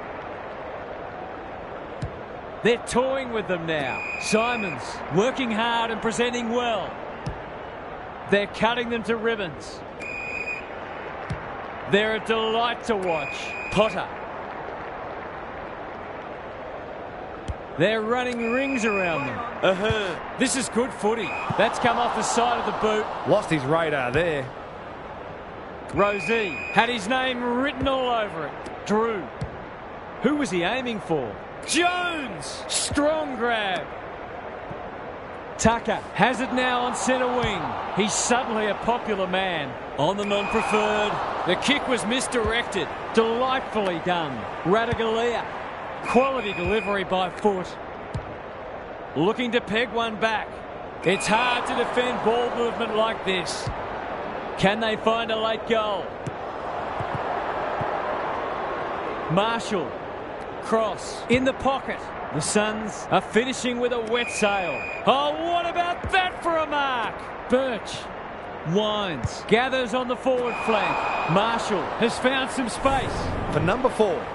They're toying with them now. Simons working hard and presenting well. They're cutting them to ribbons. They're a delight to watch. Potter. They're running rings around them. Ahhh. This is good footy. That's come off the side of the boot. Lost his radar there. Rosie had his name written all over it. Drew. Who was he aiming for? Jones! Strong grab. Tucker has it now on centre wing. He's suddenly a popular man. On the non-preferred. The kick was misdirected. Delightfully done. Radaglia. Quality delivery by foot. Looking to peg one back. It's hard to defend ball movement like this. Can they find a late goal? Marshall. Cross. In the pocket. The Suns are finishing with a wet sail. Oh, what about that for a mark? Birch. Wines. Gathers on the forward flank. Marshall has found some space. For number 4.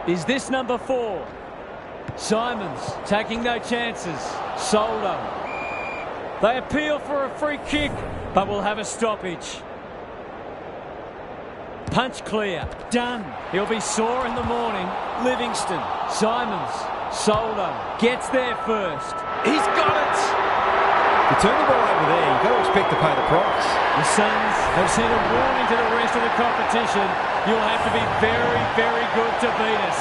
Is this number 4? Simons taking no chances. Soldo. They appeal for a free kick, but will have a stoppage. Punch clear. Done. He'll be sore in the morning. Livingston. Simons. Soldo. Gets there first. He's got it. You turn the ball over there, you've got to expect to pay the price. The Suns have sent a warning to the rest of the competition. You'll have to be very, very good to beat us.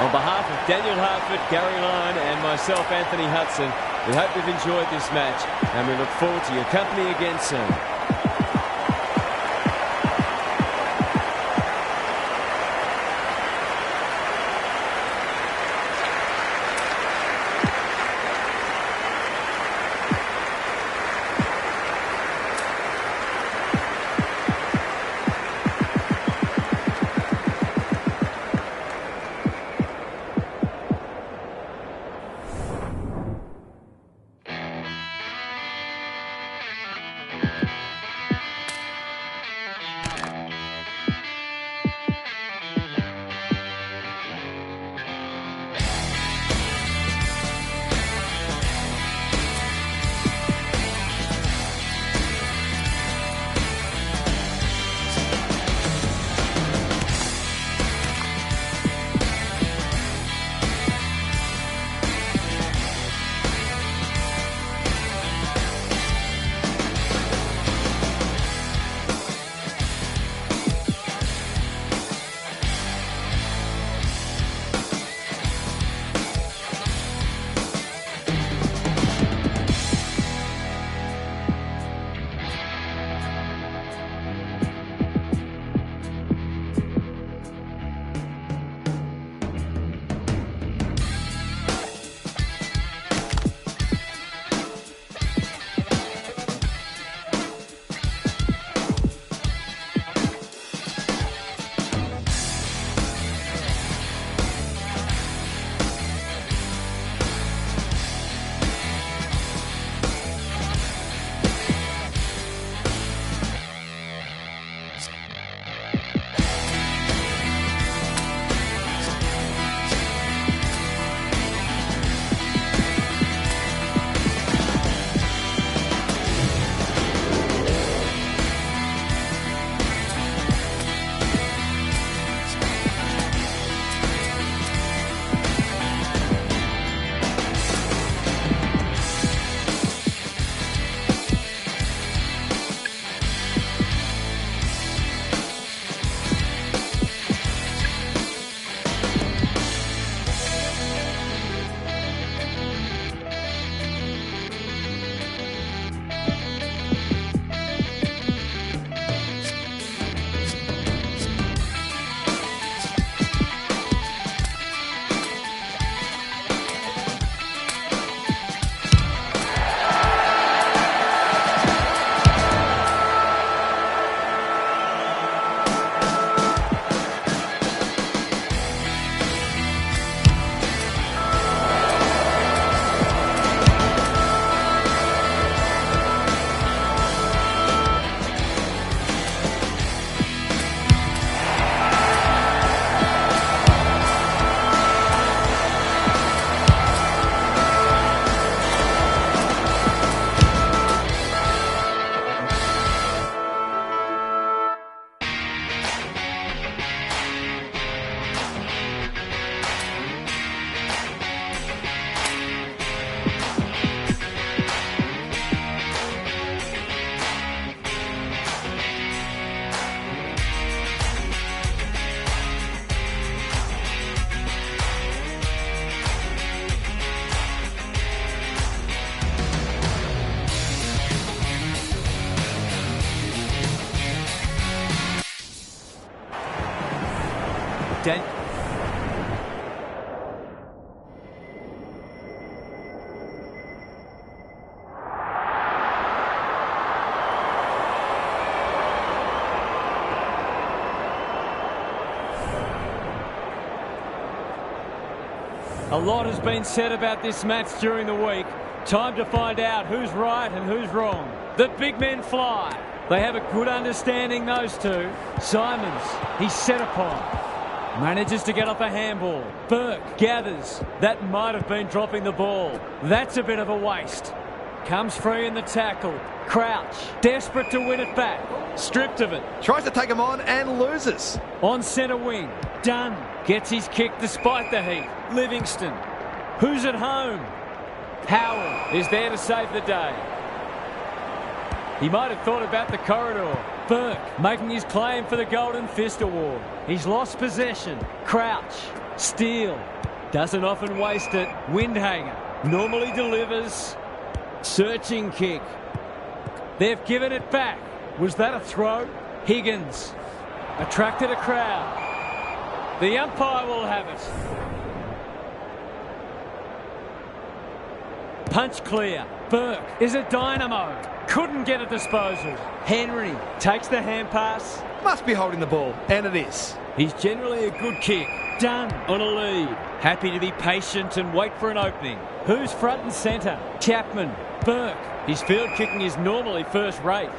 On behalf of Daniel Hartford, Gary Lyon and myself, Anthony Hudson, we hope you've enjoyed this match and we look forward to your company again soon. A lot has been said about this match during the week. Time to find out who's right and who's wrong. The big men fly. They have a good understanding, those two. Simons, he's set upon. Manages to get off a handball. Burke gathers. That might have been dropping the ball. That's a bit of a waste. Comes free in the tackle. Crouch, desperate to win it back. Stripped of it. Tries to take him on and loses. On centre wing. Dunn gets his kick despite the heat. Livingston. Who's at home? Howard is there to save the day. He might have thought about the corridor. Burke making his claim for the Golden Fist Award. He's lost possession. Crouch. Steele. Doesn't often waste it. Windhanger normally delivers. Searching kick. They've given it back. Was that a throw? Higgins attracted a crowd. The umpire will have it. Punch clear. Burke is a dynamo. Couldn't get a disposal. Henry takes the hand pass. Must be holding the ball, and it is. He's generally a good kick. Dunn on a lead. Happy to be patient and wait for an opening. Who's front and centre? Chapman. Burke. His field kicking is normally first rate.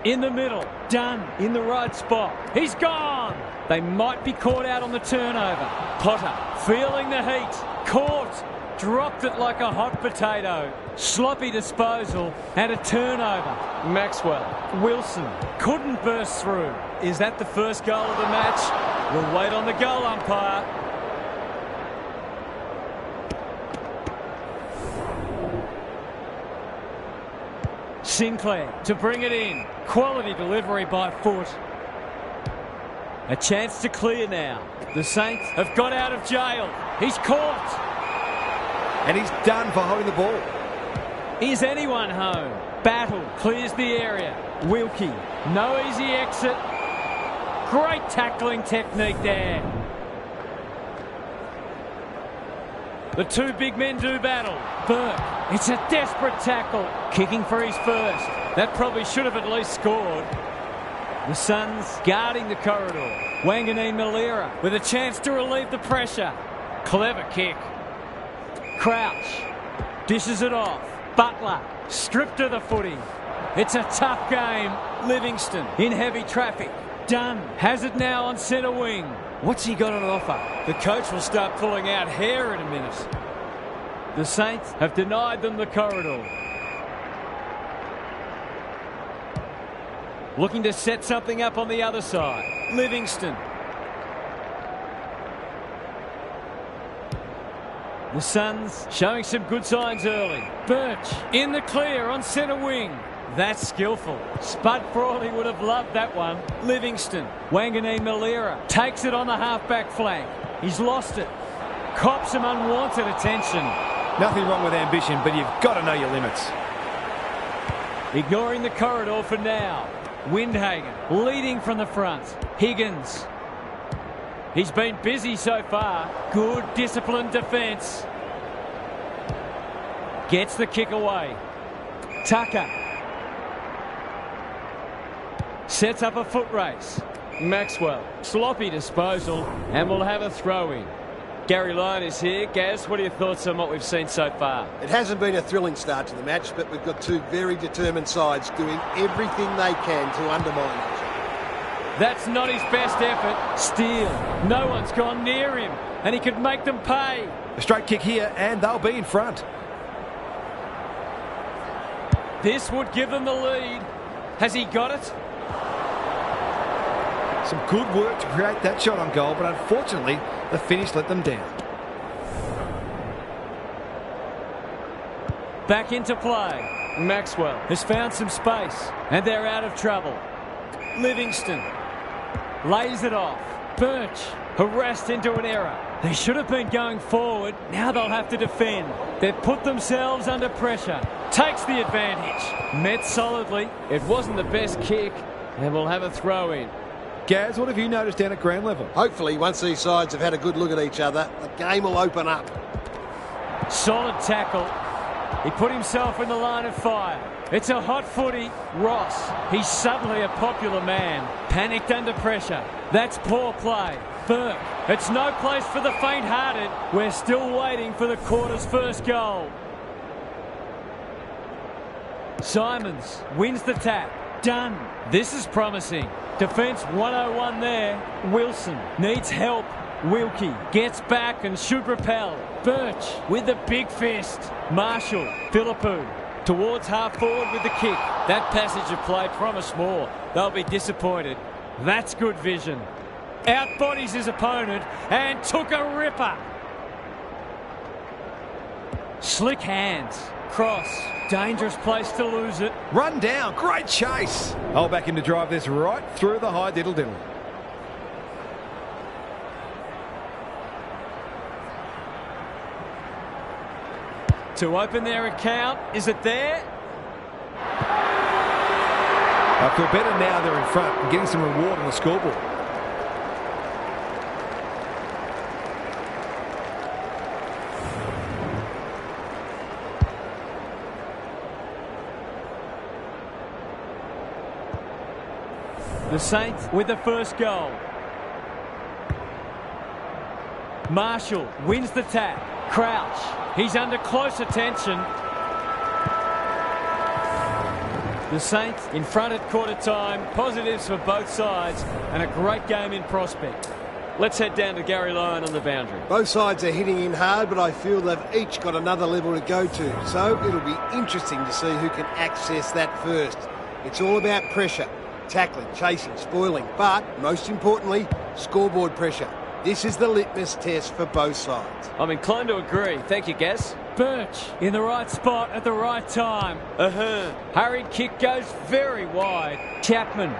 In the middle. Dunn in the right spot. He's gone. They might be caught out on the turnover. Potter feeling the heat. Caught. Dropped it like a hot potato. Sloppy disposal and a turnover. Maxwell. Wilson couldn't burst through. Is that the first goal of the match? We'll wait on the goal umpire. Sinclair to bring it in. Quality delivery by foot. A chance to clear now. The Saints have got out of jail. He's caught. And he's done for holding the ball. Is anyone home? Battle clears the area. Wilkie, no easy exit. Great tackling technique there. The two big men do battle. Burke, it's a desperate tackle. Kicking for his first. That probably should have at least scored. The Suns guarding the corridor. Wanganeen Malira with a chance to relieve the pressure. Clever kick. Crouch dishes it off. Butler stripped of the footing. It's a tough game. Livingston in heavy traffic. Dunn has it now on centre wing. What's he got on offer? The coach will start pulling out hair in a minute. The Saints have denied them the corridor. Looking to set something up on the other side. Livingston. The Suns showing some good signs early. Birch in the clear on centre wing. That's skillful. Spud Frawley would have loved that one. Livingston. Wanganeen Malira takes it on the half-back flank. He's lost it. Cops some unwanted attention. Nothing wrong with ambition, but you've got to know your limits. Ignoring the corridor for now. Windhagen leading from the front. Higgins. He's been busy so far. Good disciplined defence. Gets the kick away. Tucker. Sets up a foot race. Maxwell. Sloppy disposal. And we'll have a throw-in. Gary Lyon is here. Gaz, what are your thoughts on what we've seen so far? It hasn't been a thrilling start to the match, but we've got two very determined sides doing everything they can to undermine it. That's not his best effort. Steele. No one's gone near him. And he could make them pay. A straight kick here, and they'll be in front. This would give them the lead. Has he got it? Some good work to create that shot on goal, but unfortunately, the finish let them down. Back into play. Maxwell has found some space, and they're out of trouble. Livingston lays it off. Birch harassed into an error. They should have been going forward. Now they'll have to defend. They've put themselves under pressure. Takes the advantage. Met solidly. It wasn't the best kick, and we'll have a throw in. Gaz, what have you noticed down at ground level? Hopefully, once these sides have had a good look at each other, the game will open up. Solid tackle. He put himself in the line of fire. It's a hot footy. Ross, he's suddenly a popular man. Panicked under pressure. That's poor play. Burke, it's no place for the faint-hearted. We're still waiting for the quarter's first goal. Simons wins the tap. Done. This is promising. Defence 101 there. Wilson needs help. Wilkie gets back and should repel. Birch with the big fist. Marshall, Philippou towards half forward with the kick. That passage of play promised more. They'll be disappointed. That's good vision. Outbodies his opponent and took a ripper. Slick hands. Cross. Dangerous place to lose it. Run down. Great chase. I'll back him to drive this right through the high diddle-diddle. To open their account. Is it there? I feel better now they're in front and getting some reward on the scoreboard. The Saints with the first goal. Marshall wins the tap. Crouch. He's under close attention. The Saints in front at quarter time. Positives for both sides and a great game in prospect. Let's head down to Gary Lyon on the boundary. Both sides are hitting in hard, but I feel they've each got another level to go to. So it'll be interesting to see who can access that first. It's all about pressure. Tackling, chasing, spoiling, but most importantly, scoreboard pressure. This is the litmus test for both sides. I'm inclined to agree. Thank you, Gaz. Birch in the right spot at the right time. Hurried kick goes very wide. Chapman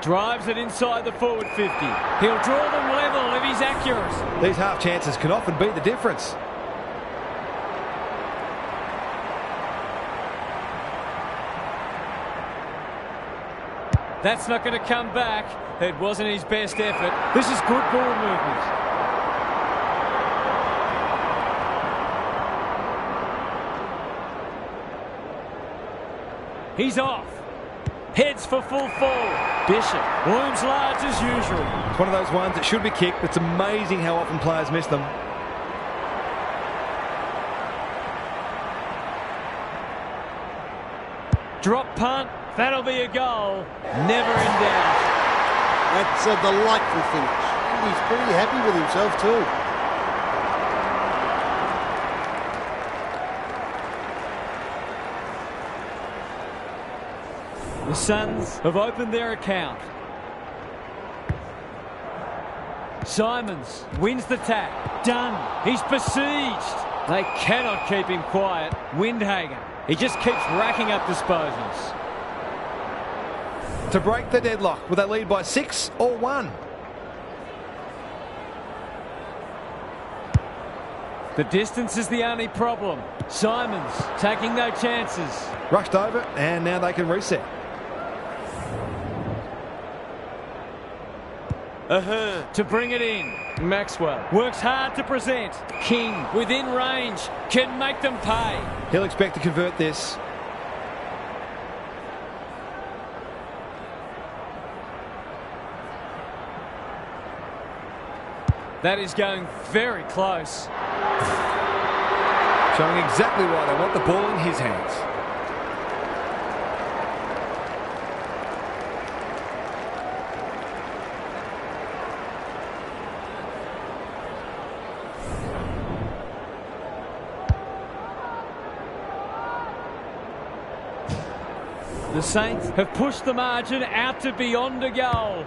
drives it inside the forward 50. He'll draw them level if he's accurate. These half chances can often be the difference. That's not going to come back. It wasn't his best effort. This is good ball movement. He's off. Heads for full forward. Bishop looms large as usual. It's one of those ones that should be kicked. It's amazing how often players miss them. Drop punt. That'll be a goal. Never in doubt. That's a delightful finish. And he's pretty happy with himself too. The Suns have opened their account. Simons wins the tap. Done. He's besieged. They cannot keep him quiet. Windhagen. He just keeps racking up disposals. To break the deadlock, will they lead by 6 or 1? The distance is the only problem. Simons taking no chances. Rushed over, and now they can reset. To bring it in. Maxwell works hard to present. King within range can make them pay. He'll expect to convert this. That is going very close. Showing exactly why they want the ball in his hands. The Saints have pushed the margin out to beyond a goal.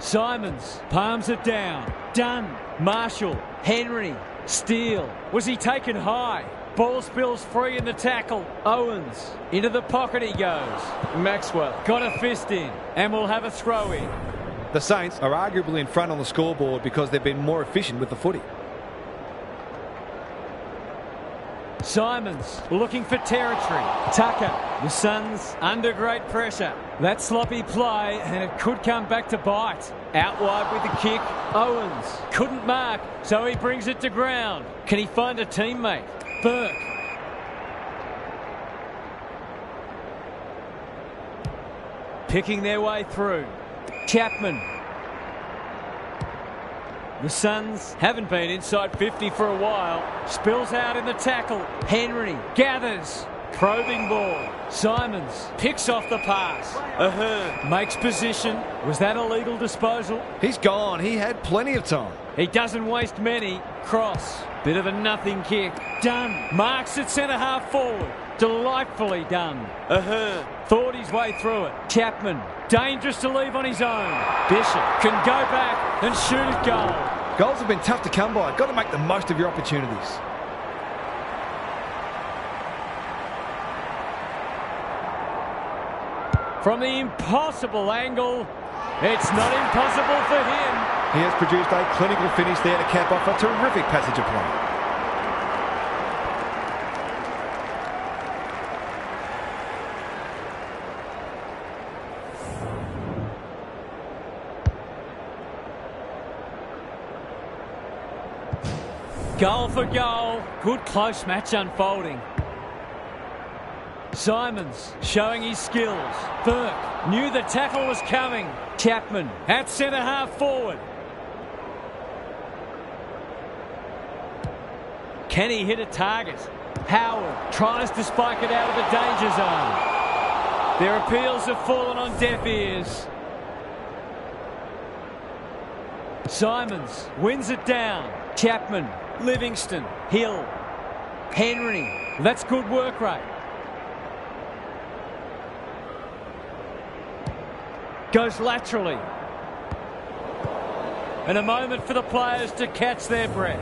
Simons palms it down. Dunn. Marshall. Henry. Steele. Was he taken high? Ball spills free in the tackle. Owens. Into the pocket he goes. Maxwell got a fist in and will have a throw in. The Saints are arguably in front on the scoreboard because they've been more efficient with the footy. Simons looking for territory. Tucker. The Suns under great pressure. That sloppy play, and it could come back to bite. Out wide with the kick. Owens couldn't mark, so he brings it to ground. Can he find a teammate? Burke. Picking their way through. Chapman. The Suns haven't been inside 50 for a while. Spills out in the tackle. Henry gathers. Probing ball. Simons picks off the pass. Makes position. Was that a legal disposal? He's gone. He had plenty of time. He doesn't waste many. Cross. Bit of a nothing kick. Done. Marks at centre-half forward. Delightfully done. Thought his way through it. Chapman. Dangerous to leave on his own. Bishop can go back and shoot at goal. Goals have been tough to come by. Got to make the most of your opportunities. From the impossible angle, it's not impossible for him. He has produced a clinical finish there to cap off a terrific passage of play. Goal for goal. Good close match unfolding. Simons showing his skills. Burke knew the tackle was coming. Chapman at centre-half forward. Can he hit a target? Howard tries to spike it out of the danger zone. Their appeals have fallen on deaf ears. Simons wins it down. Chapman, Livingston, Hill, Henry. That's good work rate. Goes laterally. And a moment for the players to catch their breath.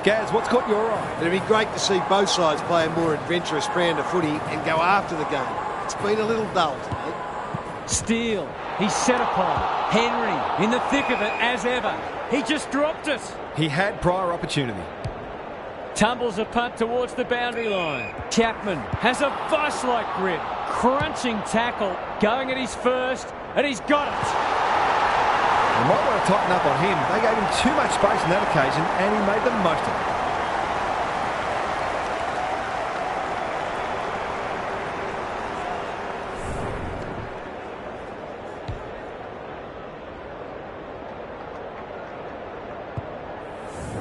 Gaz, what's caught your eye? It'd be great to see both sides play a more adventurous brand of footy and go after the game. It's been a little dull today. Steele, he's set upon. Henry in the thick of it as ever. He just dropped it. He had prior opportunity. Tumbles a punt towards the boundary line. Chapman has a vice-like grip. Crunching tackle. Going at his first, and he's got it. They might want to tighten up on him. They gave him too much space on that occasion, and he made the most of it.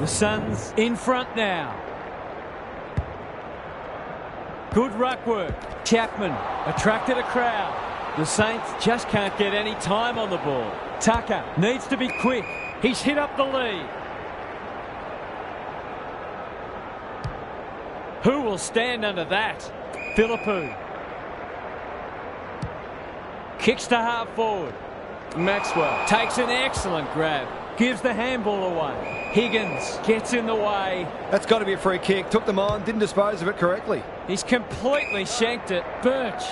The Suns in front now. Good ruck work. Chapman attracted a crowd. The Saints just can't get any time on the ball. Tucker needs to be quick. He's hit up the lead. Who will stand under that? Philippou. Kicks to half forward. Maxwell takes an excellent grab. Gives the handball away. Higgins gets in the way. That's got to be a free kick. Took them on, didn't dispose of it correctly. He's completely shanked it. Birch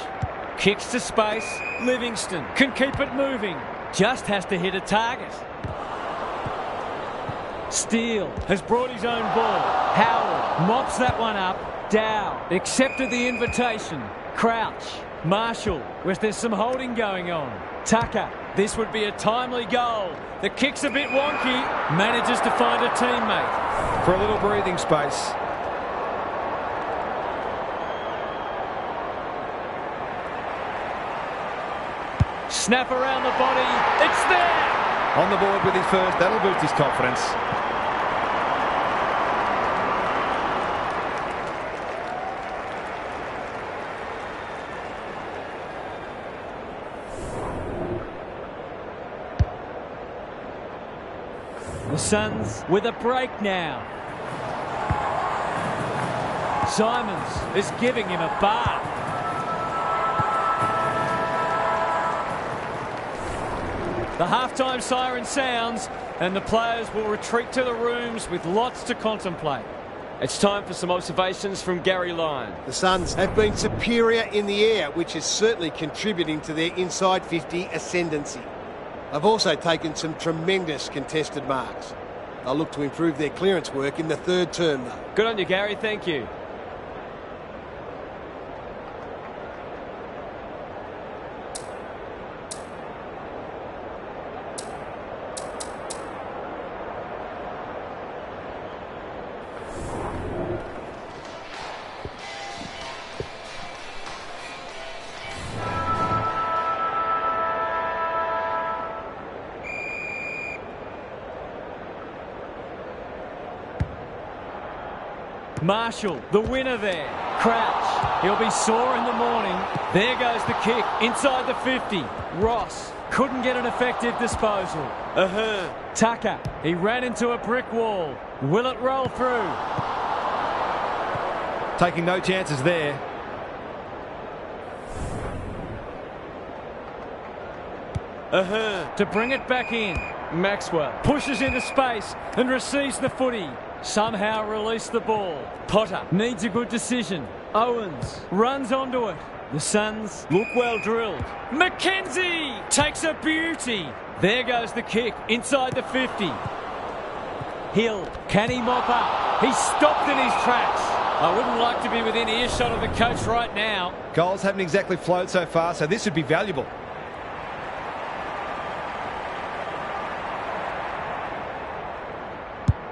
kicks to space. Livingston can keep it moving. Just has to hit a target. Steele has brought his own ball. Howard mops that one up. Dow accepted the invitation. Crouch. Marshall, where there's some holding going on. Tucker, this would be a timely goal. The kick's a bit wonky. Manages to find a teammate. For a little breathing space. Snap around the body. It's there! On the board with his first. That'll boost his confidence. The Suns with a break now. Simons is giving him a bath. The halftime siren sounds and the players will retreat to the rooms with lots to contemplate. It's time for some observations from Gary Lyon. The Suns have been superior in the air, which is certainly contributing to their inside 50 ascendancy. They've also taken some tremendous contested marks. They'll look to improve their clearance work in the third term, though. Good on you, Gary. Thank you. Marshall, the winner there. Crouch. He'll be sore in the morning. There goes the kick inside the 50. Ross couldn't get an effective disposal. Ahhh. Tucker. He ran into a brick wall. Will it roll through? Taking no chances there. Ahhh. To bring it back in. Maxwell pushes into space and receives the footy. Somehow released the ball. Potter needs a good decision. Owens runs onto it. The Suns look well drilled. McKenzie takes a beauty. There goes the kick inside the 50. Hill, can he mop up? He's stopped in his tracks. I wouldn't like to be within earshot of the coach right now. Goals haven't exactly flowed so far, so this would be valuable.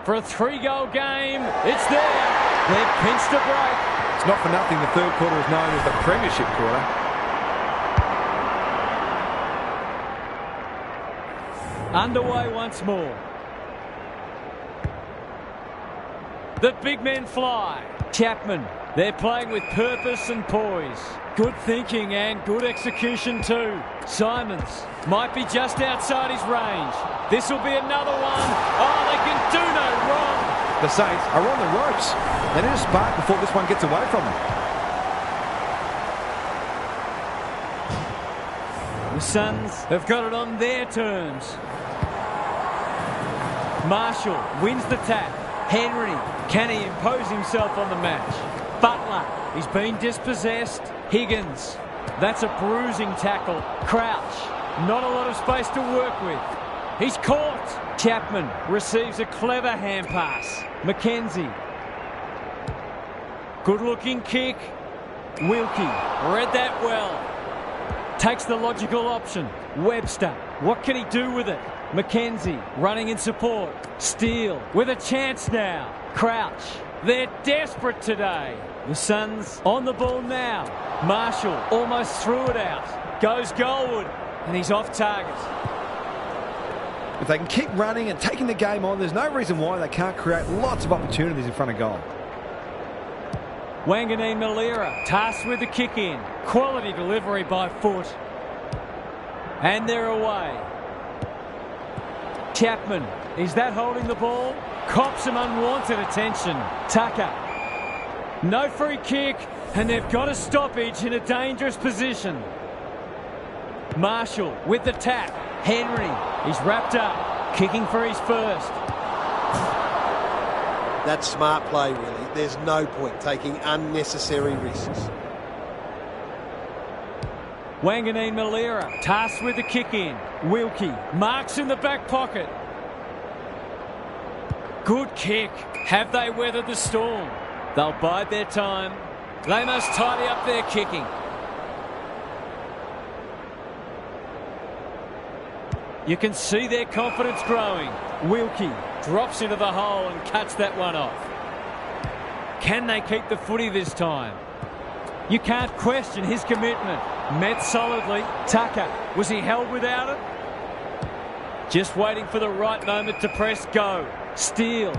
For a 3-goal game, it's there. They've pinched a break. It's not for nothing the third quarter is known as the premiership quarter. Underway once more. The big men fly. Chapman, they're playing with purpose and poise. Good thinking and good execution too. Simons might be just outside his range. This will be another one. Oh, they can do no wrong. The Saints are on the ropes. They need a spark before this one gets away from them. The Suns have got it on their terms. Marshall wins the tap. Henry, can he impose himself on the match? Butler, he's been dispossessed. Higgins, that's a bruising tackle. Crouch, not a lot of space to work with. He's caught. Chapman receives a clever hand pass. McKenzie. Good-looking kick. Wilkie read that well. Takes the logical option. Webster, what can he do with it? McKenzie running in support. Steele with a chance now. Crouch. They're desperate today. The Suns on the ball now. Marshall almost threw it out. Goes goalward. And he's off target. If they can keep running and taking the game on, there's no reason why they can't create lots of opportunities in front of goal. Wanganeen Malira tasked with the kick in. Quality delivery by foot. And they're away. Chapman, is that holding the ball? Cops some unwanted attention. Tucker. No free kick, and they've got a stoppage in a dangerous position. Marshall with the tap. Henry, he's wrapped up, kicking for his first. That's smart play, really. There's no point taking unnecessary risks. Wanganeen Malira tasked with the kick in. Wilkie marks in the back pocket. Good kick. Have they weathered the storm? They'll bide their time. They must tidy up their kicking. You can see their confidence growing. Wilkie drops into the hole and cuts that one off. Can they keep the footy this time? You can't question his commitment. Met solidly. Tucker, was he held without it? Just waiting for the right moment to press go. Steele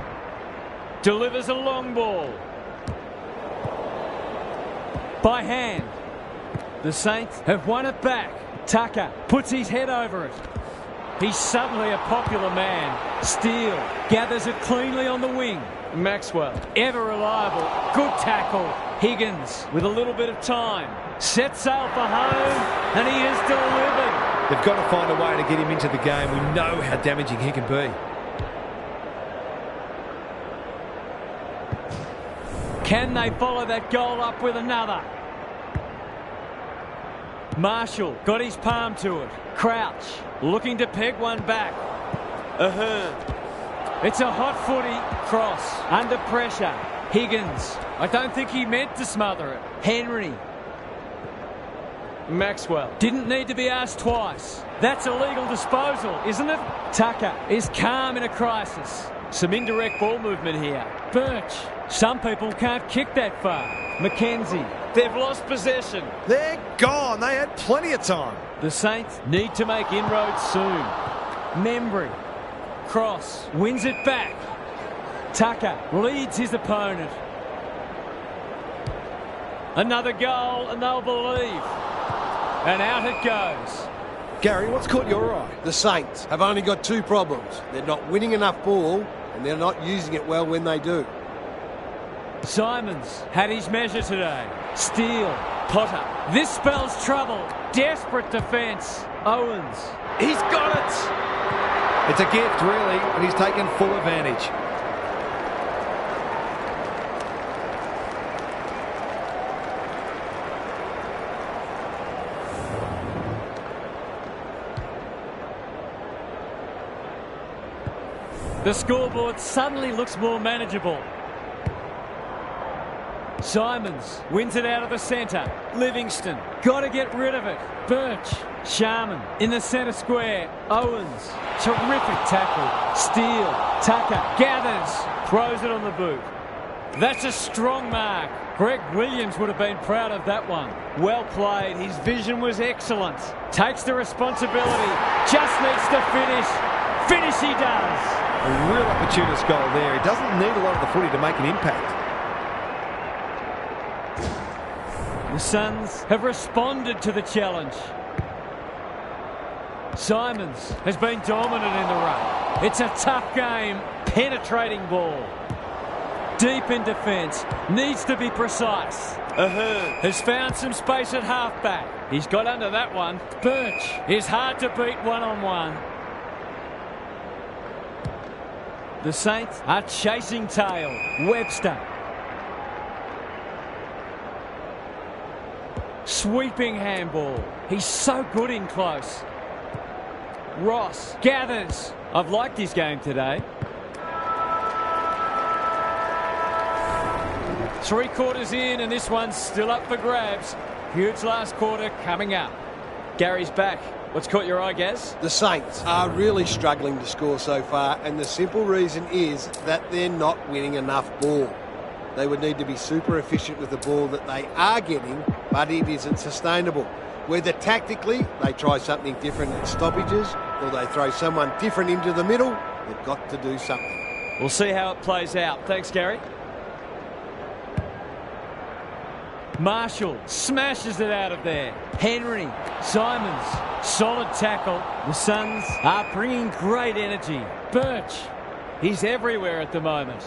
delivers a long ball. By hand. The Saints have won it back. Tucker puts his head over it. He's suddenly a popular man. Steele gathers it cleanly on the wing. Maxwell, ever reliable. Good tackle. Higgins with a little bit of time. Sets sail for home, and he is delivered. They've got to find a way to get him into the game. We know how damaging he can be. Can they follow that goal up with another? Marshall got his palm to it. Crouch looking to peg one back. It's a hot footy. Cross under pressure. Higgins, I don't think he meant to smother it. Henry. Maxwell didn't need to be asked twice. That's a legal disposal, isn't it? Tucker is calm in a crisis. Some indirect ball movement here. Birch. Some people can't kick that far. McKenzie. They've lost possession. They're gone. They had plenty of time. The Saints need to make inroads soon. Membry. Cross. Wins it back. Tucker leads his opponent. Another goal and they'll believe. And out it goes. Gary, what's caught your eye? The Saints have only got two problems. They're not winning enough ball and they're not using it well when they do. Simons had his measure today. Steele, Potter. This spells trouble. Desperate defence. Owens. He's got it. It's a gift, really, and he's taken full advantage. The scoreboard suddenly looks more manageable. Simons wins it out of the centre. Livingston, got to get rid of it. Birch, Sharman in the centre square. Owens, terrific tackle. Steele, Tucker, gathers, throws it on the boot. That's a strong mark. Greg Williams would have been proud of that one. Well played. His vision was excellent. Takes the responsibility. Just needs to finish. Finish he does. A real opportunist goal there. He doesn't need a lot of the footy to make an impact. The Suns have responded to the challenge. Simons has been dominant in the run. It's a tough game. Penetrating ball. Deep in defence. Needs to be precise. Ahhh has found some space at halfback. He's got under that one. Birch is hard to beat one-on-one. The Saints are chasing tail. Webster. Sweeping handball. He's so good in close. Ross gathers. I've liked his game today. 3 quarters in and this one's still up for grabs. Huge last quarter coming up. Gary's back. What's caught your eye, Gaz? The Saints are really struggling to score so far, and the simple reason is that they're not winning enough ball. They would need to be super efficient with the ball that they are getting, but it isn't sustainable. Whether tactically they try something different at stoppages or they throw someone different into the middle, they've got to do something. We'll see how it plays out. Thanks, Gary. Marshall smashes it out of there. Henry, Simons, solid tackle. The Suns are bringing great energy. Birch, he's everywhere at the moment.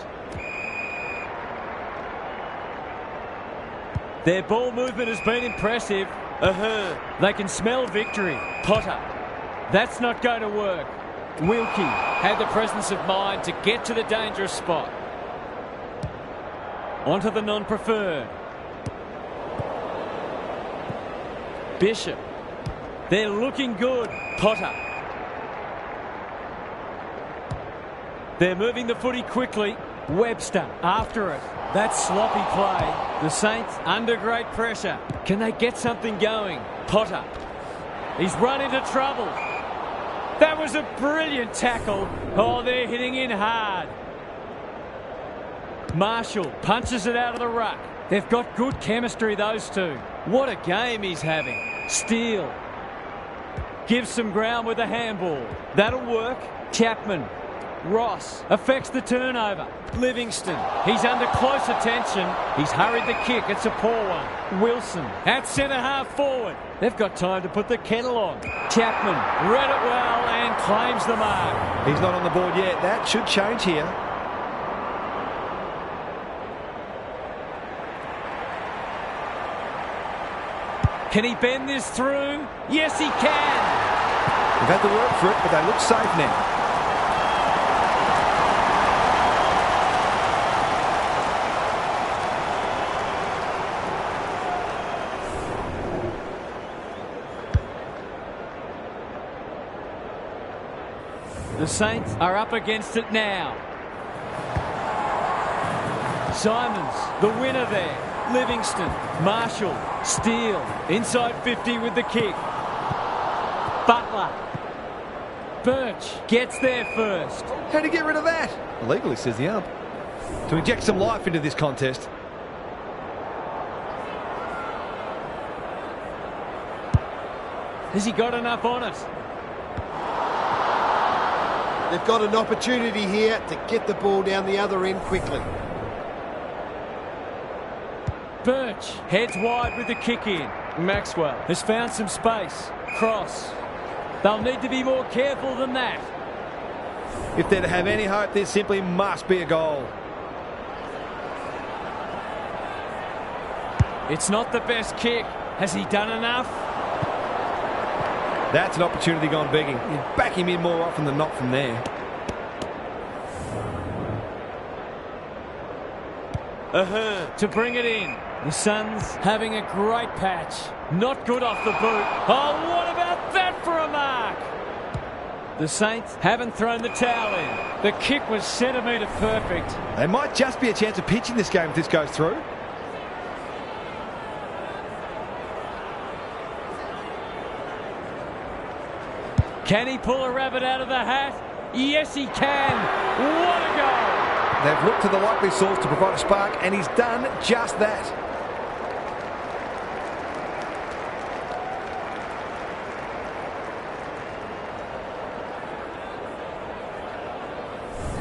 Their ball movement has been impressive. They can smell victory. Potter, that's not going to work. Wilkie had the presence of mind to get to the dangerous spot. Onto the non-preferred. Bishop. They're looking good. Potter. They're moving the footy quickly. Webster after it. That's sloppy play. The Saints under great pressure. Can they get something going? Potter. He's run into trouble. That was a brilliant tackle. Oh, they're hitting in hard. Marshall punches it out of the ruck. They've got good chemistry, those two. What a game he's having. Steele gives some ground with a handball. That'll work. Chapman. Ross affects the turnover. Livingston. He's under close attention. He's hurried the kick. It's a poor one. Wilson at centre half forward. They've got time to put the kettle on. Chapman read it well and claims the mark. He's not on the board yet. That should change here. Can he bend this through? Yes, he can. They've had to work for it, but they look safe now. The Saints are up against it now. Simons, the winner there. Livingston, Marshall, Steele, inside 50 with the kick. Butler. Birch gets there first. How to get rid of that? Legally, says the ump. To inject some life into this contest. Has he got enough on it? They've got an opportunity here to get the ball down the other end quickly. Birch heads wide with the kick in. Maxwell has found some space. Cross. They'll need to be more careful than that. If they're to have any hope, there simply must be a goal. It's not the best kick. Has he done enough? That's an opportunity gone begging. You'd back him in more often than not from there. To bring it in. The Suns having a great patch. Not good off the boot. Oh, what about that for a mark? The Saints haven't thrown the towel in. The kick was centimetre perfect. There might just be a chance of pitching this game if this goes through. Can he pull a rabbit out of the hat? Yes, he can. What a goal! They've looked to the likely source to provide a spark, and he's done just that.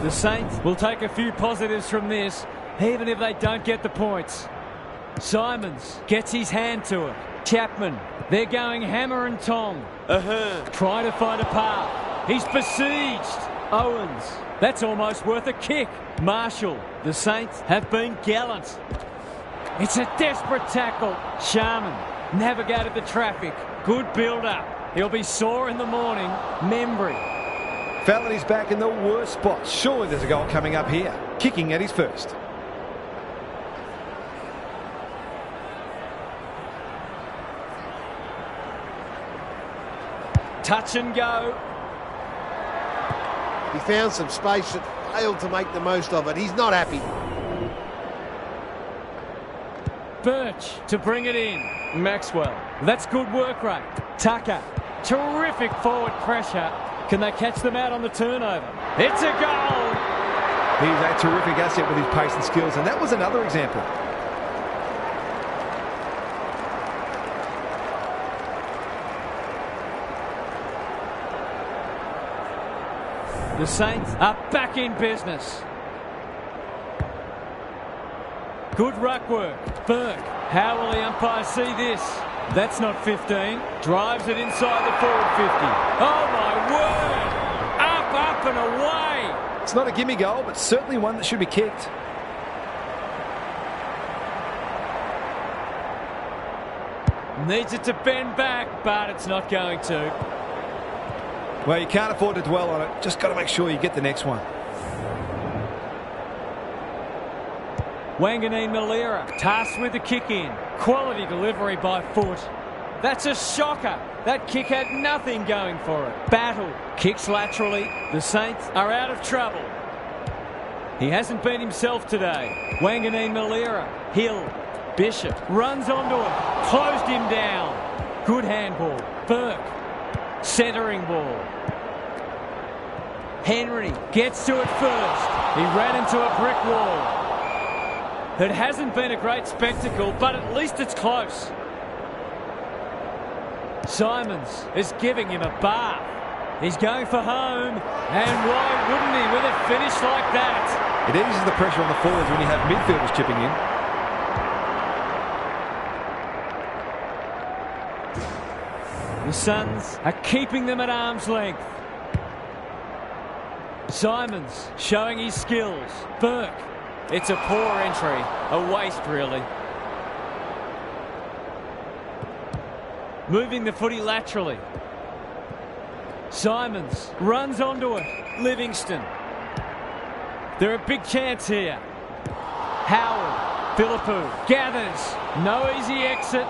The Saints will take a few positives from this, even if they don't get the points. Simons gets his hand to it. Chapman, they're going hammer and tong. Trying to find a path. He's besieged. Owens, that's almost worth a kick. Marshall, the Saints have been gallant. It's a desperate tackle. Sharman navigated the traffic. Good build-up. He'll be sore in the morning. Membry. Fell at his back in the worst spot. Surely there's a goal coming up here. Kicking at his first. Touch and go. He found some space that failed to make the most of it. He's not happy. Birch to bring it in. Maxwell. That's good work rate. Tucker. Terrific forward pressure. Can they catch them out on the turnover? It's a goal! He's a terrific asset with his pace and skills, and that was another example. The Saints are back in business. Good ruck work. Burke. How will the umpire see this? That's not 15. Drives it inside the forward 50. Oh, my word! Up and away! It's not a gimme goal, but certainly one that should be kicked. Needs it to bend back, but it's not going to. Well, you can't afford to dwell on it. Just got to make sure you get the next one. Wanganeen-Malera tasked with the kick in. Quality delivery by foot. That's a shocker. That kick had nothing going for it. Battle kicks laterally. The Saints are out of trouble. He hasn't been himself today. Wanganeen-Malera. Hill. Bishop runs onto him. Closed him down. Good handball. Burke. Centering ball. Henry gets to it first. He ran into a brick wall. It hasn't been a great spectacle, but at least it's close. Simons is giving him a bath. He's going for home, and why wouldn't he with a finish like that? It eases the pressure on the forwards when you have midfielders chipping in. The Suns are keeping them at arm's length. Simons showing his skills. Burke. It's a poor entry. A waste, really. Moving the footy laterally. Simons runs onto it. Livingston. They're a big chance here. Howard. Philippou gathers. No easy exit.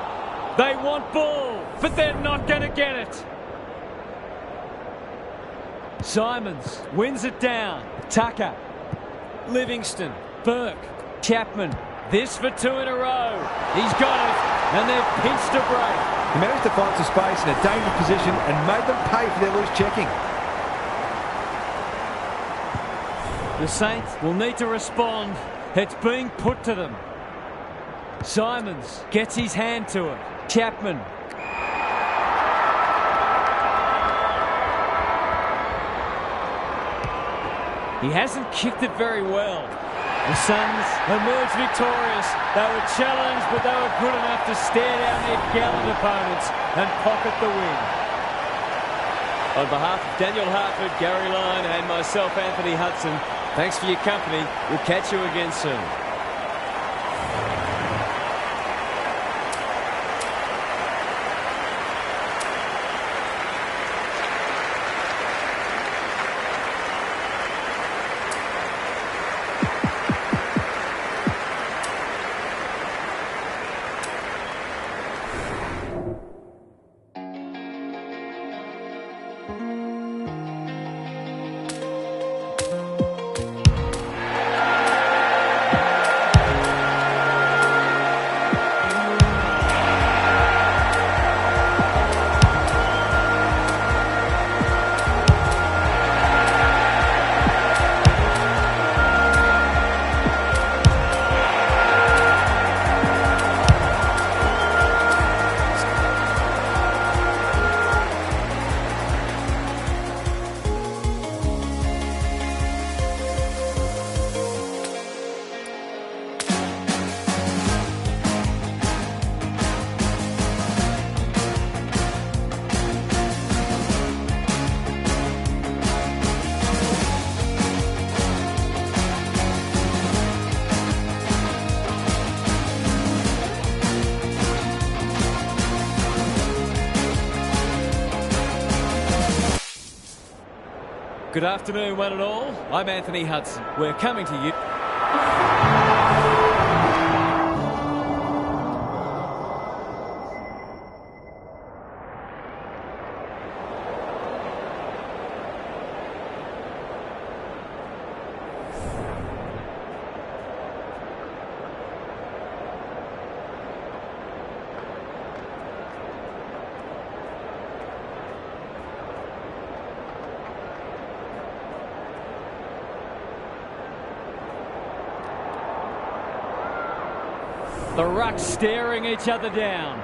They want ball, but they're not going to get it. Simons wins it down. Tucker. Livingston. Burke. Chapman. This for two in a row. He's got it, and they've pinched a break. He managed to find some space in a dangerous position and made them pay for their loose checking. The Saints will need to respond. It's being put to them. Simons gets his hand to it. Chapman. He hasn't kicked it very well. The Suns emerged victorious. They were challenged, but they were good enough to stare down their gallant opponents and pocket the win. On behalf of Daniel Hartford, Gary Lyon and myself, Anthony Hudson, thanks for your company. We'll catch you again soon. Good afternoon, one and all. I'm Anthony Hudson. We're coming to you. The rucks staring each other down.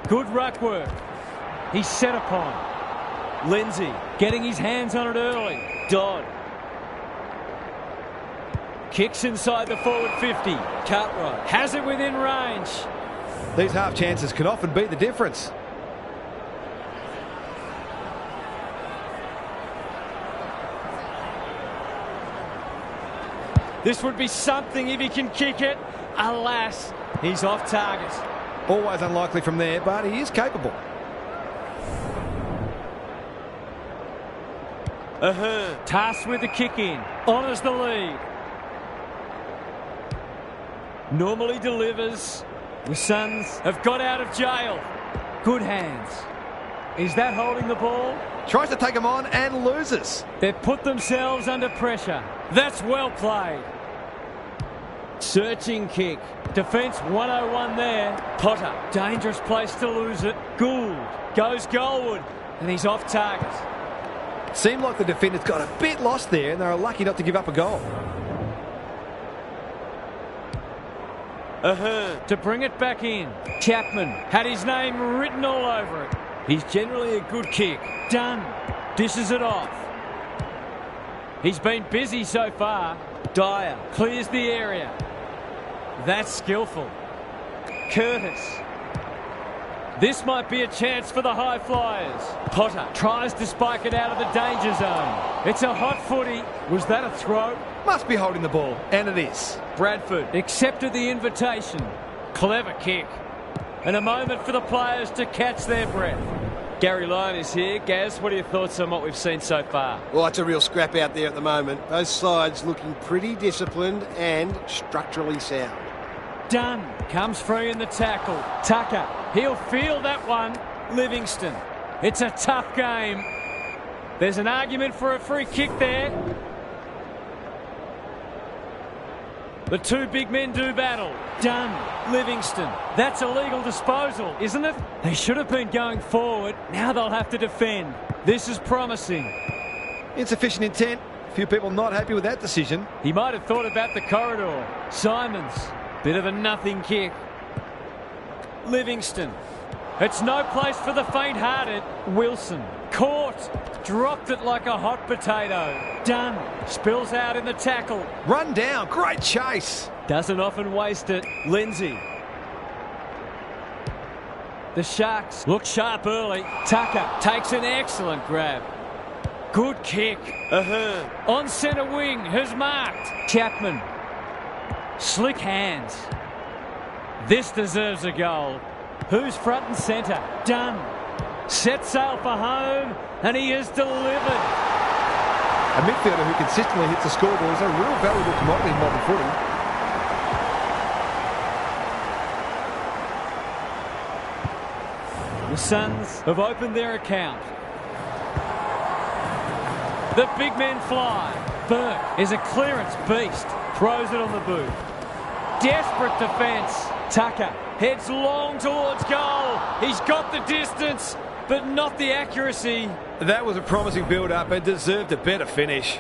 Good ruck work. He's set upon. Lindsay getting his hands on it early. Dodd. Kicks inside the forward 50. Cartwright has it within range. These half chances can often be the difference. This would be something if he can kick it. Alas, he's off target. Always unlikely from there, but he is capable. Ahhh. Tasked with the kick in. Honours the lead. Normally delivers. The Suns have got out of jail. Good hands. Is that holding the ball? Tries to take him on and loses. They've put themselves under pressure. That's well played. Searching kick. Defence 101 there. Potter. Dangerous place to lose it. Gould goes goalward. And he's off target. Seemed like the defenders got a bit lost there and they were lucky not to give up a goal. Ahhh. To bring it back in. Chapman had his name written all over it. He's generally a good kick. Dunn dishes it off. He's been busy so far. Dyer clears the area. That's skillful. Curtis. This might be a chance for the high flyers. Potter tries to spike it out of the danger zone. It's a hot footy. Was that a throw? Must be holding the ball, and it is. Bradford accepted the invitation. Clever kick. And a moment for the players to catch their breath. Gary Lyon is here. Gaz, what are your thoughts on what we've seen so far? Well, it's a real scrap out there at the moment. Both sides looking pretty disciplined and structurally sound. Dunn comes free in the tackle. Tucker, he'll feel that one. Livingston, it's a tough game. There's an argument for a free kick there. The two big men do battle. Dunn, Livingston. That's a legal disposal, isn't it? They should have been going forward. Now they'll have to defend. This is promising. Insufficient intent. A few people not happy with that decision. He might have thought about the corridor. Simons, bit of a nothing kick. Livingston. It's no place for the faint-hearted. Wilson Caught. Dropped it like a hot potato. Done. Spills out in the tackle. Run down. Great chase. Doesn't often waste it. Lindsay. The Sharks look sharp early. Tucker takes an excellent grab. Good kick. On centre wing, who's marked? Chapman. Slick hands. This deserves a goal. Who's front and centre? Done. Set sail for home, and he is delivered. A midfielder who consistently hits the scoreboard is a real valuable commodity in modern footy. The Suns have opened their account. The big men fly. Burke is a clearance beast. Throws it on the boot. Desperate defence. Tucker heads long towards goal. He's got the distance, but not the accuracy. That was a promising build-up and deserved a better finish.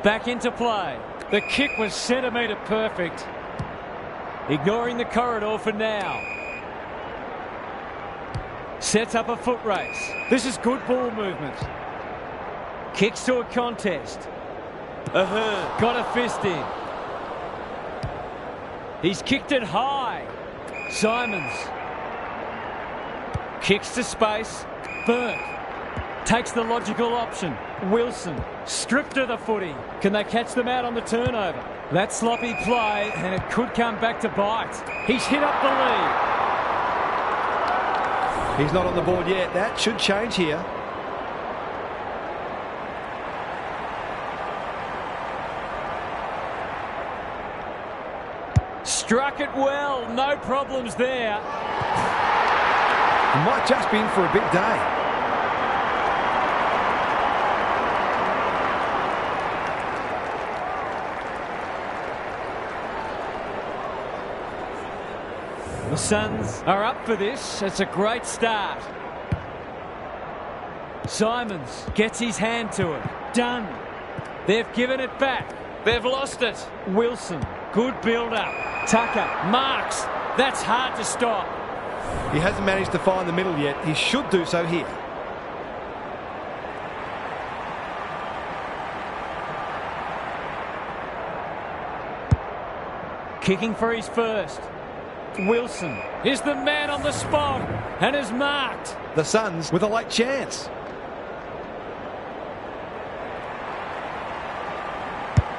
Back into play. The kick was centimetre perfect. Ignoring the corridor for now. Sets up a foot race. This is good ball movement. Kicks to a contest. Got a fist in. He's kicked it high. Simons. Kicks to space. Burke takes the logical option. Wilson stripped of the footy. Can they catch them out on the turnover? That sloppy play, and it could come back to bite. He's hit up the lead. He's not on the board yet. That should change here. Struck it well. No problems there. He might just be in for a big day. The Suns are up for this. It's a great start. Simons gets his hand to it. Done. They've given it back. They've lost it. Wilson. Good build-up. Tucker marks. That's hard to stop. He hasn't managed to find the middle yet. He should do so here. Kicking for his first. Wilson is the man on the spot and is marked. The Suns with a late chance.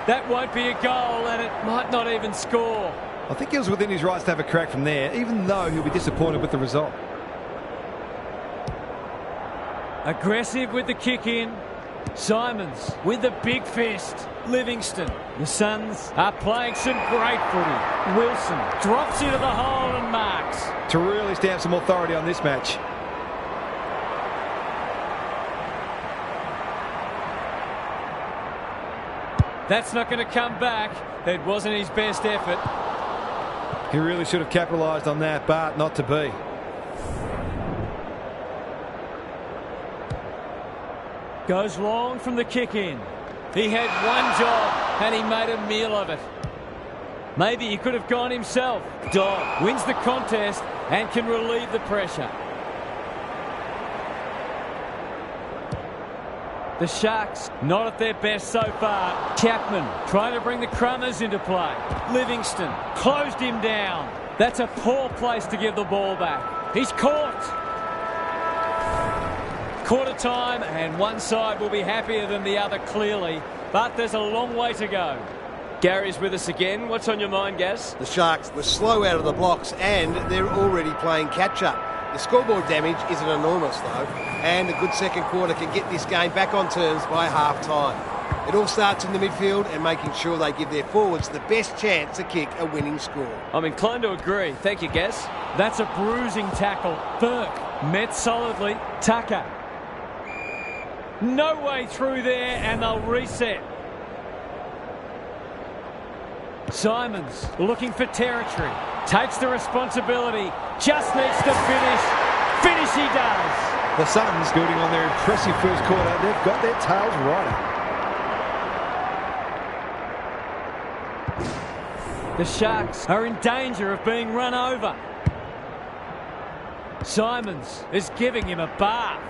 That won't be a goal, and it might not even score. I think he was within his rights to have a crack from there, even though he'll be disappointed with the result. Aggressive with the kick in. Simons with the big fist. Livingston. The Suns are playing some great footy. Wilson drops into the hole and marks. To really stamp some authority on this match. That's not going to come back. It wasn't his best effort. He really should have capitalised on that, but not to be. Goes long from the kick in. He had one job and he made a meal of it. Maybe he could have gone himself. Dodd wins the contest and can relieve the pressure. The Sharks not at their best so far. Chapman trying to bring the Crummers into play. Livingston closed him down. That's a poor place to give the ball back. He's caught. Quarter time, and one side will be happier than the other clearly, but there's a long way to go. Gary's with us again. What's on your mind, Gaz? The Sharks were slow out of the blocks and they're already playing catch-up. The scoreboard damage isn't enormous though, and a good second quarter can get this game back on terms by half-time. It all starts in the midfield and making sure they give their forwards the best chance to kick a winning score. I'm inclined to agree. Thank you, Gaz. That's a bruising tackle. Burke met solidly. Tucker. No way through there, and they'll reset. Simons looking for territory. Takes the responsibility. Just needs to finish. Finish he does. The Suns, building on their impressive first quarter, they've got their tails riding. The Sharks are in danger of being run over. Simons is giving him a bath.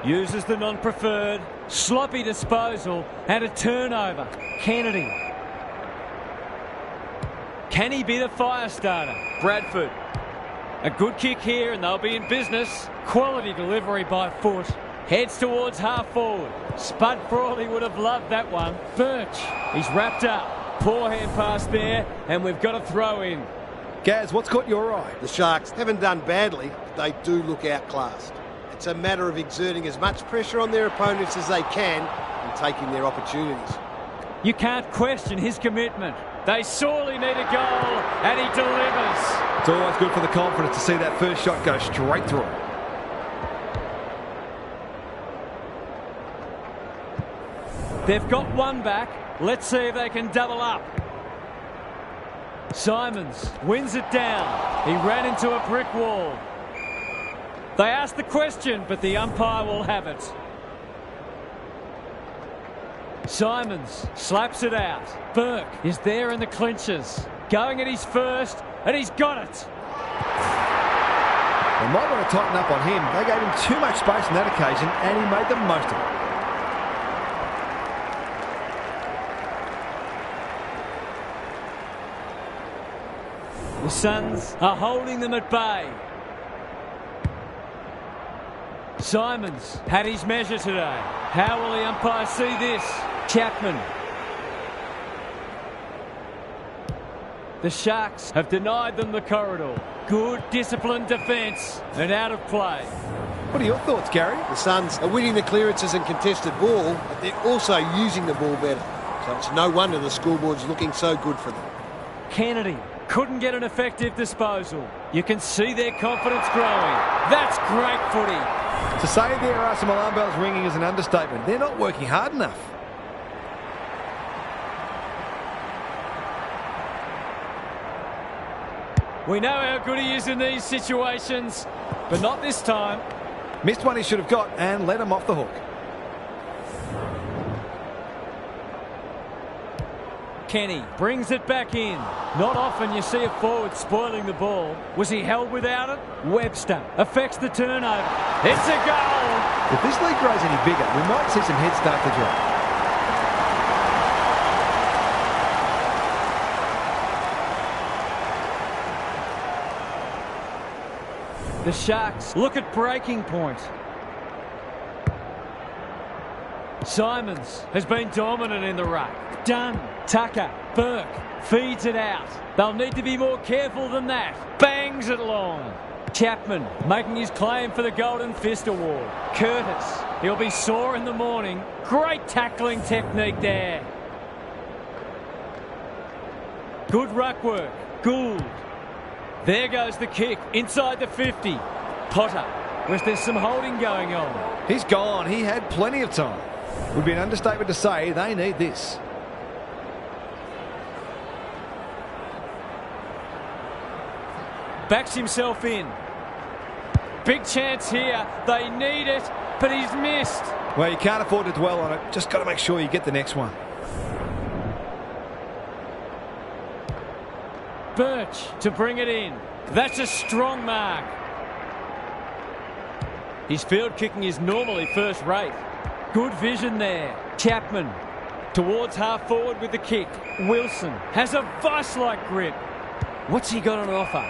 Uses the non-preferred. Sloppy disposal and a turnover. Kennedy. Can he be the fire starter? Bradford. A good kick here and they'll be in business. Quality delivery by foot. Heads towards half forward. Spud Frawley would have loved that one. Birch. He's wrapped up. Poor hand pass there and we've got a throw in. Gaz, what's caught your eye? The Sharks haven't done badly, but they do look outclassed. It's a matter of exerting as much pressure on their opponents as they can and taking their opportunities. You can't question his commitment. They sorely need a goal and he delivers. It's always good for the confidence to see that first shot go straight through. They've got one back. Let's see if they can double up. Simons wins it down. He ran into a brick wall. They asked the question, but the umpire will have it. Simons slaps it out. Burke is there in the clinches. Going at his first, and he's got it. They might want to tighten up on him. They gave him too much space on that occasion, and he made the most of it. The Suns are holding them at bay. Simons had his measure today. How will the umpire see this? Chapman. The Sharks have denied them the corridor. Good disciplined defence and out of play. What are your thoughts, Gary? The Suns are winning the clearances and contested ball, but they're also using the ball better. So it's no wonder the scoreboard's looking so good for them. Kennedy couldn't get an effective disposal. You can see their confidence growing. That's great footy. To say there are some alarm bells ringing is an understatement. They're not working hard enough. We know how good he is in these situations, but not this time. Missed one he should have got and let him off the hook. Kenny brings it back in. Not often you see a forward spoiling the ball. Was he held without it? Webster affects the turnover. It's a goal! If this league grows any bigger, we might see some heads start to drop. The Sharks look at breaking point. Simons has been dominant in the ruck. Dunn, Tucker, Burke feeds it out. They'll need to be more careful than that. Bangs it long. Chapman making his claim for the Golden Fist Award. Curtis, he'll be sore in the morning. Great tackling technique there. Good ruck work. Gould. There goes the kick inside the 50. Potter. Was there some holding going on? He's gone. He had plenty of time. Would be an understatement to say they need this. Backs himself in. Big chance here. They need it, but he's missed. Well, you can't afford to dwell on it. Just got to make sure you get the next one. Birch to bring it in. That's a strong mark. His field kicking is normally first rate. Good vision there. Chapman towards half forward with the kick. Wilson has a vice-like grip. What's he got on offer?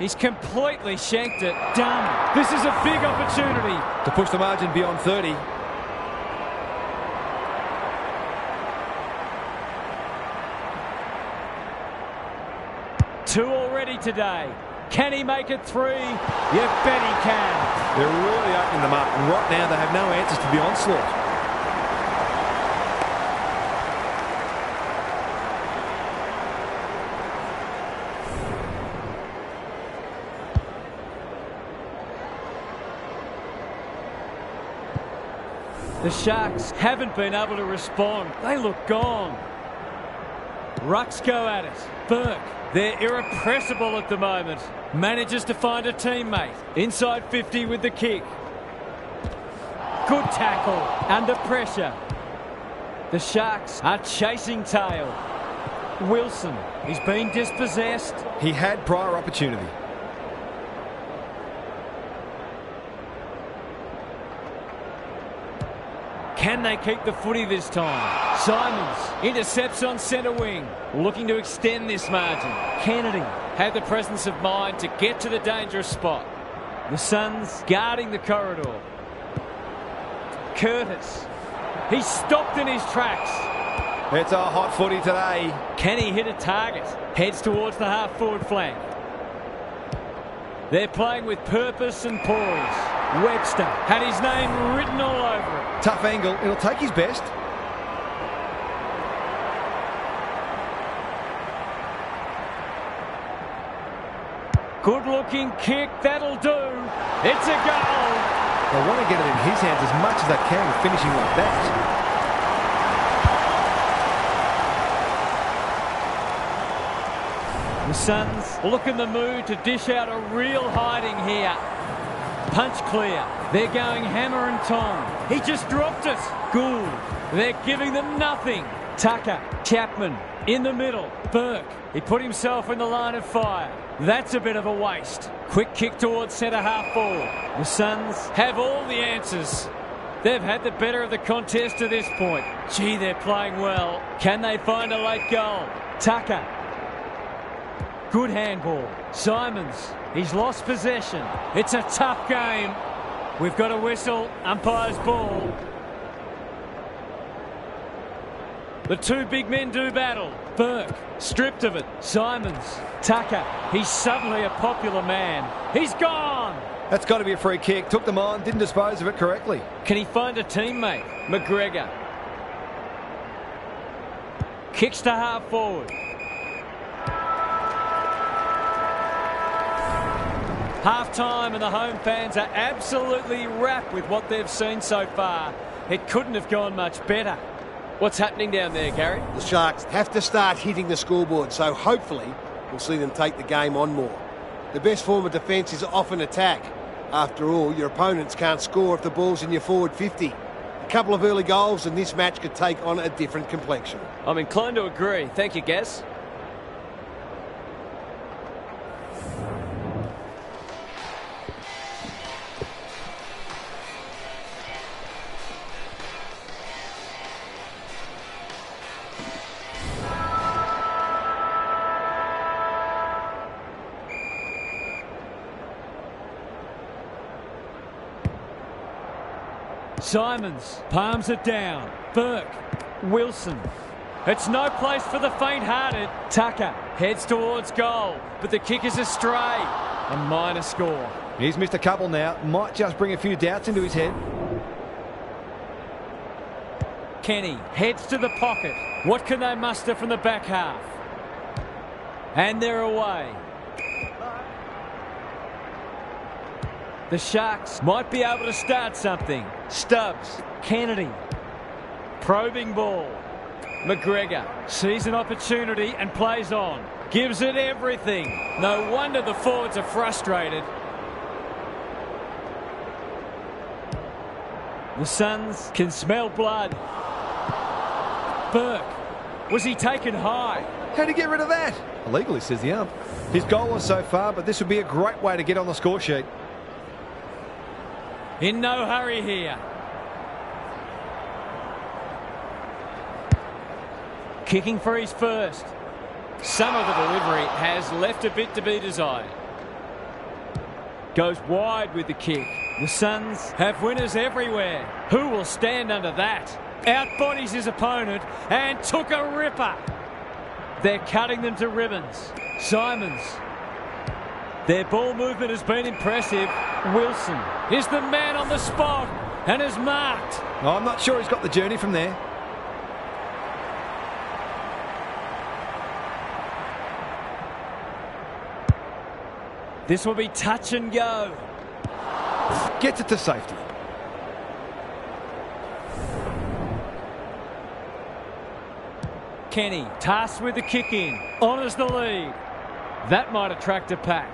He's completely shanked it. Done. This is a big opportunity to push the margin beyond 30. Two already today. Can he make it three? You bet he can. They're really opening them up, and right now they have no answers to the onslaught. The Sharks haven't been able to respond. They look gone. Rucks go at it. Burke, they're irrepressible at the moment. Manages to find a teammate. Inside 50 with the kick. Good tackle. Under pressure. The Sharks are chasing tail. Wilson, he's been dispossessed. He had prior opportunity. Can they keep the footy this time? Simons intercepts on centre wing, looking to extend this margin. Kennedy had the presence of mind to get to the dangerous spot. The Suns guarding the corridor. Curtis. He's stopped in his tracks. It's a hot footy today. Can he hit a target? Heads towards the half-forward flank. They're playing with purpose and poise. Webster had his name written all over it. Tough angle. It'll take his best. Good-looking kick. That'll do. It's a goal. They want to get it in his hands as much as they can with finishing like that. The Suns look in the mood to dish out a real hiding here. Punch clear. They're going hammer and tong. He just dropped it. Gould. They're giving them nothing. Tucker. Chapman. In the middle. Burke. He put himself in the line of fire. That's a bit of a waste. Quick kick towards centre half forward. The Suns have all the answers. They've had the better of the contest to this point. Gee, they're playing well. Can they find a late goal? Tucker. Good handball. Simons. He's lost possession. It's a tough game. We've got a whistle. Umpire's ball. The two big men do battle. Burke. Stripped of it. Simons. Tucker. He's suddenly a popular man. He's gone. That's got to be a free kick. Took them on. Didn't dispose of it correctly. Can he find a teammate? McGregor. Kicks to half forward. Half-time and the home fans are absolutely wrapped with what they've seen so far. It couldn't have gone much better. What's happening down there, Gary? The Sharks have to start hitting the scoreboard, so hopefully we'll see them take the game on more. The best form of defence is often attack. After all, your opponents can't score if the ball's in your forward 50. A couple of early goals and this match could take on a different complexion. I'm inclined to agree. Thank you, Gaz. Simons palms it down. Burke. Wilson. It's no place for the faint-hearted. Tucker heads towards goal, but the kick is astray. A minor score. He's missed a couple now. Might just bring a few doubts into his head. Kenny heads to the pocket. What can they muster from the back half? And they're away. The Sharks might be able to start something. Stubbs. Kennedy. Probing ball. McGregor sees an opportunity and plays on. Gives it everything. No wonder the forwards are frustrated. The Suns can smell blood. Burke. Was he taken high? How'd he get rid of that? Illegally, says the ump. His goal so far, but this would be a great way to get on the score sheet. In no hurry here. Kicking for his first. Some of the delivery has left a bit to be desired. Goes wide with the kick. The Suns have winners everywhere. Who will stand under that? Outbodies his opponent and took a ripper. They're cutting them to ribbons. Simons. Their ball movement has been impressive. Wilson is the man on the spot and is marked. No, I'm not sure he's got the journey from there. This will be touch and go. Gets it to safety. Kenny tasked with the kick in. Honours the lead. That might attract a pack.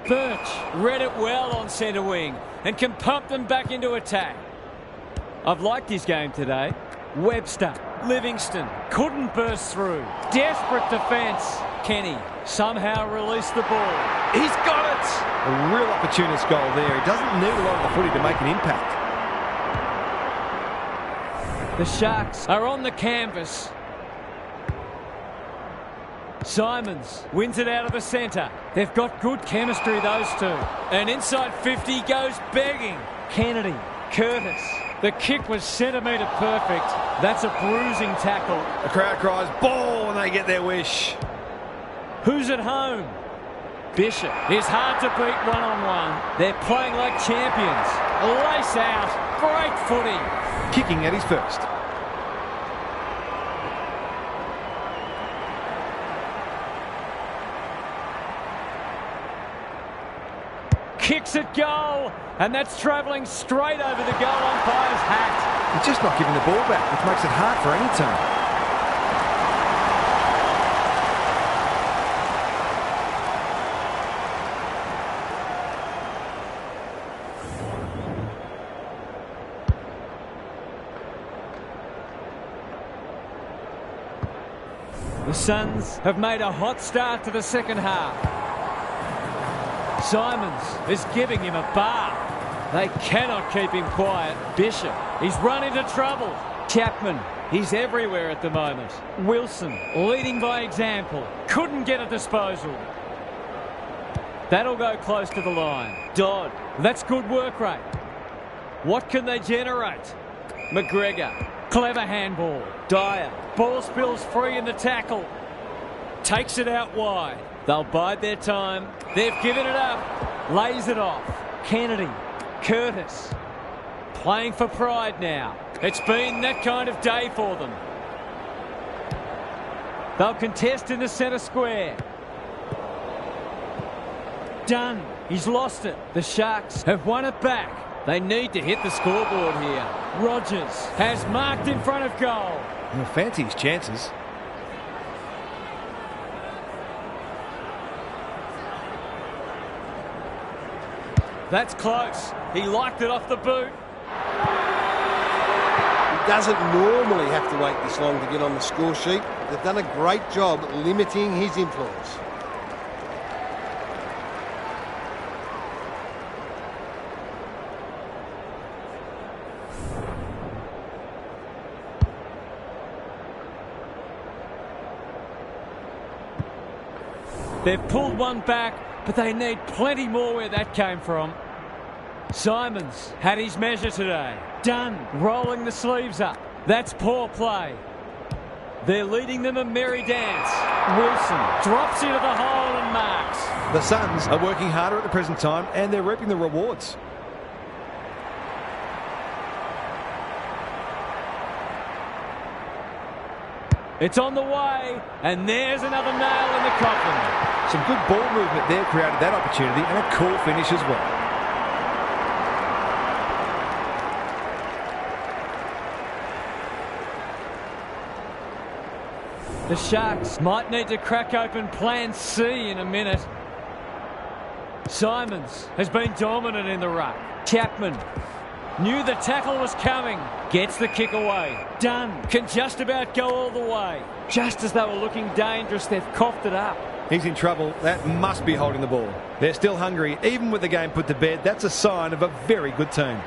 Birch read it well on centre wing and can pump them back into attack. I've liked his game today. Webster. Livingston couldn't burst through. Desperate defence. Kenny somehow released the ball. He's got it! A real opportunist goal there. He doesn't need a lot of the footy to make an impact. The Sharks are on the canvas. Simons wins it out of the centre. They've got good chemistry, those two. And inside 50 goes begging. Kennedy, Curtis. The kick was centimetre perfect. That's a bruising tackle. The crowd cries ball when they get their wish. Who's at home? Bishop is hard to beat one-on-one. They're playing like champions. Lace out. Great footy. Kicking at his first. Kicks at goal, and that's travelling straight over the goal umpire's hat. He's just not giving the ball back, which makes it hard for any team. The Suns have made a hot start to the second half. Simons is giving him a bath. They cannot keep him quiet. Bishop, he's run into trouble. Chapman, he's everywhere at the moment. Wilson, leading by example. Couldn't get a disposal. That'll go close to the line. Dodd, that's good work rate. What can they generate? McGregor, clever handball. Dyer, ball spills free in the tackle. Takes it out wide. They'll bide their time. They've given it up. Lays it off. Kennedy. Curtis. Playing for pride now. It's been that kind of day for them. They'll contest in the centre square. Dunn. He's lost it. The Sharks have won it back. They need to hit the scoreboard here. Rogers has marked in front of goal. He'll fancy his chances. That's close. He liked it off the boot. He doesn't normally have to wait this long to get on the score sheet. They've done a great job limiting his influence. They've pulled one back, but they need plenty more where that came from. Simons had his measure today. Dunn rolling the sleeves up. That's poor play. They're leading them a merry dance. Wilson drops into the hole and marks. The Suns are working harder at the present time, and they're reaping the rewards. It's on the way, and there's another nail in the coffin. Some good ball movement there created that opportunity, and a cool finish as well. The Sharks might need to crack open plan C in a minute. Simons has been dominant in the ruck. Chapman knew the tackle was coming. Gets the kick away. Dunn can just about go all the way. Just as they were looking dangerous, they've coughed it up. He's in trouble. That must be holding the ball. They're still hungry. Even with the game put to bed, that's a sign of a very good team.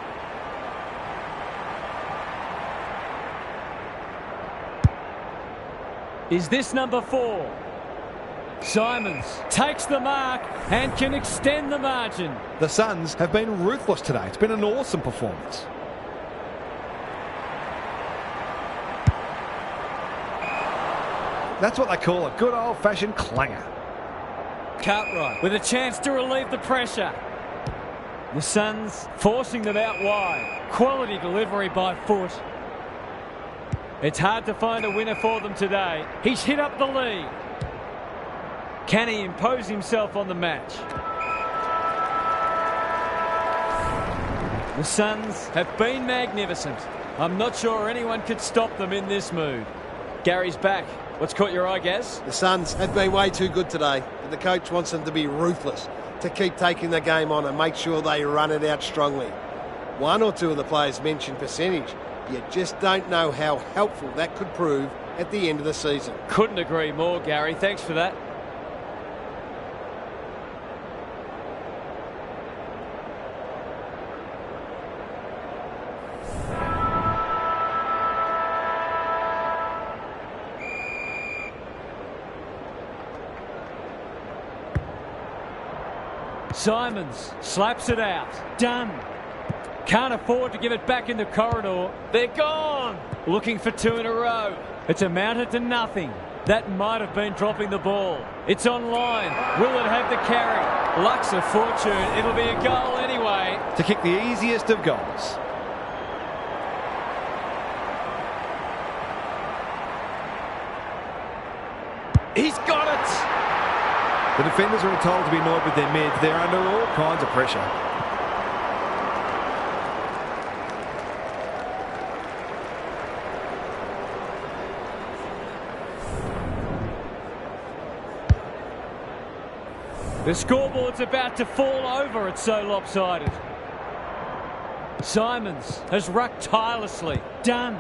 Is this number 4? Simons takes the mark and can extend the margin. The Suns have been ruthless today. It's been an awesome performance. That's what they call a good old-fashioned clanger. Cartwright with a chance to relieve the pressure. The Suns forcing them out wide. Quality delivery by foot. It's hard to find a winner for them today. He's hit up the lead. Can he impose himself on the match? The Suns have been magnificent. I'm not sure anyone could stop them in this mood. Gary's back. What's caught your eye, Gaz? The Suns have been way too good today, but the coach wants them to be ruthless, to keep taking the game on and make sure they run it out strongly. One or two of the players mentioned percentage. You just don't know how helpful that could prove at the end of the season. Couldn't agree more, Gary. Thanks for that. Simons slaps it out. Done. Can't afford to give it back in the corridor. They're gone. Looking for two in a row. It's amounted to nothing. That might have been dropping the ball. It's on line. Will it have the carry? Luck's a fortune. It'll be a goal anyway. To kick the easiest of goals. He's got it. The defenders are told to be annoyed with their mids. They're under all kinds of pressure. The scoreboard's about to fall over. It's so lopsided. Simons has rucked tirelessly. Done.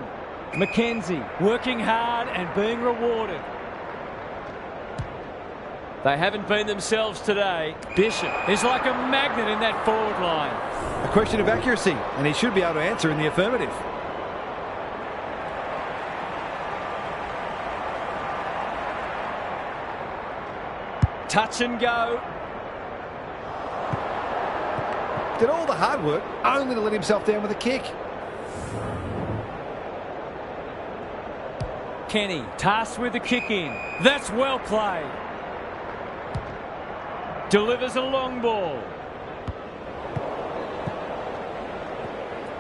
McKenzie working hard and being rewarded. They haven't been themselves today. Bishop is like a magnet in that forward line. A question of accuracy, and he should be able to answer in the affirmative. Touch and go. Did all the hard work only to let himself down with a kick. Kenny tasked with the kick in. That's well played. Delivers a long ball.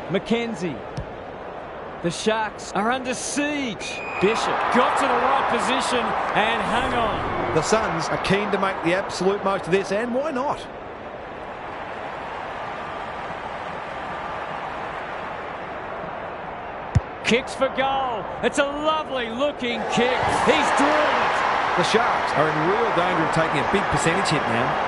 McKenzie. The Sharks are under siege. Bishop got to the right position and hung on. The Suns are keen to make the absolute most of this, and why not? Kicks for goal. It's a lovely looking kick. He's drilled it. The Sharks are in real danger of taking a big percentage hit now.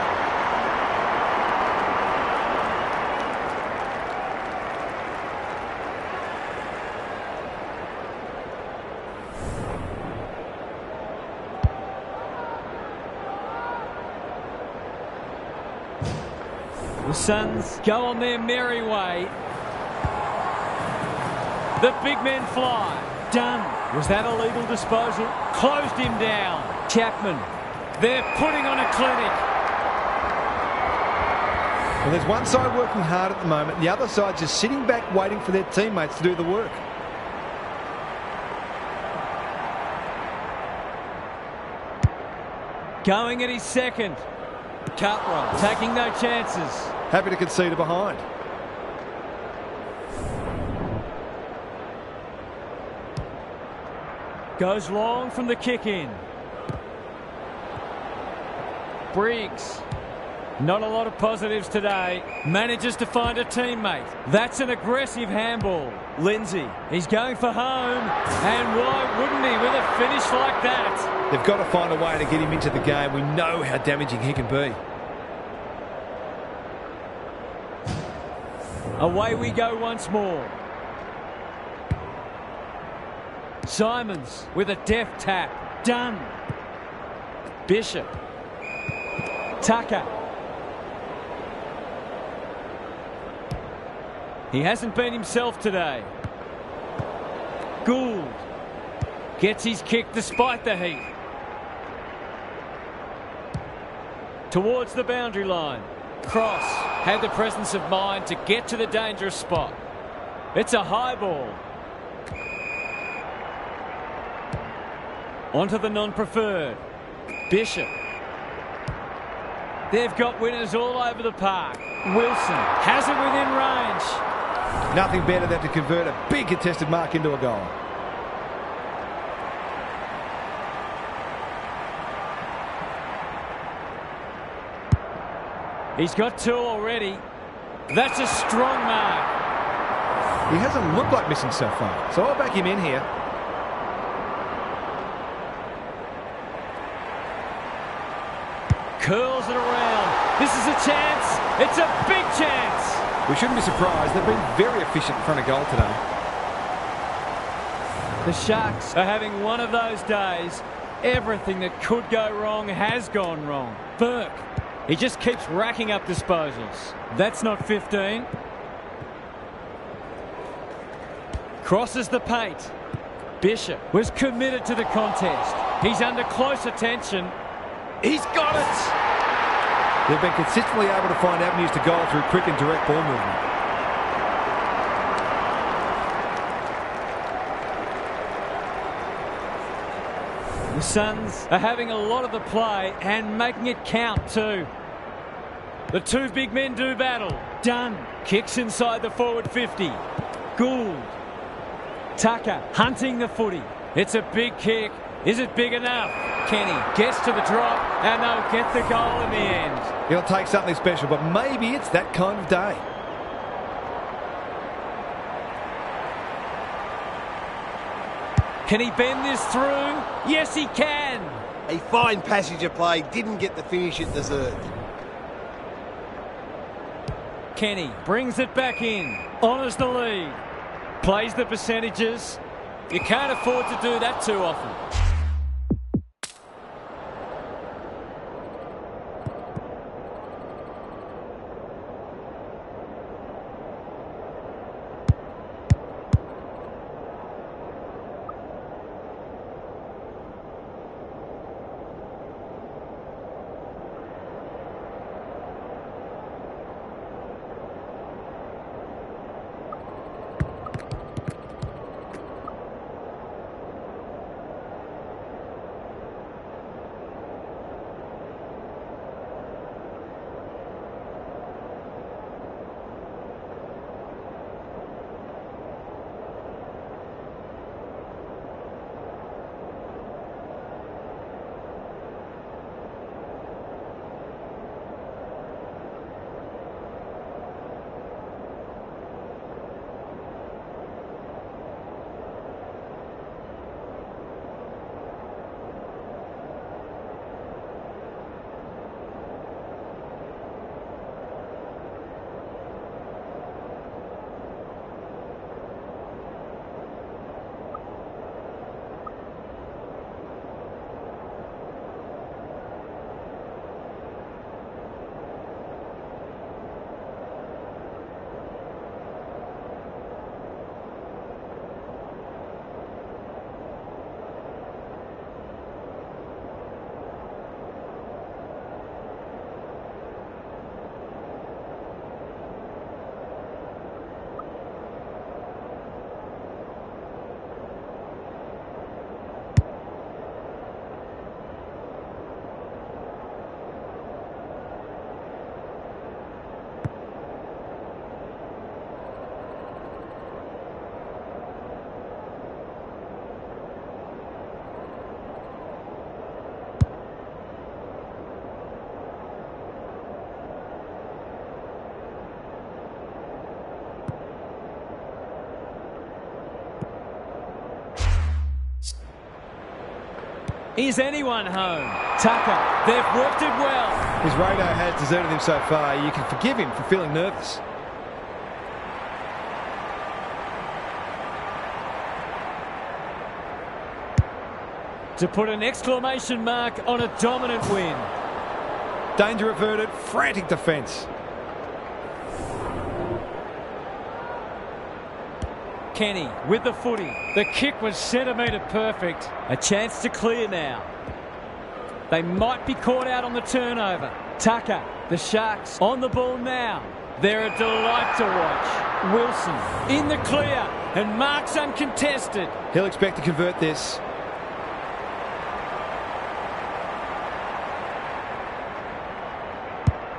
The Suns go on their merry way. The big men fly. Done. Was that a legal disposal? Closed him down. Chapman. They're putting on a clinic. Well, there's one side working hard at the moment. The other side just sitting back waiting for their teammates to do the work. Going at his second. Cartwright taking no chances. Happy to concede a behind. Goes long from the kick in. Briggs. Not a lot of positives today. Manages to find a teammate. That's an aggressive handball. Lindsay. He's going for home. And why wouldn't he with a finish like that? They've got to find a way to get him into the game. We know how damaging he can be. Away we go once more. Simons with a deft tap. Done. Bishop. Tucker. He hasn't been himself today. Gould gets his kick despite the heat. Towards the boundary line. Cross had the presence of mind to get to the dangerous spot. It's a high ball. Onto the non-preferred. Bishop. They've got winners all over the park. Wilson has it within range. Nothing better than to convert a big contested mark into a goal. He's got two already. That's a strong mark. He hasn't looked like missing so far, so I'll back him in here. Curls it around. This is a chance. It's a big chance. We shouldn't be surprised. They've been very efficient in front of goal today. The Sharks are having one of those days. Everything that could go wrong has gone wrong. Burke. He just keeps racking up disposals. That's not 15. Crosses the paint. Bishop was committed to the contest. He's under close attention. He's got it! They've been consistently able to find avenues to goal through quick and direct ball movement. The Suns are having a lot of the play and making it count too. The two big men do battle. Dunn kicks inside the forward 50. Gould. Tucker hunting the footy. It's a big kick. Is it big enough? Kenny gets to the drop and they'll get the goal in the end. He'll take something special, but maybe it's that kind of day. Can he bend this through? Yes, he can. A fine passage of play, didn't get the finish it deserved. Kenny brings it back in. Honours the lead. Plays the percentages. You can't afford to do that too often. Is anyone home? Tucker, they've worked it well. His radar has deserted him so far. You can forgive him for feeling nervous. To put an exclamation mark on a dominant win. Danger averted, frantic defence. Kenny with the footy. The kick was centimetre perfect. A chance to clear now. They might be caught out on the turnover. Tucker, the Sharks on the ball now. They're a delight to watch. Wilson in the clear and marks uncontested. He'll expect to convert this.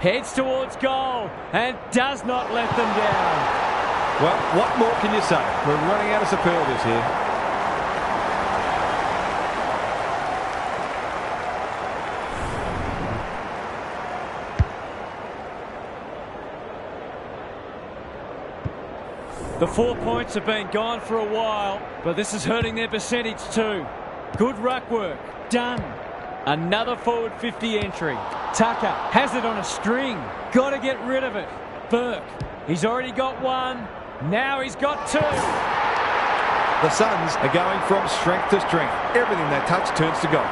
Heads towards goal and does not let them down. Well, what more can you say? We're running out of superlatives here. The 4 points have been gone for a while, but this is hurting their percentage too. Good ruck work. Done. Another forward 50 entry. Tucker has it on a string. Got to get rid of it. Burke, he's already got one. Now he's got two. The Suns are going from strength to strength. Everything they touch turns to gold.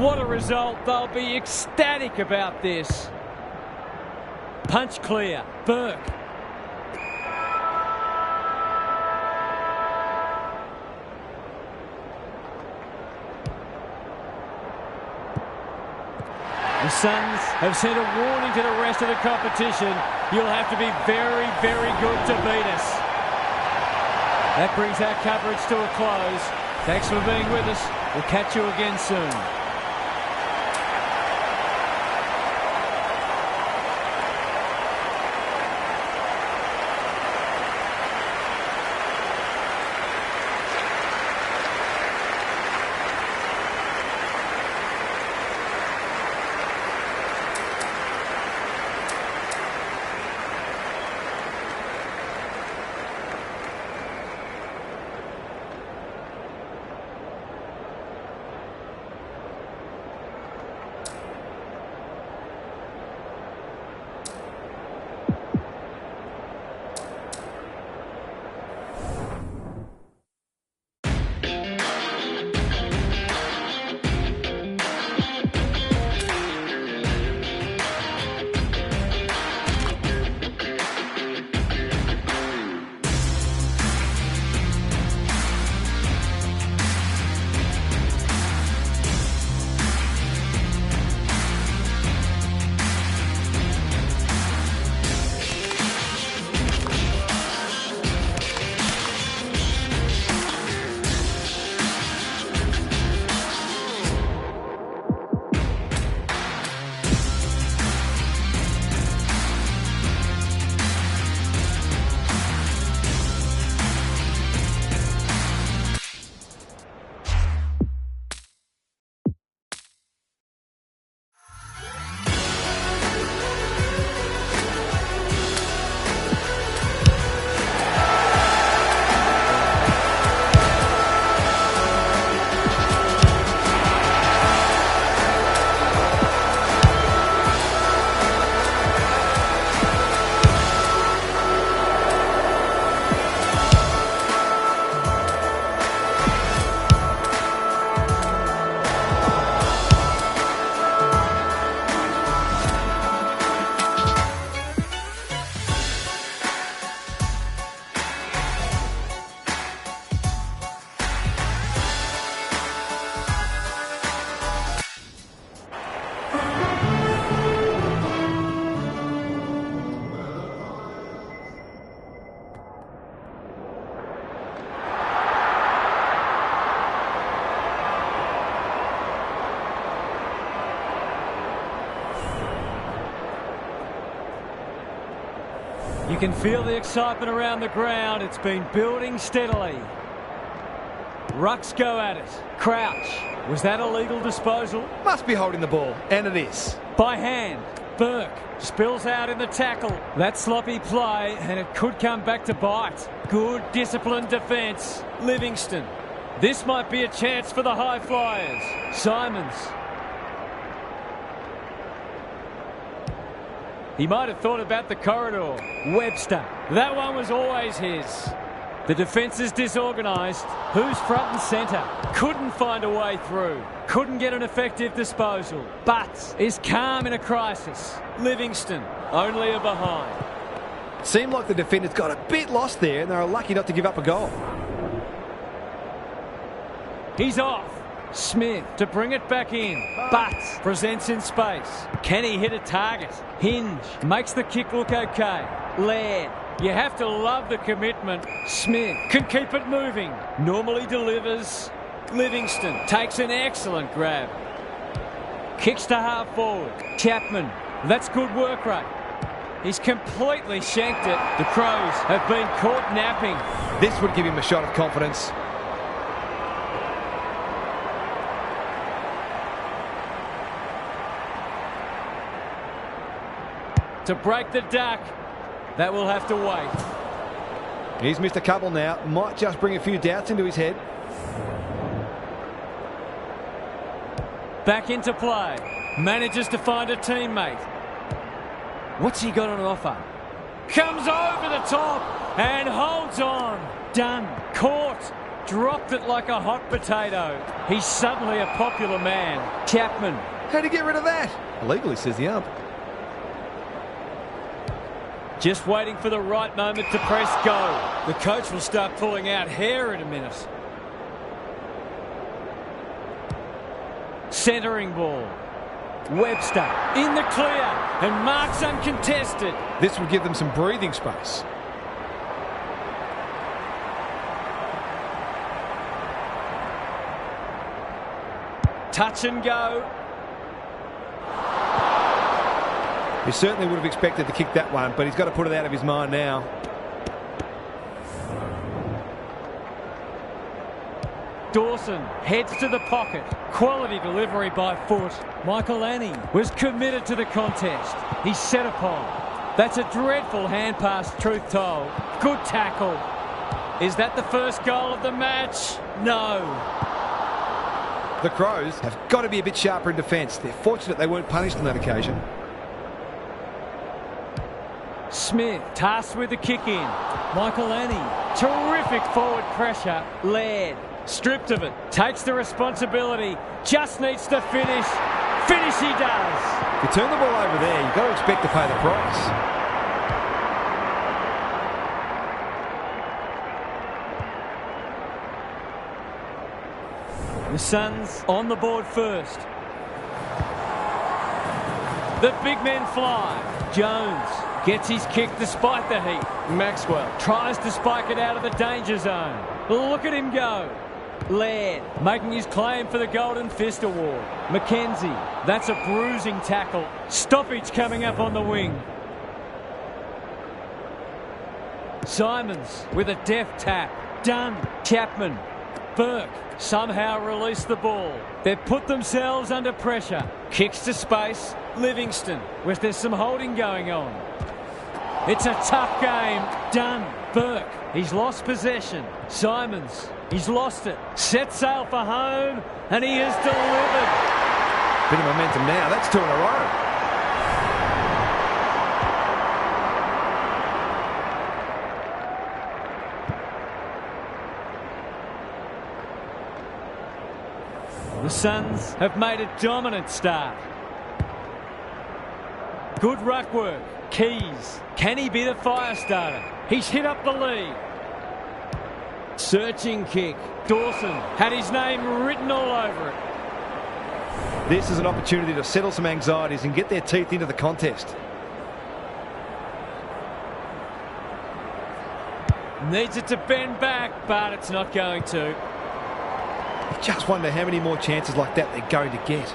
What a result. They'll be ecstatic about this. Punch clear. Burke. The Suns have sent a warning to the rest of the competition. You'll have to be very, very good to beat us. That brings our coverage to a close. Thanks for being with us. We'll catch you again soon. You can feel the excitement around the ground. It's been building steadily. Rucks go at it. Crouch. Was that a legal disposal? Must be holding the ball, and it is. By hand. Burke spills out in the tackle. That sloppy play, and it could come back to bite. Good disciplined defence. Livingston. This might be a chance for the high flyers. Simons. He might have thought about the corridor. Webster. That one was always his. The defence is disorganised. Who's front and centre? Couldn't find a way through. Couldn't get an effective disposal. But is calm in a crisis. Livingston. Only a behind. Seemed like the defenders got a bit lost there and they were lucky not to give up a goal. He's off. Smith to bring it back in. But presents in space. Can he hit a target? Hinge makes the kick look okay. Laird. You have to love the commitment. Smith can keep it moving. Normally delivers. Livingston takes an excellent grab. Kicks to half forward. Chapman. That's good work rate. He's completely shanked it. The Crows have been caught napping. This would give him a shot of confidence. To break the duck. That will have to wait. He's missed a couple now. Might just bring a few doubts into his head. Back into play. Manages to find a teammate. What's he got on offer? Comes over the top and holds on. Done. Caught. Dropped it like a hot potato. He's suddenly a popular man. Chapman. How'd he get rid of that? Illegally, says the ump. Just waiting for the right moment to press go. The coach will start pulling out hair in a minute. Centering ball. Webster in the clear and marks uncontested. This will give them some breathing space. Touch and go. He certainly would have expected to kick that one, but he's got to put it out of his mind now. Dawson heads to the pocket. Quality delivery by foot. Michael Annie was committed to the contest. He's set upon. That's a dreadful hand pass, truth told. Good tackle. Is that the first goal of the match? No. The Crows have got to be a bit sharper in defence. They're fortunate they weren't punished on that occasion. Smith tasked with the kick in. Michael Annie. Terrific forward pressure. Laird. Stripped of it. Takes the responsibility. Just needs to finish. Finish he does. If you turn the ball over there, you've got to expect to pay the price. The Suns on the board first. The big men fly. Jones gets his kick despite the heat. Maxwell tries to spike it out of the danger zone. Look at him go. Laird making his claim for the Golden Fist Award. McKenzie, that's a bruising tackle. Stoppage coming up on the wing. Simons with a deft tap. Dunn, Chapman, Burke somehow release the ball. They've put themselves under pressure. Kicks to space. Livingston, with there's some holding going on. It's a tough game. Dunn, Burke, he's lost possession. Simons, he's lost it. Set sail for home, and he has delivered. Bit of momentum now. That's 2 in a row. The Suns have made a dominant start. Good ruck work. Keys. Can he be the fire starter? He's hit up the lead. Searching kick. Dawson had his name written all over it. This is an opportunity to settle some anxieties and get their teeth into the contest. Needs it to bend back, but it's not going to. I just wonder how many more chances like that they're going to get.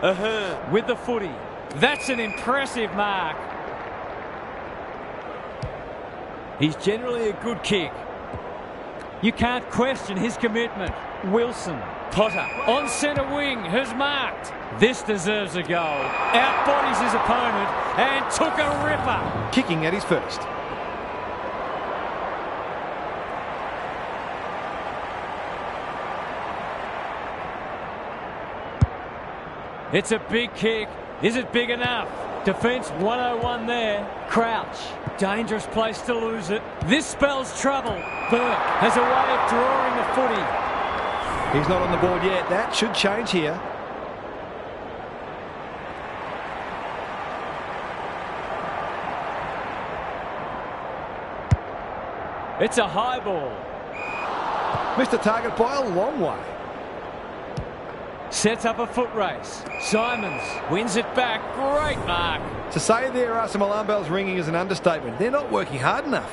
Ahhh with the footy. That's an impressive mark. He's generally a good kick. You can't question his commitment. Wilson. Potter on centre wing has marked. This deserves a goal. Outbodies his opponent and took a ripper. Kicking at his first. It's a big kick. Is it big enough? Defence 101 there. Crouch. Dangerous place to lose it. This spells trouble. Burke has a way of drawing the footy. He's not on the board yet. That should change here. It's a high ball. Missed the target by a long way. Sets up a foot race. Simons wins it back. Great mark. To say there are some alarm bells ringing is an understatement. They're not working hard enough.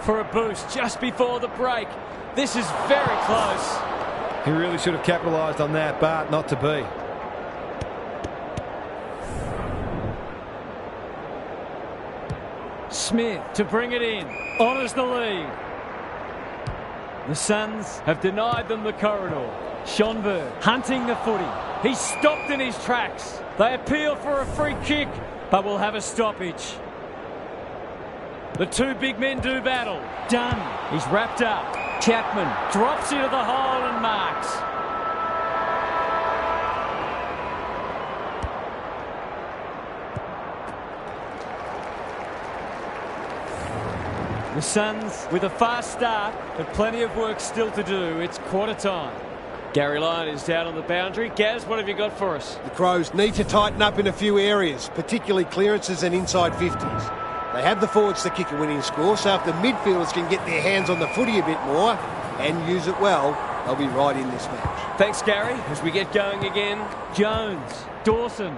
For a boost just before the break. This is very close. He really should have capitalised on that, but not to be. Smith to bring it in. Honours the lead. The Suns have denied them the corridor. Schonberg hunting the footy. He's stopped in his tracks. They appeal for a free kick, but will have a stoppage. The two big men do battle. Dunn, he's wrapped up. Chapman drops into the hole and marks. The The Suns with a fast start, but plenty of work still to do. It's quarter time. Gary Lyon is down on the boundary. Gaz, what have you got for us? The Crows need to tighten up in a few areas, particularly clearances and inside 50s. They have the forwards to kick a winning score, so if the midfielders can get their hands on the footy a bit more and use it well, they'll be right in this match. Thanks, Gary. As we get going again. Jones, Dawson.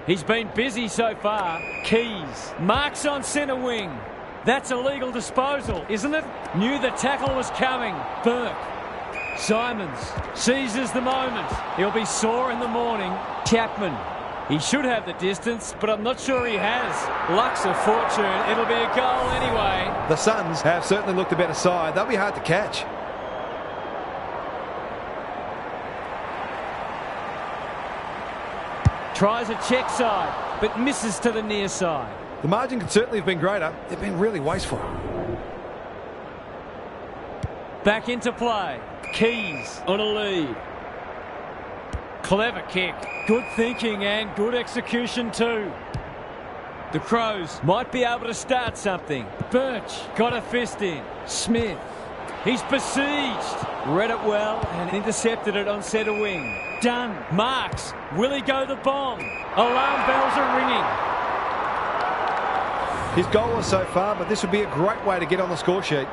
He's been busy so far. Keys, marks on centre wing. That's a legal disposal, isn't it? Knew the tackle was coming. Burke. Simons seizes the moment. He'll be sore in the morning. Chapman. He should have the distance, but I'm not sure he has. Luck's a fortune. It'll be a goal anyway. The Suns have certainly looked the better side. They'll be hard to catch. Tries a check side, but misses to the near side. The margin could certainly have been greater. They've been really wasteful. Back into play. Keys on a lead. Clever kick. Good thinking and good execution too. The Crows might be able to start something. Birch got a fist in. Smith. He's besieged. Read it well and intercepted it on centre wing. Dunn marks. Will he go the bomb? Alarm bells are ringing. His goal so far, but this would be a great way to get on the score sheet.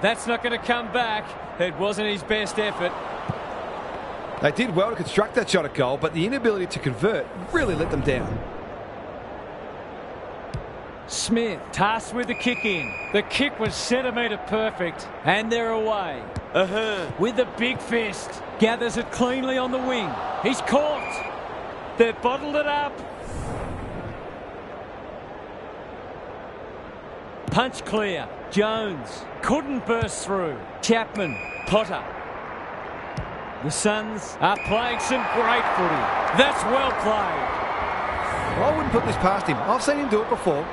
That's not going to come back. It wasn't his best effort. They did well to construct that shot at goal, but the inability to convert really let them down. Smith tasked with the kick in. The kick was centimetre perfect, and they're away. With the big fist, gathers it cleanly on the wing. He's caught. They've bottled it up. Punch clear. Jones couldn't burst through. Chapman, Potter. The Suns are playing some great footy. That's well played. Well, I wouldn't put this past him. I've seen him do it before.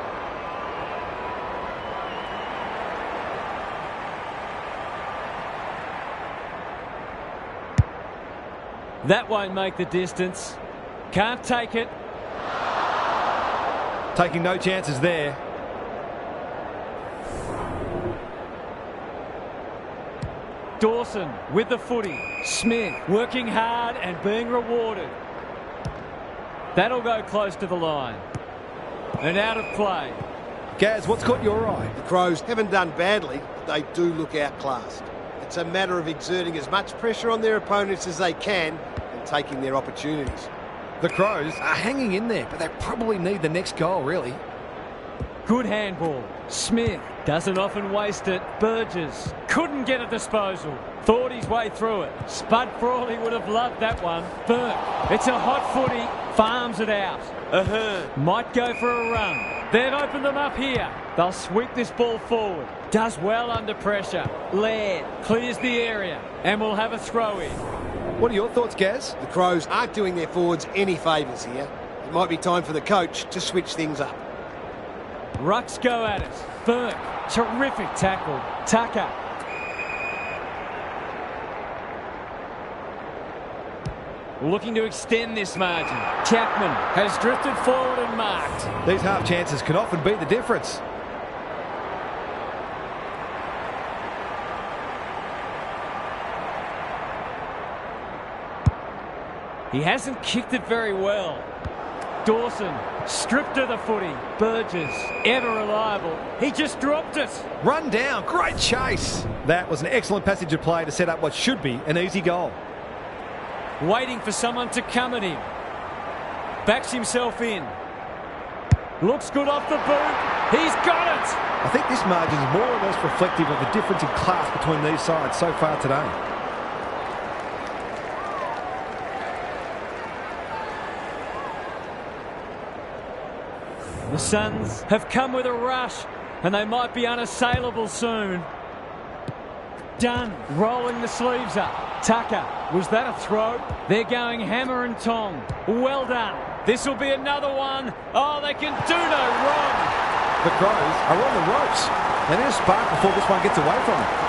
That won't make the distance. Can't take it. Taking no chances there. Dawson with the footy. Smith working hard and being rewarded. That'll go close to the line. And out of play. Gaz, what's caught your eye? The Crows haven't done badly, but they do look outclassed. It's a matter of exerting as much pressure on their opponents as they can and taking their opportunities. The Crows are hanging in there, but they probably need the next goal, really. Good handball. Smith doesn't often waste it. Burgess couldn't get a disposal. Thought his way through it. Spud Frawley would have loved that one. Burke, it's a hot footy. Farms it out. Might go for a run. They've opened them up here. They'll sweep this ball forward. Does well under pressure. Laird clears the area and will have a throw in. What are your thoughts, Gaz? The Crows aren't doing their forwards any favours here. It might be time for the coach to switch things up. Rucks go at it. Burke, terrific tackle. Tucker. Looking to extend this margin. Chapman has drifted forward and marked. These half chances can often be the difference. He hasn't kicked it very well. Dawson stripped of the footy. Burgess, ever reliable. He just dropped it. Run down. Great chase. That was an excellent passage of play to set up what should be an easy goal. Waiting for someone to come at him. Backs himself in. Looks good off the boot. He's got it. I think this margin is more or less reflective of the difference in class between these sides so far today. The Suns have come with a rush, and they might be unassailable soon. Dunn rolling the sleeves up. Tucker, was that a throw? They're going hammer and tong. Well done. This will be another one. Oh, they can do no wrong. The Crows are on the ropes. They need a spark before this one gets away from them.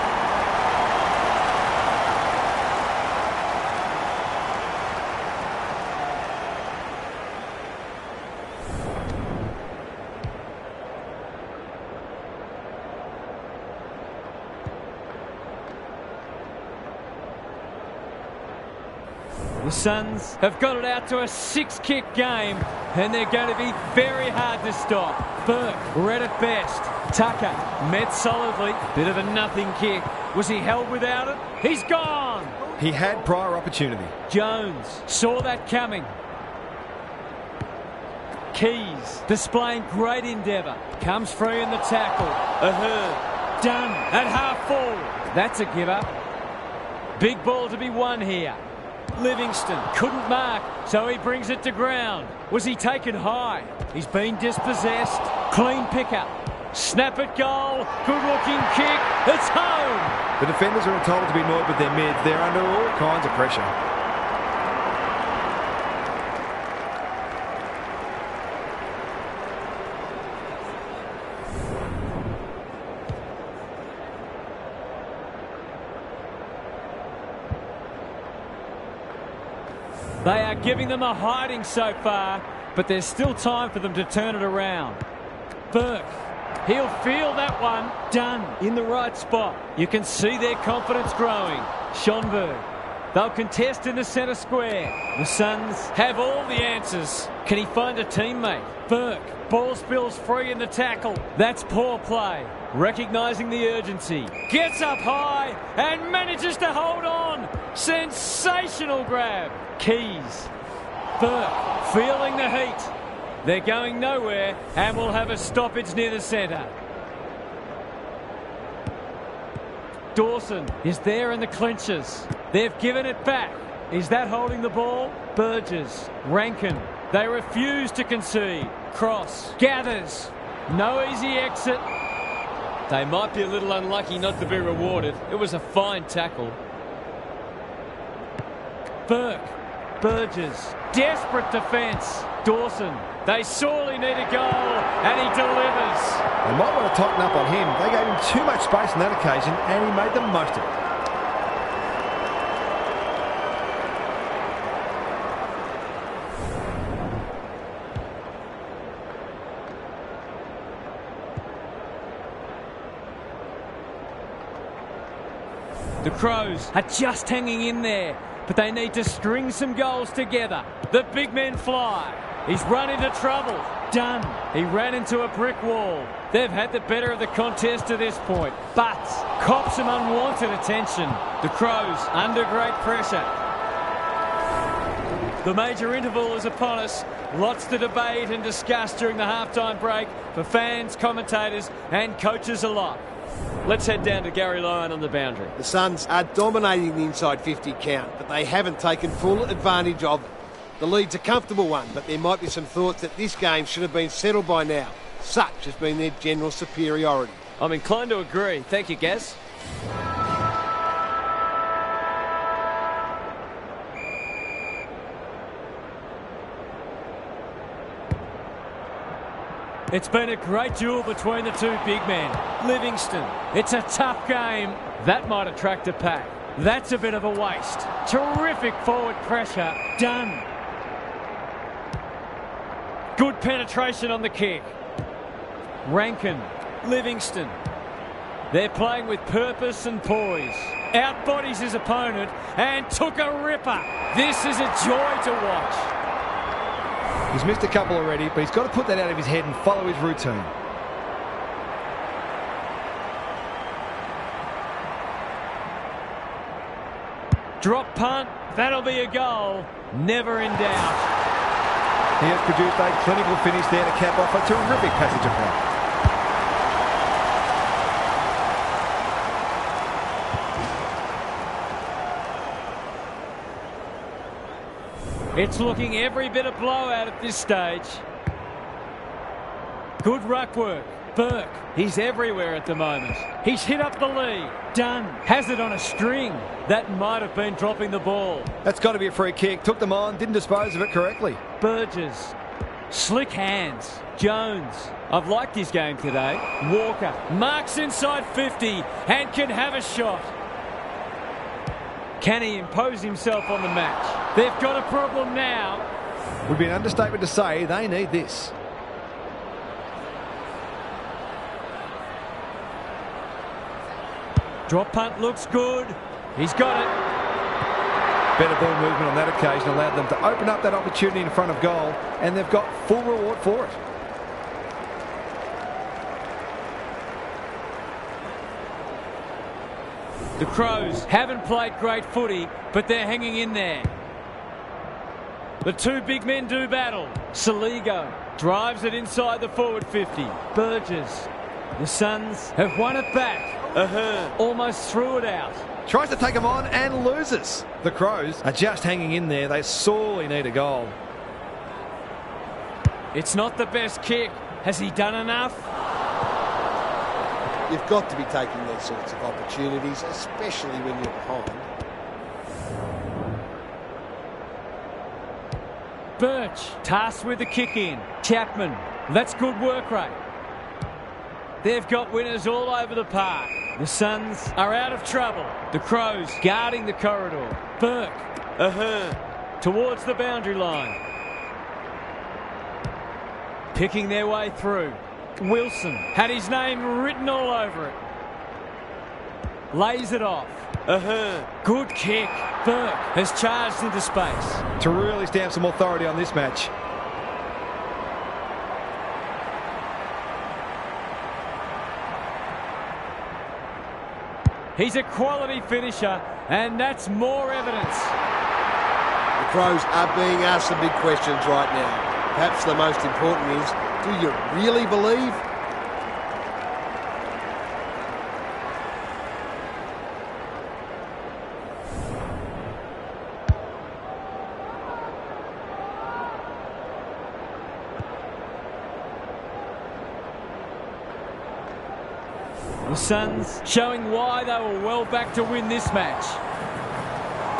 The Suns have got it out to a 6-kick game, and they're going to be very hard to stop. Burke read it best. Tucker met solidly. Bit of a nothing kick. Was he held without it? He's gone! He had prior opportunity. Jones saw that coming. Keys displaying great endeavour. Comes free in the tackle. Ahhh. Done at half forward. That's a give up. Big ball to be won here. Livingston couldn't mark, so he brings it to ground. Was he taken high? He's been dispossessed. Clean pickup. Snap at goal. Good-looking kick. It's home. The defenders are entitled to be annoyed with their mids. They're under all kinds of pressure. They are giving them a hiding so far, but there's still time for them to turn it around. Burke, he'll feel that one. Done in the right spot. You can see their confidence growing. Schonberg, they'll contest in the centre square. The Suns have all the answers. Can he find a teammate? Burke, ball spills free in the tackle. That's poor play. Recognising the urgency. Gets up high and manages to hold on. Sensational grab. Keys. Burke feeling the heat. They're going nowhere and will have a stoppage near the centre. Dawson is there in the clinches. They've given it back. Is that holding the ball? Burgess. Rankin. They refuse to concede. Cross. Gathers. No easy exit. They might be a little unlucky not to be rewarded. It was a fine tackle. Burke. Burgess. Desperate defence. Dawson. They sorely need a goal, and he delivers. They might want to tighten up on him. They gave him too much space on that occasion, and he made the most of it. The Crows are just hanging in there, but they need to string some goals together. The big men fly. He's run into trouble. Done. He ran into a brick wall. They've had the better of the contest to this point, but cops some unwanted attention. The Crows under great pressure. The major interval is upon us. Lots to debate and discuss during the halftime break for fans, commentators and coaches alike. Let's head down to Gary Lyon on the boundary. The Suns are dominating the inside 50 count, but they haven't taken full advantage of it. The lead's a comfortable one, but there might be some thoughts that this game should have been settled by now. Such has been their general superiority. I'm inclined to agree. Thank you, Gaz. It's been a great duel between the two big men. Livingston, it's a tough game. That might attract a pack. That's a bit of a waste. Terrific forward pressure. Done. Good penetration on the kick. Rankin, Livingston. They're playing with purpose and poise. Outbodies his opponent and took a ripper. This is a joy to watch. He's missed a couple already, but he's got to put that out of his head and follow his routine. Drop punt. That'll be a goal. Never in doubt. He has produced a clinical finish there to cap off a terrific passage of play. It's looking every bit a blowout at this stage. Good ruck work. Burke, he's everywhere at the moment. He's hit up the lead. Done. Has it on a string. That might have been dropping the ball. That's got to be a free kick. Took them on, didn't dispose of it correctly. Burgess. Slick hands. Jones. I've liked his game today. Walker. Marks inside 50 and can have a shot. Can he impose himself on the match? They've got a problem now. Would be an understatement to say they need this. Drop punt looks good. He's got it. Better ball movement on that occasion allowed them to open up that opportunity in front of goal, and they've got full reward for it. The Crows haven't played great footy, but they're hanging in there. The two big men do battle. Saligo drives it inside the forward 50. Burgess. The Suns have won it back. Almost threw it out. Tries to take him on and loses. The Crows are just hanging in there. They sorely need a goal. It's not the best kick. Has he done enough? You've got to be taking these sorts of opportunities, especially when you're behind. Birch tasked with the kick in. Chapman, that's good work rate. They've got winners all over the park. The Suns are out of trouble. The Crows guarding the corridor. Burke. Towards the boundary line. Picking their way through. Wilson had his name written all over it. Lays it off. Good kick. Burke has charged into space. To really stamp some authority on this match. He's a quality finisher, and that's more evidence. The Crows are being asked some big questions right now. Perhaps the most important is, do you really believe? The Suns showing why they were well back to win this match.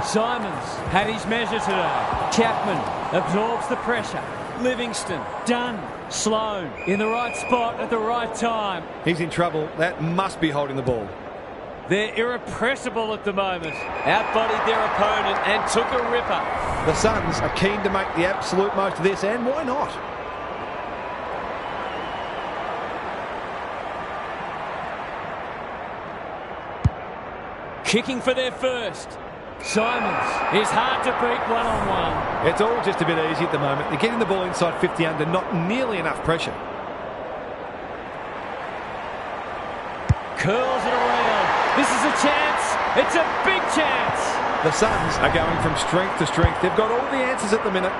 Simons had his measure today. Chapman absorbs the pressure. Livingston, Dunn, Sloan in the right spot at the right time. He's in trouble. That must be holding the ball. They're irrepressible at the moment. Outbodied their opponent and took a ripper. The Suns are keen to make the absolute most of this, and why not? Kicking for their first. Simons is hard to beat one-on-one. It's all just a bit easy at the moment. They're getting the ball inside 50 under, not nearly enough pressure. Curls it around. This is a chance. It's a big chance. The Suns are going from strength to strength. They've got all the answers at the minute.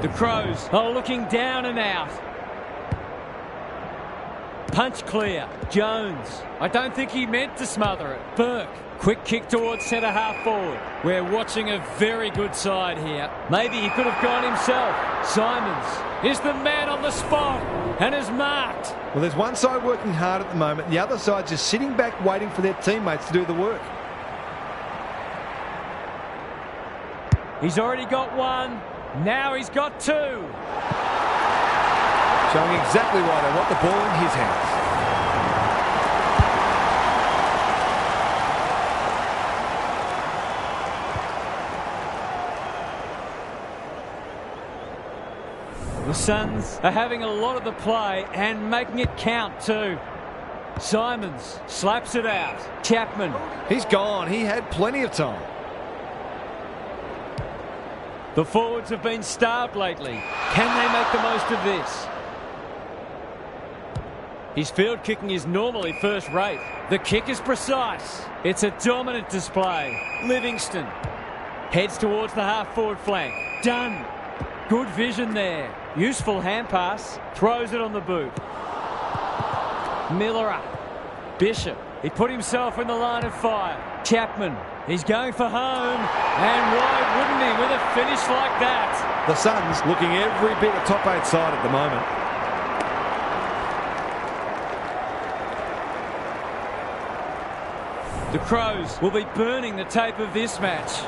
The Crows are looking down and out. Punch clear. Jones. I don't think he meant to smother it. Burke. Quick kick towards centre half forward. We're watching a very good side here. Maybe he could have gone himself. Simons is the man on the spot and is marked. Well, there's one side working hard at the moment. The other side just sitting back waiting for their teammates to do the work. He's already got one. Now he's got two. Showing exactly why they want the ball in his hands. The Suns are having a lot of the play and making it count too. Simons slaps it out. Chapman. He's gone. He had plenty of time. The forwards have been starved lately. Can they make the most of this? His field kicking is normally first rate. The kick is precise. It's a dominant display. Livingston heads towards the half-forward flank. Dunn. Good vision there. Useful hand pass. Throws it on the boot. Miller up. Bishop. He put himself in the line of fire. Chapman. He's going for home. And why wouldn't he with a finish like that? The Suns looking every bit a top 8 side at the moment. The Crows will be burning the tape of this match.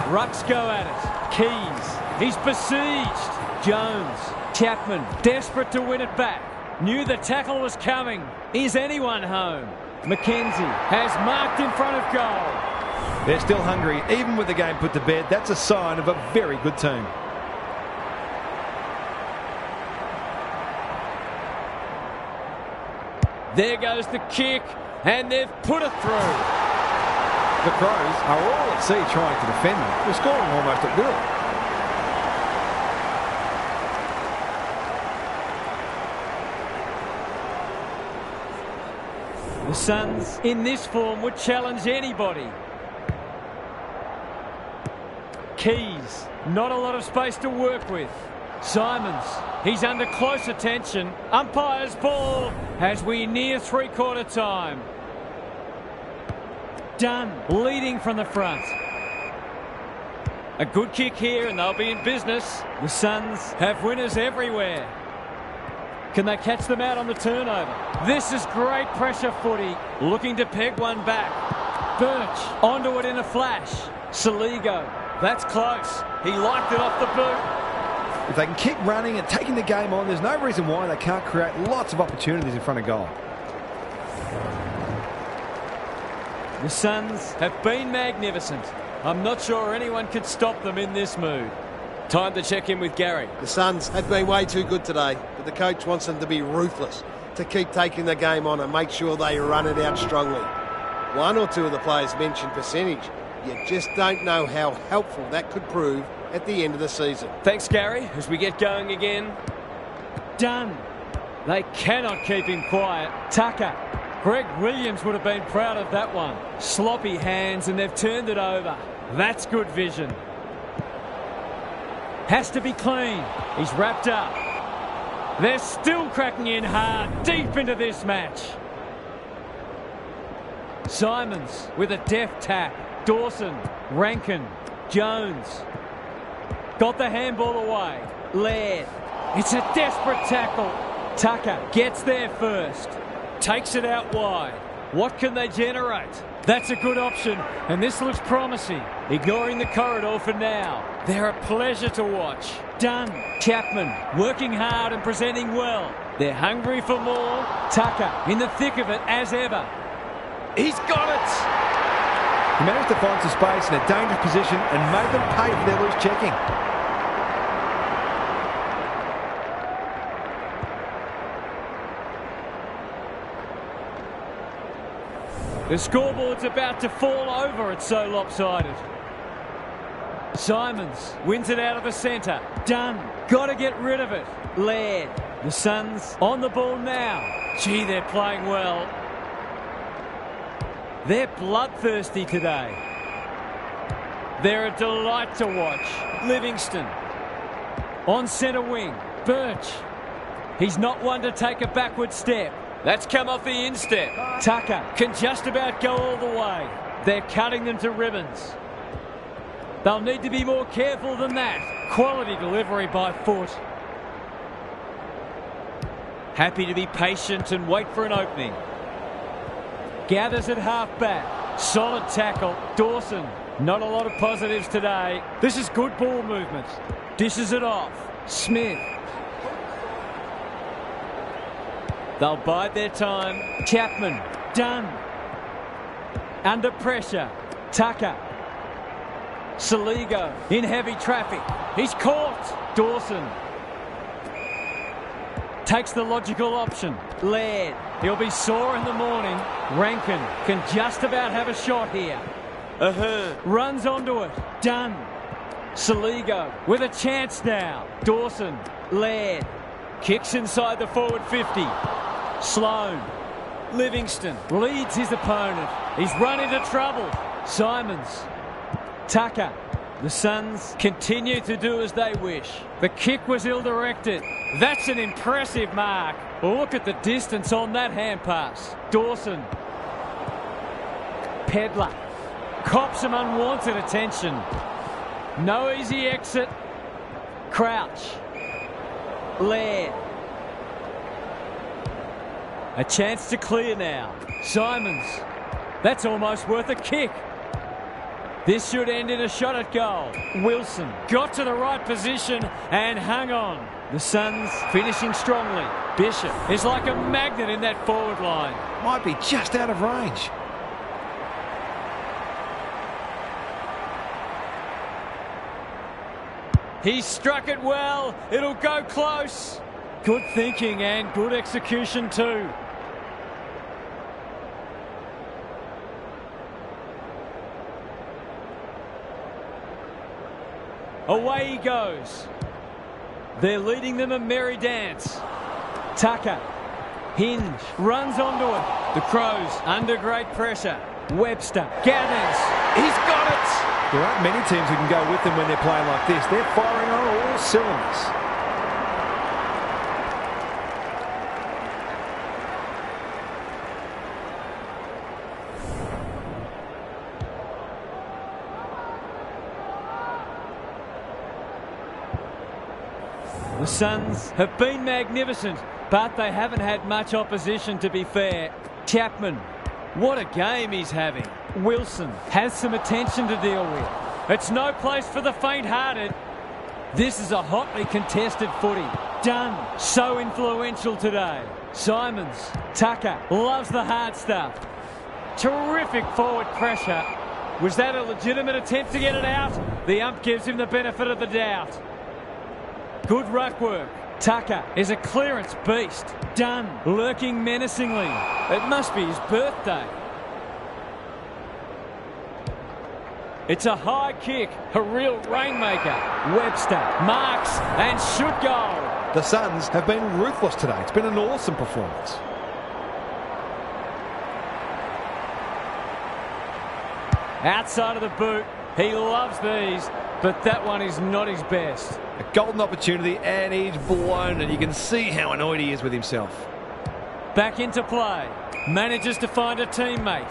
Rucks go at it. Keys. He's besieged. Jones. Chapman. Desperate to win it back. Knew the tackle was coming. Is anyone home? McKenzie has marked in front of goal. They're still hungry, even with the game put to bed. That's a sign of a very good team. There goes the kick, and they've put it through. The Crows are all at sea trying to defend them. They're scoring almost at will. The Suns, in this form, would challenge anybody. Keys, not a lot of space to work with. Simons, he's under close attention. Umpire's ball as we near three-quarter time. Dunn, leading from the front. A good kick here and they'll be in business. The Suns have winners everywhere. Can they catch them out on the turnover? This is great pressure footy. Looking to peg one back. Birch onto it in a flash. Saligo, that's close. He liked it off the boot. If they can keep running and taking the game on, there's no reason why they can't create lots of opportunities in front of goal. The Suns have been magnificent. I'm not sure anyone could stop them in this mood. Time to check in with Gary. The Suns have been way too good today, but the coach wants them to be ruthless, to keep taking the game on and make sure they run it out strongly. One or two of the players mentioned percentage. You just don't know how helpful that could prove at the end of the season. Thanks, Gary, as we get going again. Dunn. They cannot keep him quiet. Tucker. Greg Williams would have been proud of that one. Sloppy hands and they've turned it over. That's good vision. Has to be clean. He's wrapped up. They're still cracking in hard, deep into this match. Simons with a deft tap. Dawson, Rankin, Jones. Got the handball away. Laird. It's a desperate tackle. Tucker gets there first. Takes it out wide. What can they generate? That's a good option, and this looks promising. Ignoring the corridor for now. They're a pleasure to watch. Dunn, Chapman, working hard and presenting well. They're hungry for more. Tucker in the thick of it as ever. He's got it! He managed to find some space in a dangerous position and made them pay for their loose checking. The scoreboard's about to fall over, it's so lopsided. Simons wins it out of the centre. Dunn, got to get rid of it. Laird, the Suns on the ball now. Gee, they're playing well. They're bloodthirsty today. They're a delight to watch. Livingston on centre wing. Birch, he's not one to take a backward step. That's come off the instep. Tucker can just about go all the way. They're cutting them to ribbons. They'll need to be more careful than that. Quality delivery by foot. Happy to be patient and wait for an opening. Gathers at half-back. Solid tackle. Dawson. Not a lot of positives today. This is good ball movement. Dishes it off. Smith. They'll bide their time. Chapman. Dunn. Under pressure. Tucker. Saligo in heavy traffic. He's caught. Dawson. Takes the logical option. Laird. He'll be sore in the morning. Rankin can just about have a shot here. Ahhh. Runs onto it. Dunn. Saligo with a chance now. Dawson. Laird. Kicks inside the forward 50. Sloan. Livingston leads his opponent. He's run into trouble. Simons. Tucker. The Suns continue to do as they wish. The kick was ill-directed. That's an impressive mark. Look at the distance on that hand pass. Dawson. Pedler. Cops some unwanted attention. No easy exit. Crouch. Laird. A chance to clear now. Simons. That's almost worth a kick. This should end in a shot at goal. Wilson got to the right position and hung on. The Suns finishing strongly. Bishop is like a magnet in that forward line. Might be just out of range. He struck it well. It'll go close. Good thinking and good execution too. Away he goes. They're leading them a merry dance. Tucker. Hinge. Runs onto it. The Crows under great pressure. Webster. Gathers. He's got it. There aren't many teams who can go with them when they're playing like this. They're firing on all cylinders. The Suns have been magnificent, but they haven't had much opposition, to be fair. Chapman, what a game he's having. Wilson has some attention to deal with. It's no place for the faint-hearted. This is a hotly contested footy. Dunn, so influential today. Simons, Tucker, loves the hard stuff. Terrific forward pressure. Was that a legitimate attempt to get it out? The ump gives him the benefit of the doubt. Good ruck work. Tucker is a clearance beast. Dunn lurking menacingly. It must be his birthday. It's a high kick, a real rainmaker. Webster marks and should go. The Suns have been ruthless today. It's been an awesome performance. Outside of the boot. He loves these, but that one is not his best. A golden opportunity, and he's blown it. You can see how annoyed he is with himself. Back into play. Manages to find a teammate.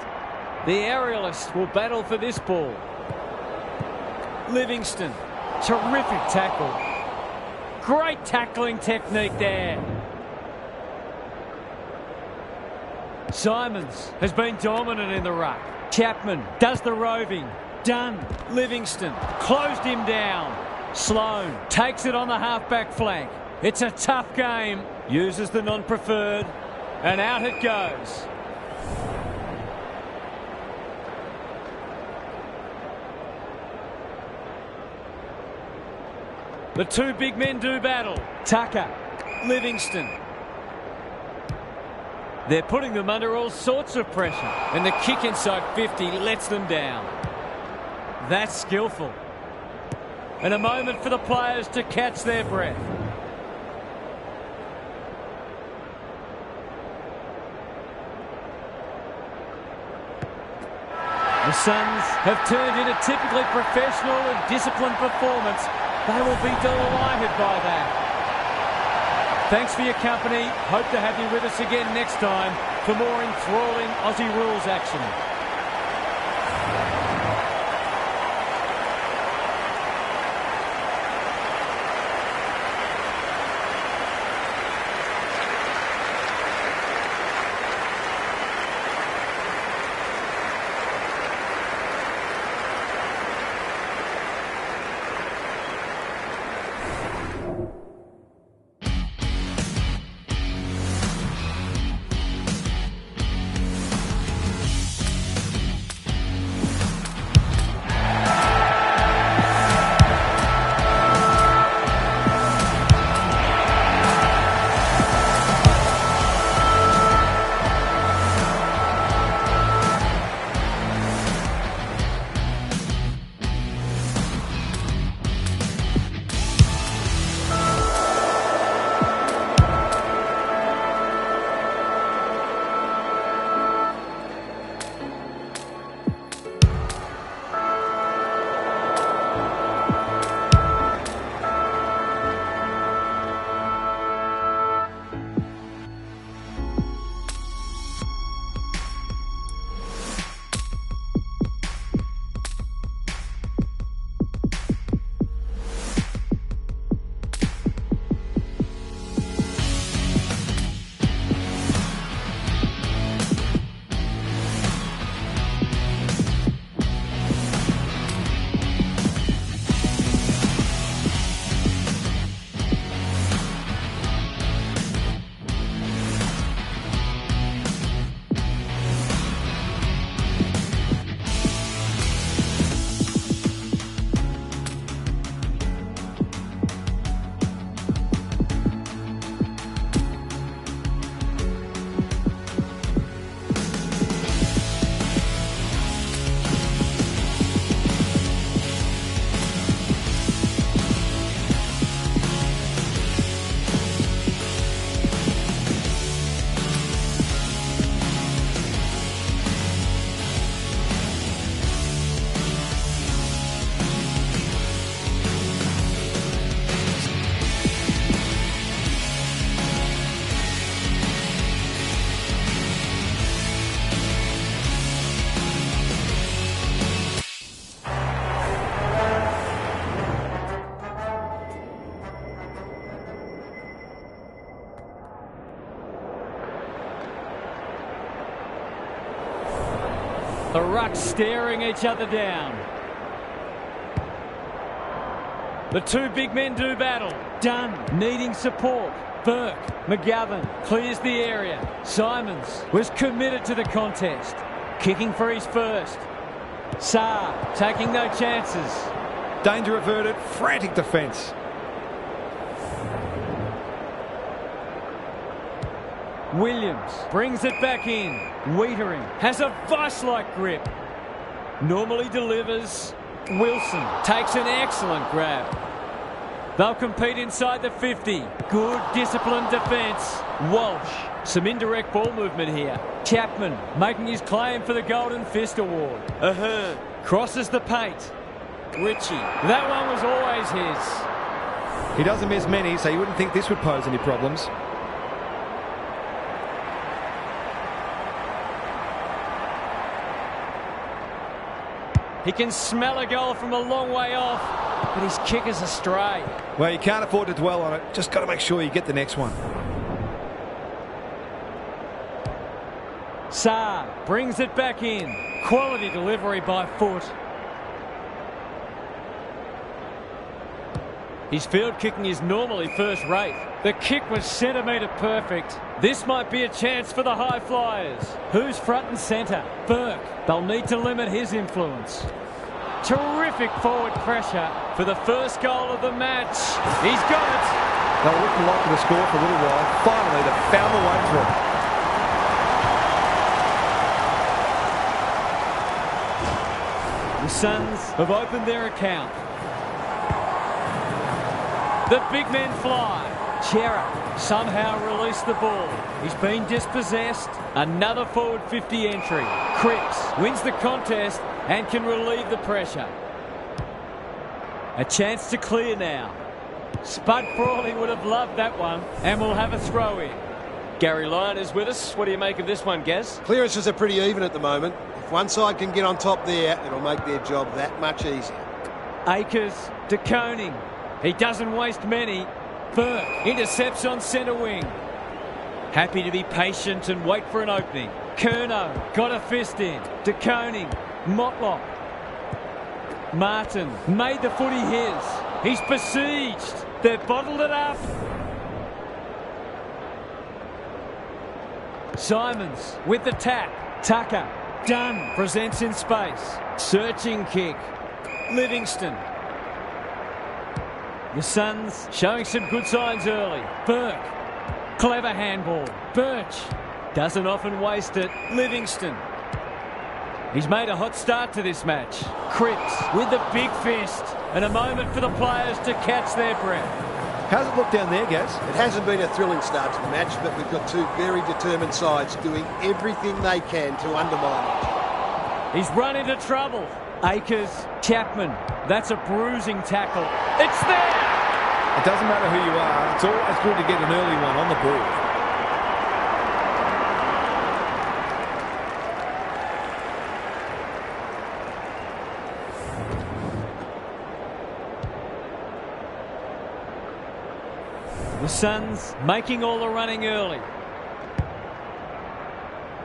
The aerialist will battle for this ball. Livingston. Terrific tackle. Great tackling technique there. Simons has been dominant in the ruck. Chapman does the roving. Dunn. Livingston closed him down. Sloan takes it on the half-back flank. It's a tough game. Uses the non-preferred. And out it goes. The two big men do battle. Tucker. Livingston. They're putting them under all sorts of pressure. And the kick inside 50 lets them down. That's skillful. And a moment for the players to catch their breath. The Suns have turned in a typically professional and disciplined performance. They will be delighted by that. Thanks for your company. Hope to have you with us again next time for more enthralling Aussie rules action. The rucks staring each other down. The two big men do battle. Dunn needing support. Burke, McGovern clears the area. Simons was committed to the contest. Kicking for his first. Saar taking no chances. Danger averted, frantic defence. Williams brings it back in. Wiedering has a vice-like grip. Normally delivers. Wilson takes an excellent grab. They'll compete inside the 50. Good disciplined defence. Walsh, some indirect ball movement here. Chapman making his claim for the Golden Fist Award. Ahhh crosses the paint. Ritchie, that one was always his. He doesn't miss many, so you wouldn't think this would pose any problems. He can smell a goal from a long way off, but his kick is astray. Well, you can't afford to dwell on it. Just got to make sure you get the next one. Saar brings it back in. Quality delivery by foot. His field kicking is normally first rate. The kick was centimetre perfect. This might be a chance for the high flyers. Who's front and centre? Burke. They'll need to limit his influence. Terrific forward pressure for the first goal of the match. He's got it. They were looking like the score for a little while. Finally, they found the way through. The Suns have opened their account. The big men fly. Chera somehow released the ball. He's been dispossessed. Another forward 50 entry. Cripps wins the contest and can relieve the pressure. A chance to clear now. Spud Frawley would have loved that one, and we'll have a throw in. Gary Lyon is with us. What do you make of this one, Gaz? Clearances are pretty even at the moment. If one side can get on top there, it'll make their job that much easier. Akers to Koning. He doesn't waste many. Burke intercepts on centre wing. Happy to be patient and wait for an opening. Curnow got a fist in. De Koning. Motlop. Martin made the footy his. He's besieged. They've bottled it up. Simons with the tap. Tucker. Dunn presents in space. Searching kick. Livingston. The Suns showing some good signs early. Burke. Clever handball. Birch doesn't often waste it. Livingston. He's made a hot start to this match. Cripps with the big fist. And a moment for the players to catch their breath. How's it look down there, Gaz? It hasn't been a thrilling start to the match, but we've got two very determined sides doing everything they can to undermine it. He's run into trouble. Akers, Chapman. That's a bruising tackle. It's there! It doesn't matter who you are. It's always good to get an early one on the board. The Suns making all the running early.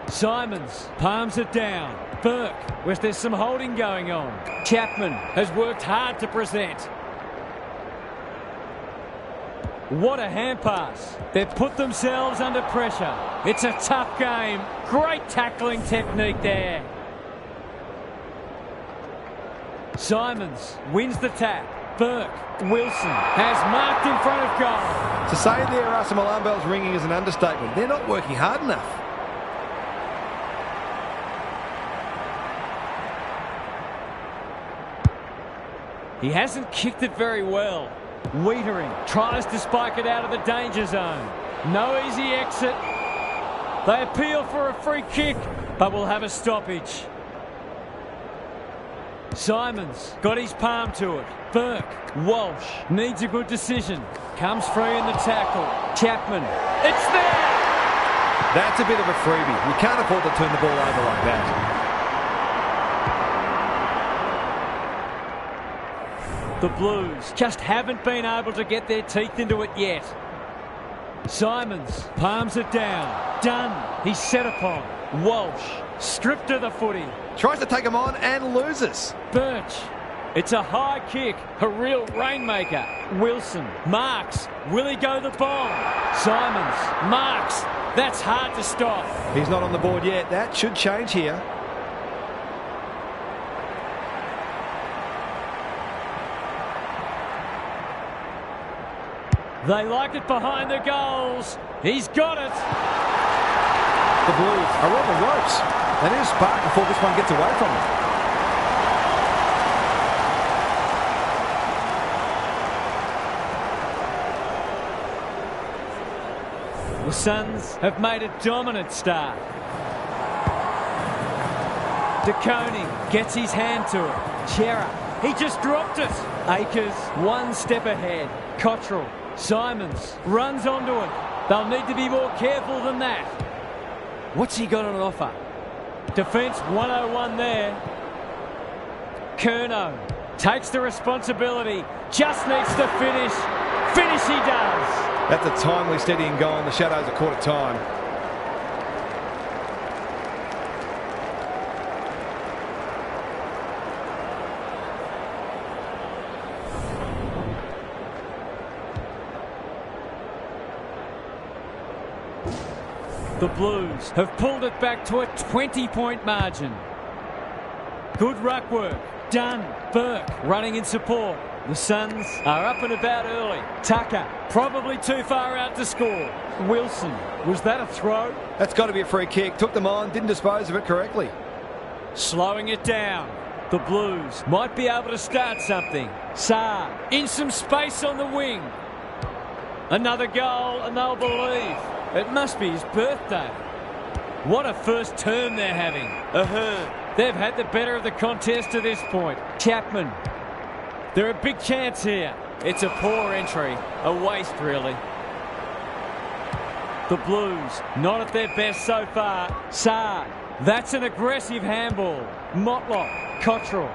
Simons palms it down. Burke, where there's some holding going on. Chapman has worked hard to present. What a hand pass. They've put themselves under pressure. It's a tough game. Great tackling technique there. Simons wins the tap. Burke. Wilson has marked in front of goal. To say there are some alarm bells ringing is an understatement. They're not working hard enough. He hasn't kicked it very well. Wiedering tries to spike it out of the danger zone. No easy exit. They appeal for a free kick, but will have a stoppage. Simons got his palm to it. Burke. Walsh needs a good decision. Comes free in the tackle. Chapman. It's there! That's a bit of a freebie. You can't afford to turn the ball over like that. The Blues just haven't been able to get their teeth into it yet. Simons palms it down. Dunn. He's set upon. Walsh stripped of the footy. Tries to take him on and loses. Birch. It's a high kick, a real rainmaker. Wilson marks. Will he go the bomb? Simons marks. That's hard to stop. He's not on the board yet. That should change here. They like it behind the goals. He's got it. The Blues are on the ropes. They need a spark before this one gets away from them. The Suns have made a dominant start. DeConing gets his hand to it. Chera, he just dropped it. Akers, one step ahead. Cottrell, Simons, runs onto it. They'll need to be more careful than that. What's he got on offer? Defence 101 there. Curnow takes the responsibility. Just needs to finish. Finish he does. That's a timely, steadying goal, and the Shadows are caught at time. The Blues have pulled it back to a 20-point margin. Good ruck work. Done. Burke running in support. The Suns are up and about early. Tucker probably too far out to score. Wilson, was that a throw? That's got to be a free kick. Took them on, didn't dispose of it correctly. Slowing it down. The Blues might be able to start something. Saar in some space on the wing. Another goal and they'll believe. It must be his birthday. What a first term they're having. Ahhh. They've had the better of the contest to this point. Chapman. They're a big chance here. It's a poor entry. A waste, really. The Blues, not at their best so far. Saar. That's an aggressive handball. Motlop. Cottrell.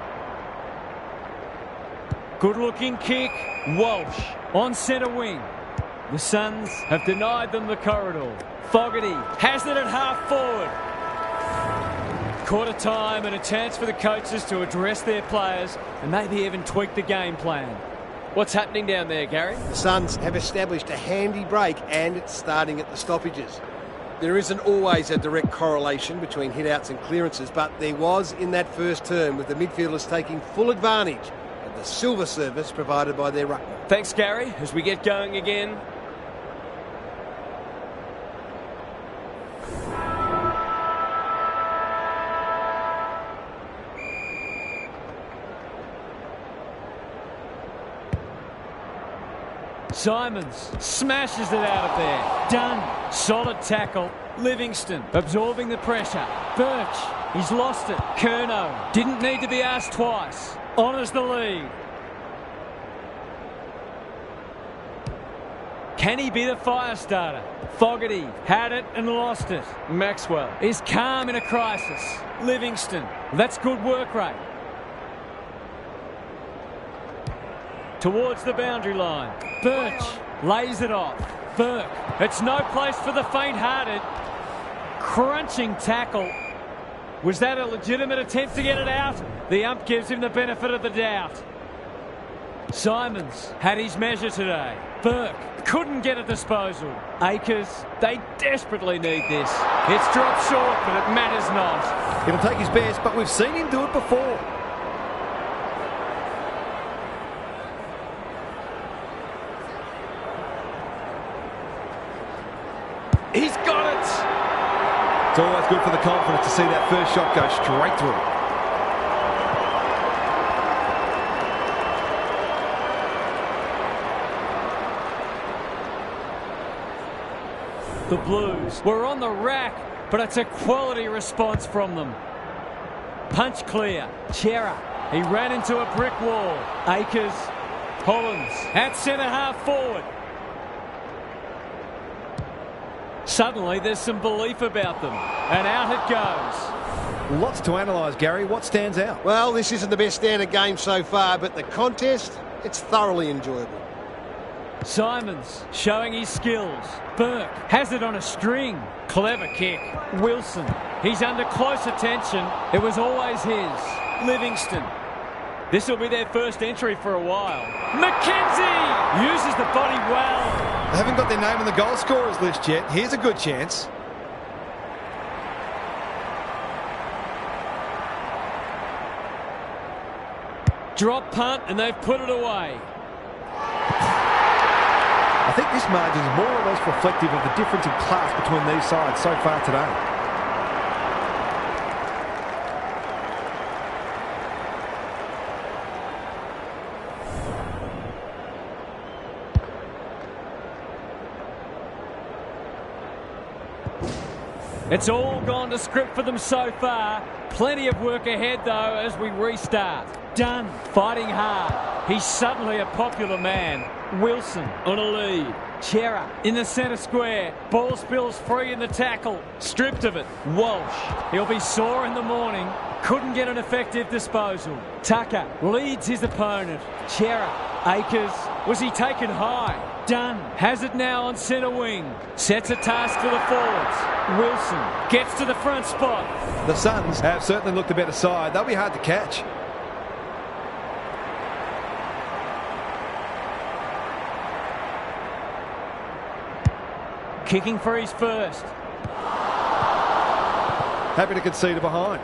Good-looking kick. Walsh on centre wing. The Suns have denied them the corridor. Fogarty has it at half forward. Quarter time and a chance for the coaches to address their players and maybe even tweak the game plan. What's happening down there, Gary? The Suns have established a handy break and it's starting at the stoppages. There isn't always a direct correlation between hit-outs and clearances, but there was in that first term with the midfielders taking full advantage of the silver service provided by their ruckman. Thanks, Gary, as we get going again. Simons smashes it out of there. Done. Solid tackle. Livingston absorbing the pressure. Birch, he's lost it. Curnow didn't need to be asked twice. Honours the lead. Can he be the fire starter? Fogarty had it and lost it. Maxwell is calm in a crisis. Livingston, that's good work rate. Towards the boundary line. Birch lays it off. Burke, it's no place for the faint-hearted. Crunching tackle. Was that a legitimate attempt to get it out? The ump gives him the benefit of the doubt. Simons had his measure today. Burke couldn't get a disposal. Akers, they desperately need this. It's dropped short, but it matters not. He'll take his best, but we've seen him do it before. He's got it! It's always good for the confidence to see that first shot go straight through. The Blues were on the rack, but it's a quality response from them. Punch clear. Chera. He ran into a brick wall. Akers. Hollins at centre half forward. Suddenly there's some belief about them. And out it goes. Lots to analyse, Gary. What stands out? Well, this isn't the best standard game so far, but the contest, it's thoroughly enjoyable. Simons showing his skills. Burke has it on a string. Clever kick. Wilson He's under close attention. It was always his. Livingston. This will be their first entry for a while. McKenzie uses the body well. They haven't got their name on the goal scorers list yet. Here's a good chance. Drop punt, and they've put it away. I think this margin is more or less reflective of the difference in class between these sides so far today. It's all gone to script for them so far. Plenty of work ahead, though, as we restart. Dunn fighting hard. He's suddenly a popular man. Wilson on a lead. Chera in the centre square. Ball spills free in the tackle. Stripped of it. Walsh. He'll be sore in the morning. Couldn't get an effective disposal. Tucker leads his opponent. Chera. Akers. Was he taken high? Dunn has it now on centre wing. Sets a task for the forwards. Wilson gets to the front spot. The Suns have certainly looked a better side. They'll be hard to catch. Kicking for his first. Happy to concede it behind.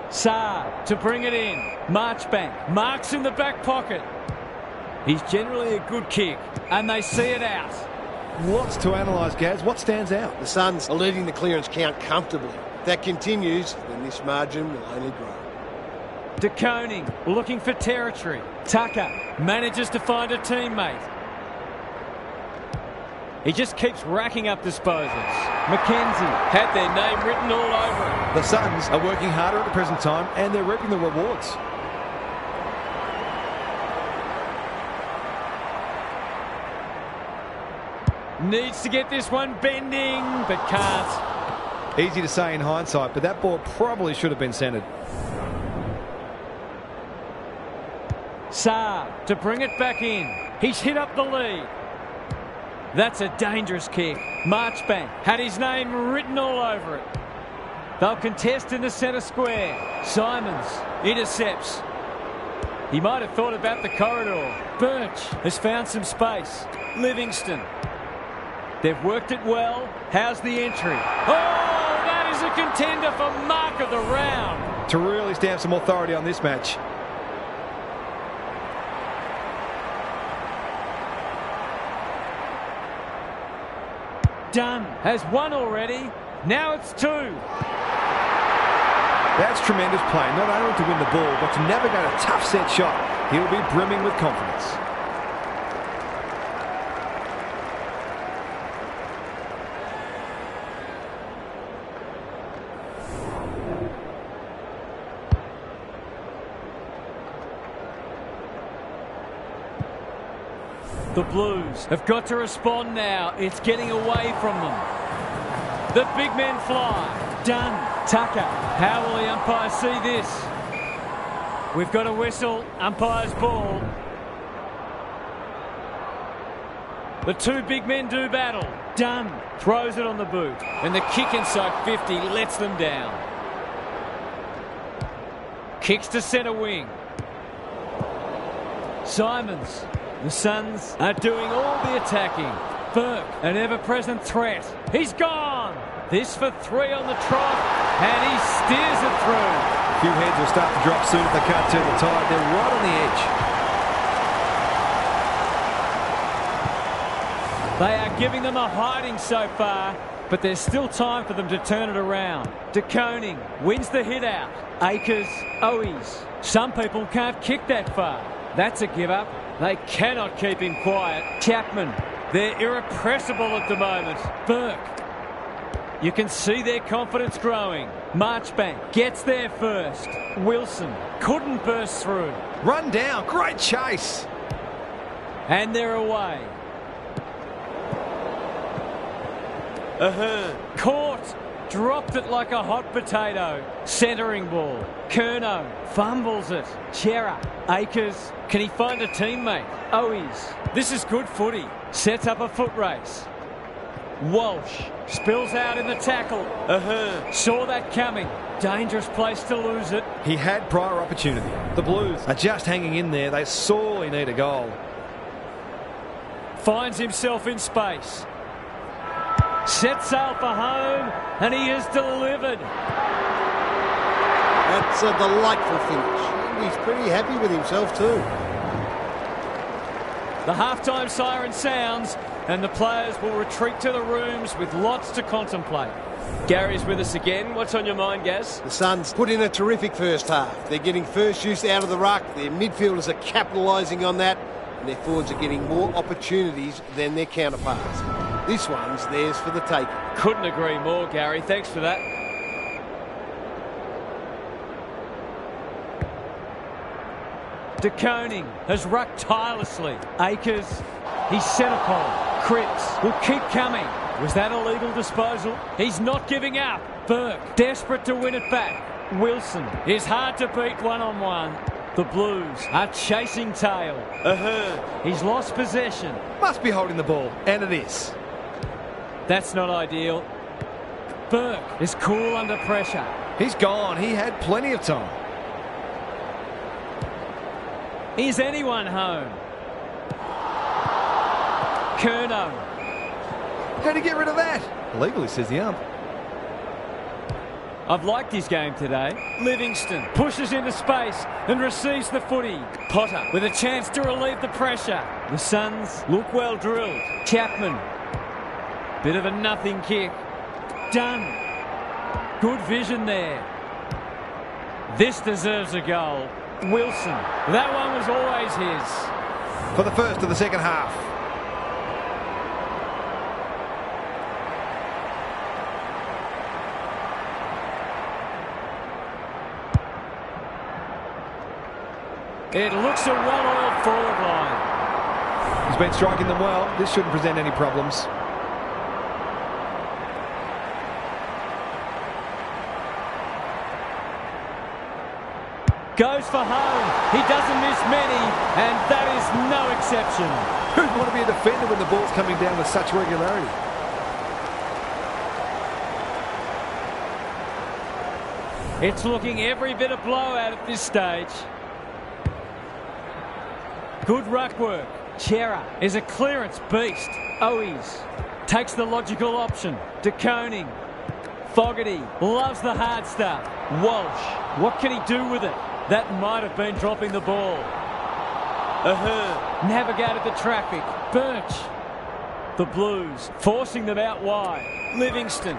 Saab to bring it in. Marchbank marks in the back pocket. He's generally a good kick, and they see it out. Lots to analyse, Gaz. What stands out? The Suns are leading the clearance count comfortably. If that continues, then this margin will only grow. De Koning looking for territory. Tucker manages to find a teammate. He just keeps racking up disposals. McKenzie had their name written all over it. The Suns are working harder at the present time, and they're reaping the rewards. Needs to get this one bending, but can't. Easy to say in hindsight, but that ball probably should have been centred. Saab to bring it back in. He's hit up the lead. That's a dangerous kick. Marchbank had his name written all over it. They'll contest in the centre square. Simons intercepts. He might have thought about the corridor. Birch has found some space. Livingston. They've worked it well. How's the entry? Oh, that is a contender for mark of the round. To really stamp some authority on this match. Dunn has one already. Now it's two. That's tremendous play, not only to win the ball, but to navigate a tough set shot. He'll be brimming with confidence. The Blues have got to respond now. It's getting away from them. The big men fly. Dunn. Tucker. How will the umpire see this? We've got a whistle. Umpire's ball. The two big men do battle. Dunn throws it on the boot. And the kick inside 50 lets them down. Kicks to centre wing. Simons. The Suns are doing all the attacking. Burke, an ever-present threat. He's gone. This for three on the trot, and he steers it through. A few heads will start to drop soon if they can't turn the tide. They're right on the edge. They are giving them a hiding so far, but there's still time for them to turn it around. De Koning wins the hit out. Akers, Owies. Some people can't kick that far. That's a give up. They cannot keep him quiet. Chapman, they're irrepressible at the moment. Burke. You can see their confidence growing. Marchbank gets there first. Wilson couldn't burst through. Run down. Great chase. And they're away. Ahhh. Caught. dropped it like a hot potato. Centering ball. Curnow fumbles it. Chera. Akers. Can he find a teammate? Owies. This is good footy. Sets up a foot race. Walsh spills out in the tackle. Saw that coming. Dangerous place to lose it. He had prior opportunity. The Blues are just hanging in there. They sorely need a goal. Finds himself in space. Sets sail for home, and he is delivered. That's a delightful finish. And he's pretty happy with himself too. The halftime siren sounds, and the players will retreat to the rooms with lots to contemplate. Gary's with us again. What's on your mind, Gaz? The Suns put in a terrific first half. They're getting first use out of the ruck. Their midfielders are capitalising on that, and their forwards are getting more opportunities than their counterparts. This one's theirs for the taking. Couldn't agree more, Gary. Thanks for that. De Koning has rucked tirelessly. Akers, he's centre pole. Cripps will keep coming. Was that a legal disposal? He's not giving up. Burke, desperate to win it back. Wilson is hard to beat one-on-one. The Blues are chasing tail. He's lost possession. Must be holding the ball, and it is. That's not ideal. Burke is cool under pressure. He's gone. He had plenty of time. Is anyone home? Curnow. How'd he get rid of that? Legally, says the ump. I've liked his game today. Livingston pushes into space and receives the footy. Potter with a chance to relieve the pressure. The Suns look well drilled. Chapman. Bit of a nothing kick. Done. Good vision there. This deserves a goal. Wilson. That one was always his. For the first of the second half. It looks a well-oiled forward line. He's been striking them well. This shouldn't present any problems. Goes for home. He doesn't miss many, and that is no exception. Who'd want to be a defender when the ball's coming down with such regularity? It's looking every bit a blowout at this stage. Good ruck work. Chera is a clearance beast. Owies takes the logical option. De Koning. Fogarty loves the hard stuff. Walsh, what can he do with it? That might have been dropping the ball. Navigated the traffic. Birch. The Blues forcing them out wide. Livingston.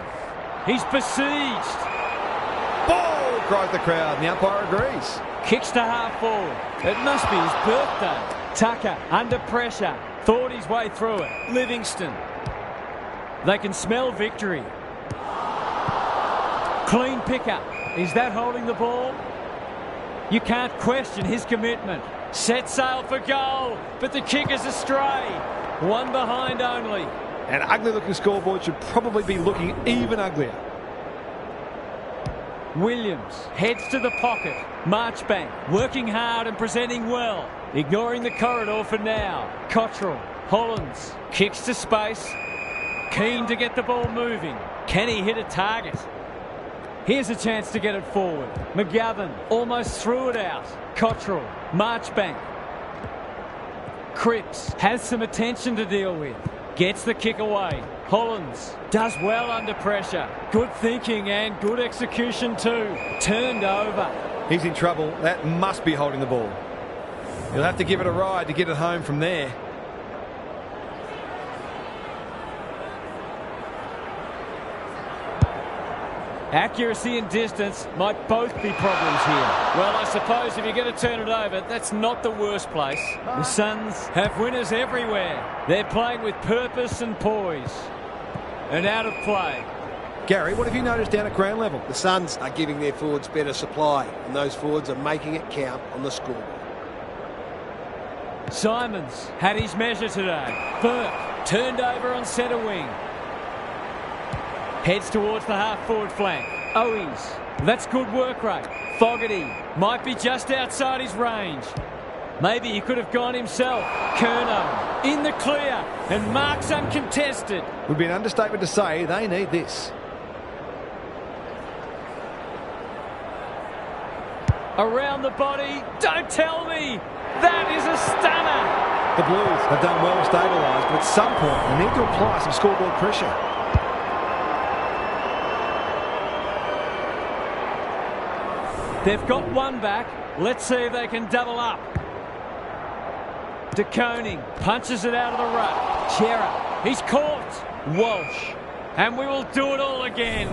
He's besieged. Ball! Cries the crowd, and the umpire agrees. Kicks to half forward. It must be his birthday. Tucker under pressure. Thought his way through it. Livingston. They can smell victory. Clean pickup. Is that holding the ball? You can't question his commitment. Set sail for goal, but the kick is astray. One behind only. An ugly-looking scoreboard should probably be looking even uglier. Williams heads to the pocket. Marchbank working hard and presenting well. Ignoring the corridor for now. Cottrell. Hollands kicks to space. Keen to get the ball moving. Can he hit a target? Here's a chance to get it forward. McGovern almost threw it out. Cottrell. Marchbank. Cripps has some attention to deal with. Gets the kick away. Hollands does well under pressure. Good thinking and good execution too. Turned over. He's in trouble. That must be holding the ball. He'll have to give it a ride to get it home from there. Accuracy and distance might both be problems here. Well, I suppose if you're going to turn it over, that's not the worst place. The Suns have winners everywhere. They're playing with purpose and poise. And out of play. Gary, what have you noticed down at ground level? The Suns are giving their forwards better supply, and those forwards are making it count on the scoreboard. Simons had his measure today. Burke turned over on centre wing. Heads towards the half-forward flank. Owies. That's good work rate. Fogarty might be just outside his range. Maybe he could have gone himself. Curnow in the clear and marks uncontested. Would be an understatement to say they need this. Around the body. Don't tell me. That is a stunner. The Blues have done well to stabilise, but at some point they need to apply some scoreboard pressure. They've got one back. Let's see if they can double up. De Koning punches it out of the rut. Chera, he's caught. Walsh, and we will do it all again.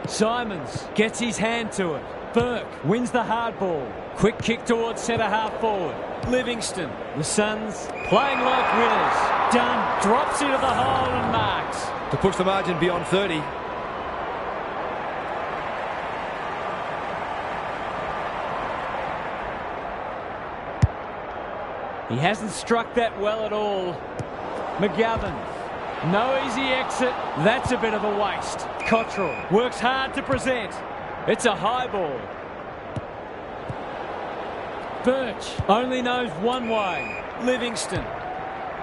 Simons gets his hand to it. Burke wins the hard ball. Quick kick towards centre half forward. Livingston, the Suns playing like winners. Dunn drops into the hole and marks. To push the margin beyond 30. He hasn't struck that well at all. McGovern. No easy exit. That's a bit of a waste. Cottrell works hard to present. It's a high ball. Birch only knows one way. Livingston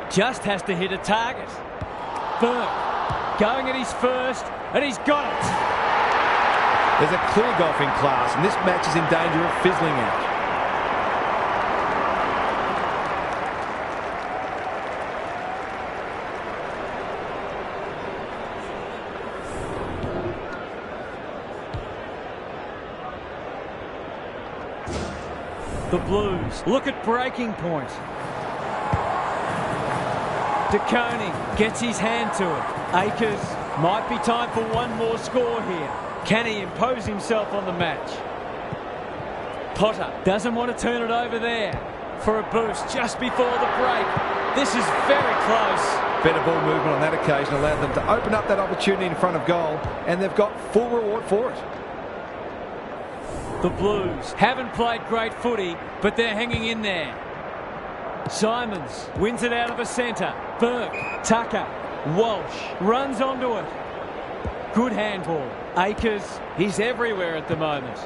just has to hit a target. Burke going at his first, and he's got it. There's a clear golfing class, and this match is in danger of fizzling out. The Blues look at breaking point. De Koning gets his hand to it. Akers might be time for one more score here. Can he impose himself on the match? Potter doesn't want to turn it over there for a boost just before the break. This is very close. Better ball movement on that occasion allowed them to open up that opportunity in front of goal, and they've got full reward for it. The Blues haven't played great footy, but they're hanging in there. Simons wins it out of the centre. Burke, Tucker, Walsh runs onto it. Good handball. Akers, he's everywhere at the moment.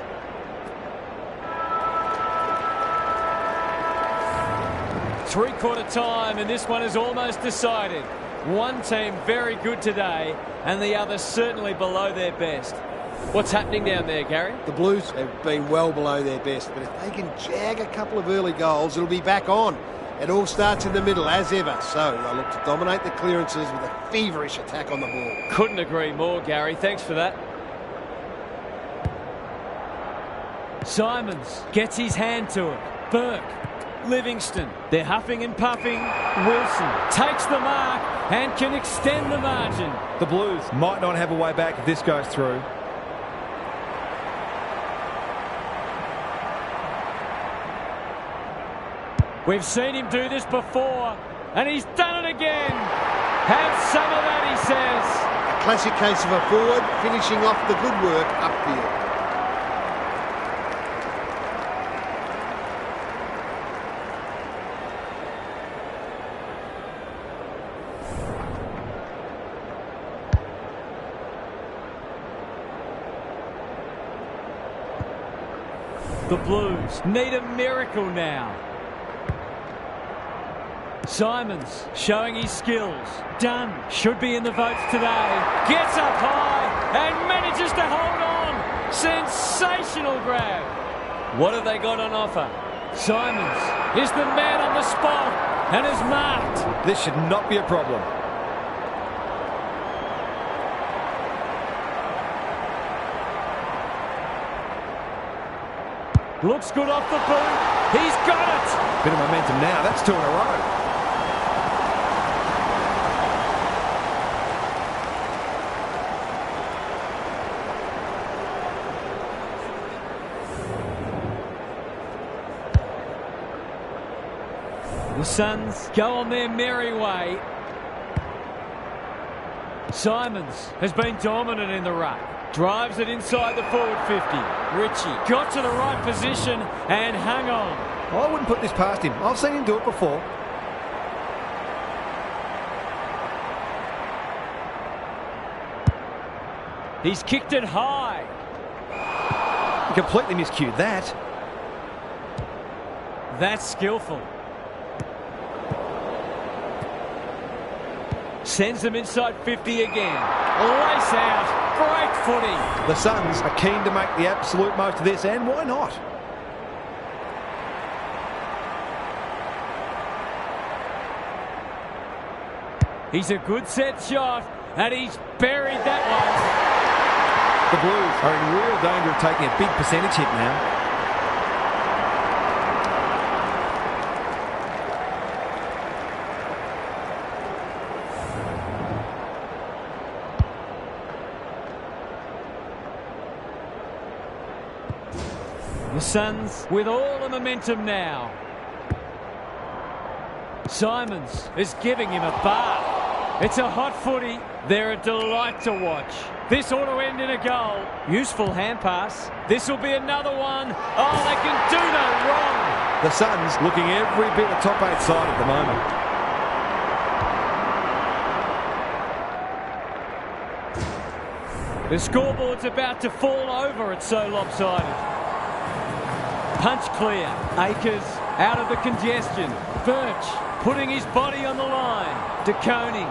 Three-quarter time, and this one is almost decided. One team very good today, and the other certainly below their best. What's happening down there, Gary? The Blues have been well below their best, but if they can jag a couple of early goals, it'll be back on. It all starts in the middle, as ever, so they'll look to dominate the clearances with a feverish attack on the ball. Couldn't agree more, Gary. Thanks for that. Simons gets his hand to it. Burke, Livingston, they're huffing and puffing. Wilson takes the mark and can extend the margin. The Blues might not have a way back if this goes through. We've seen him do this before, and he's done it again. Have some of that, he says. A classic case of a forward finishing off the good work upfield. The Blues need a miracle now. Simons showing his skills. Dunn should be in the votes today. Gets up high and manages to hold on. Sensational grab. What have they got on offer? Simons is the man on the spot and is marked. This should not be a problem. Looks good off the boot. He's got it. Bit of momentum now. That's two in a row. The Suns go on their merry way. Simons has been dominant in the ruck. Drives it inside the forward 50. Ritchie got to the right position and hung on. I wouldn't put this past him. I've seen him do it before. He's kicked it high. He completely miscued that. That's skillful. Sends them inside 50 again. Lace out. Great footy. The Suns are keen to make the absolute most of this, and why not? He's a good set shot, and he's buried that one. The Blues are in real danger of taking a big percentage hit now. The Suns with all the momentum now. Simons is giving him a bath. It's a hot footy. They're a delight to watch. This ought to end in a goal. Useful hand pass. This will be another one. Oh, they can do no wrong. The Suns looking every bit a top 8 side at the moment. The scoreboard's about to fall over. It's so lopsided. Punch clear. Akers out of the congestion. Birch putting his body on the line. De Koning.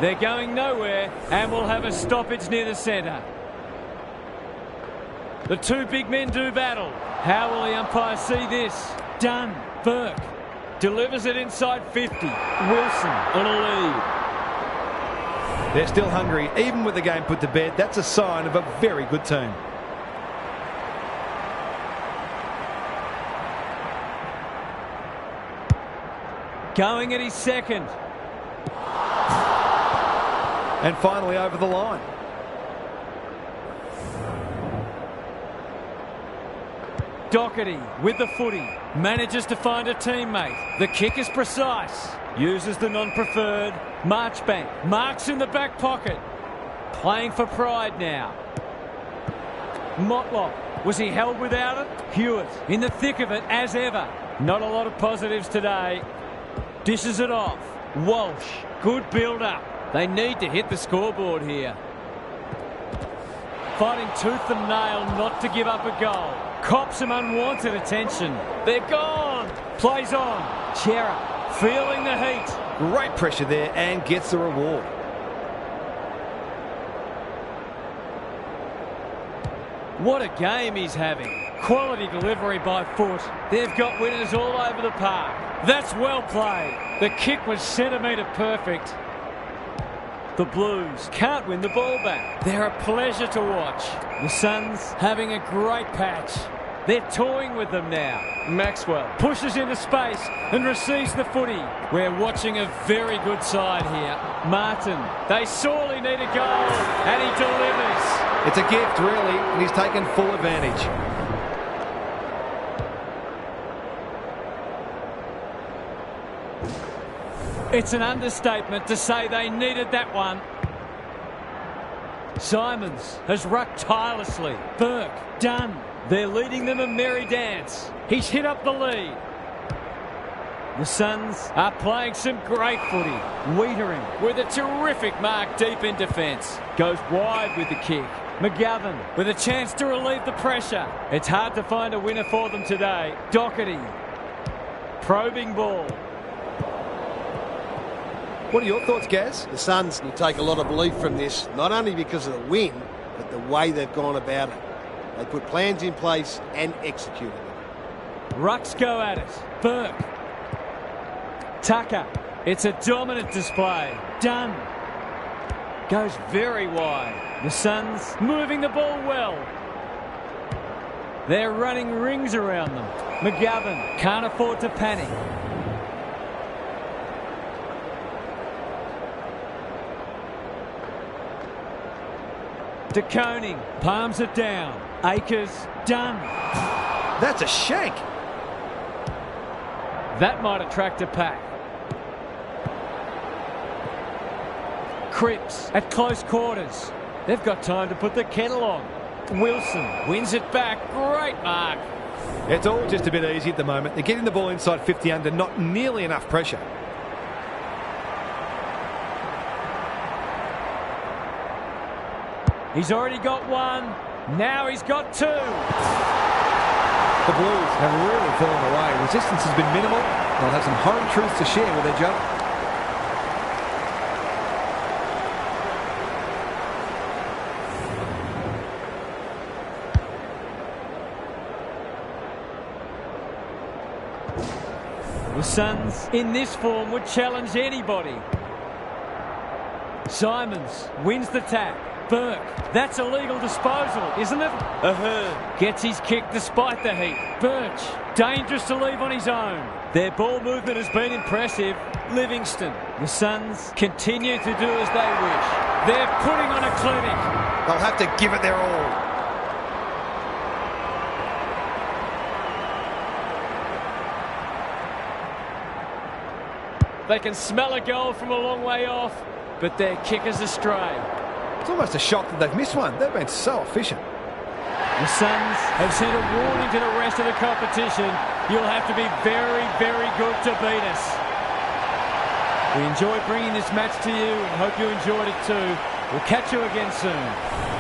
They're going nowhere and will have a stoppage near the centre. The two big men do battle. How will the umpire see this? Dunn. Burke delivers it inside 50. Wilson on a lead. They're still hungry, even with the game put to bed. That's a sign of a very good team. Going at his second. And finally over the line. Doherty with the footy. Manages to find a teammate. The kick is precise. Uses the non-preferred. Marchbank marks in the back pocket. Playing for pride now. Motlop. Was he held without it? Hewitt in the thick of it as ever. Not a lot of positives today. Dishes it off. Walsh. Good build-up. They need to hit the scoreboard here. Fighting tooth and nail not to give up a goal. Cops some unwanted attention. They're gone. Plays on. Chera feeling the heat. Great pressure there and gets the reward. What a game he's having. Quality delivery by foot. They've got winners all over the park. That's well played. The kick was centimetre perfect. The Blues can't win the ball back. They're a pleasure to watch. The Suns having a great patch. They're toying with them now. Maxwell pushes into space and receives the footy. We're watching a very good side here. Martin, they sorely need a goal, and he delivers. It's a gift, really, and he's taken full advantage. It's an understatement to say they needed that one. Simons has rucked tirelessly. Burke, Dunn. They're leading them a merry dance. He's hit up the lead. The Suns are playing some great footy. Wiedering with a terrific mark deep in defence. Goes wide with the kick. McGovern with a chance to relieve the pressure. It's hard to find a winner for them today. Doherty. Probing ball. What are your thoughts, Gaz? The Suns will take a lot of belief from this, not only because of the win, but the way they've gone about it. They put plans in place and executed them. Rucks go at it. Burke. Tucker. It's a dominant display. Dunn. Goes very wide. The Suns moving the ball well. They're running rings around them. McGovern can't afford to panic. De Koning palms it down. Akers, Dunn. That's a shank. That might attract a pack. Cripps at close quarters. They've got time to put the kettle on. Wilson wins it back. Great mark. It's all just a bit easy at the moment. They're getting the ball inside 50 under, not nearly enough pressure. He's already got one. Now he's got two. The Blues have really fallen away. Resistance has been minimal. They'll have some home truths to share with each other. The Suns, in this form, would challenge anybody. Simons wins the tap. Burke, that's a legal disposal, isn't it? Ahhh. Gets his kick despite the heat. Birch, dangerous to leave on his own. Their ball movement has been impressive. Livingston, the Suns continue to do as they wish. They're putting on a clinic. They'll have to give it their all. They can smell a goal from a long way off, but their kickers astray. It's almost a shock that they've missed one. They've been so efficient. The Suns have sent a warning to the rest of the competition. You'll have to be very, very good to beat us. We enjoyed bringing this match to you and hope you enjoyed it too. We'll catch you again soon.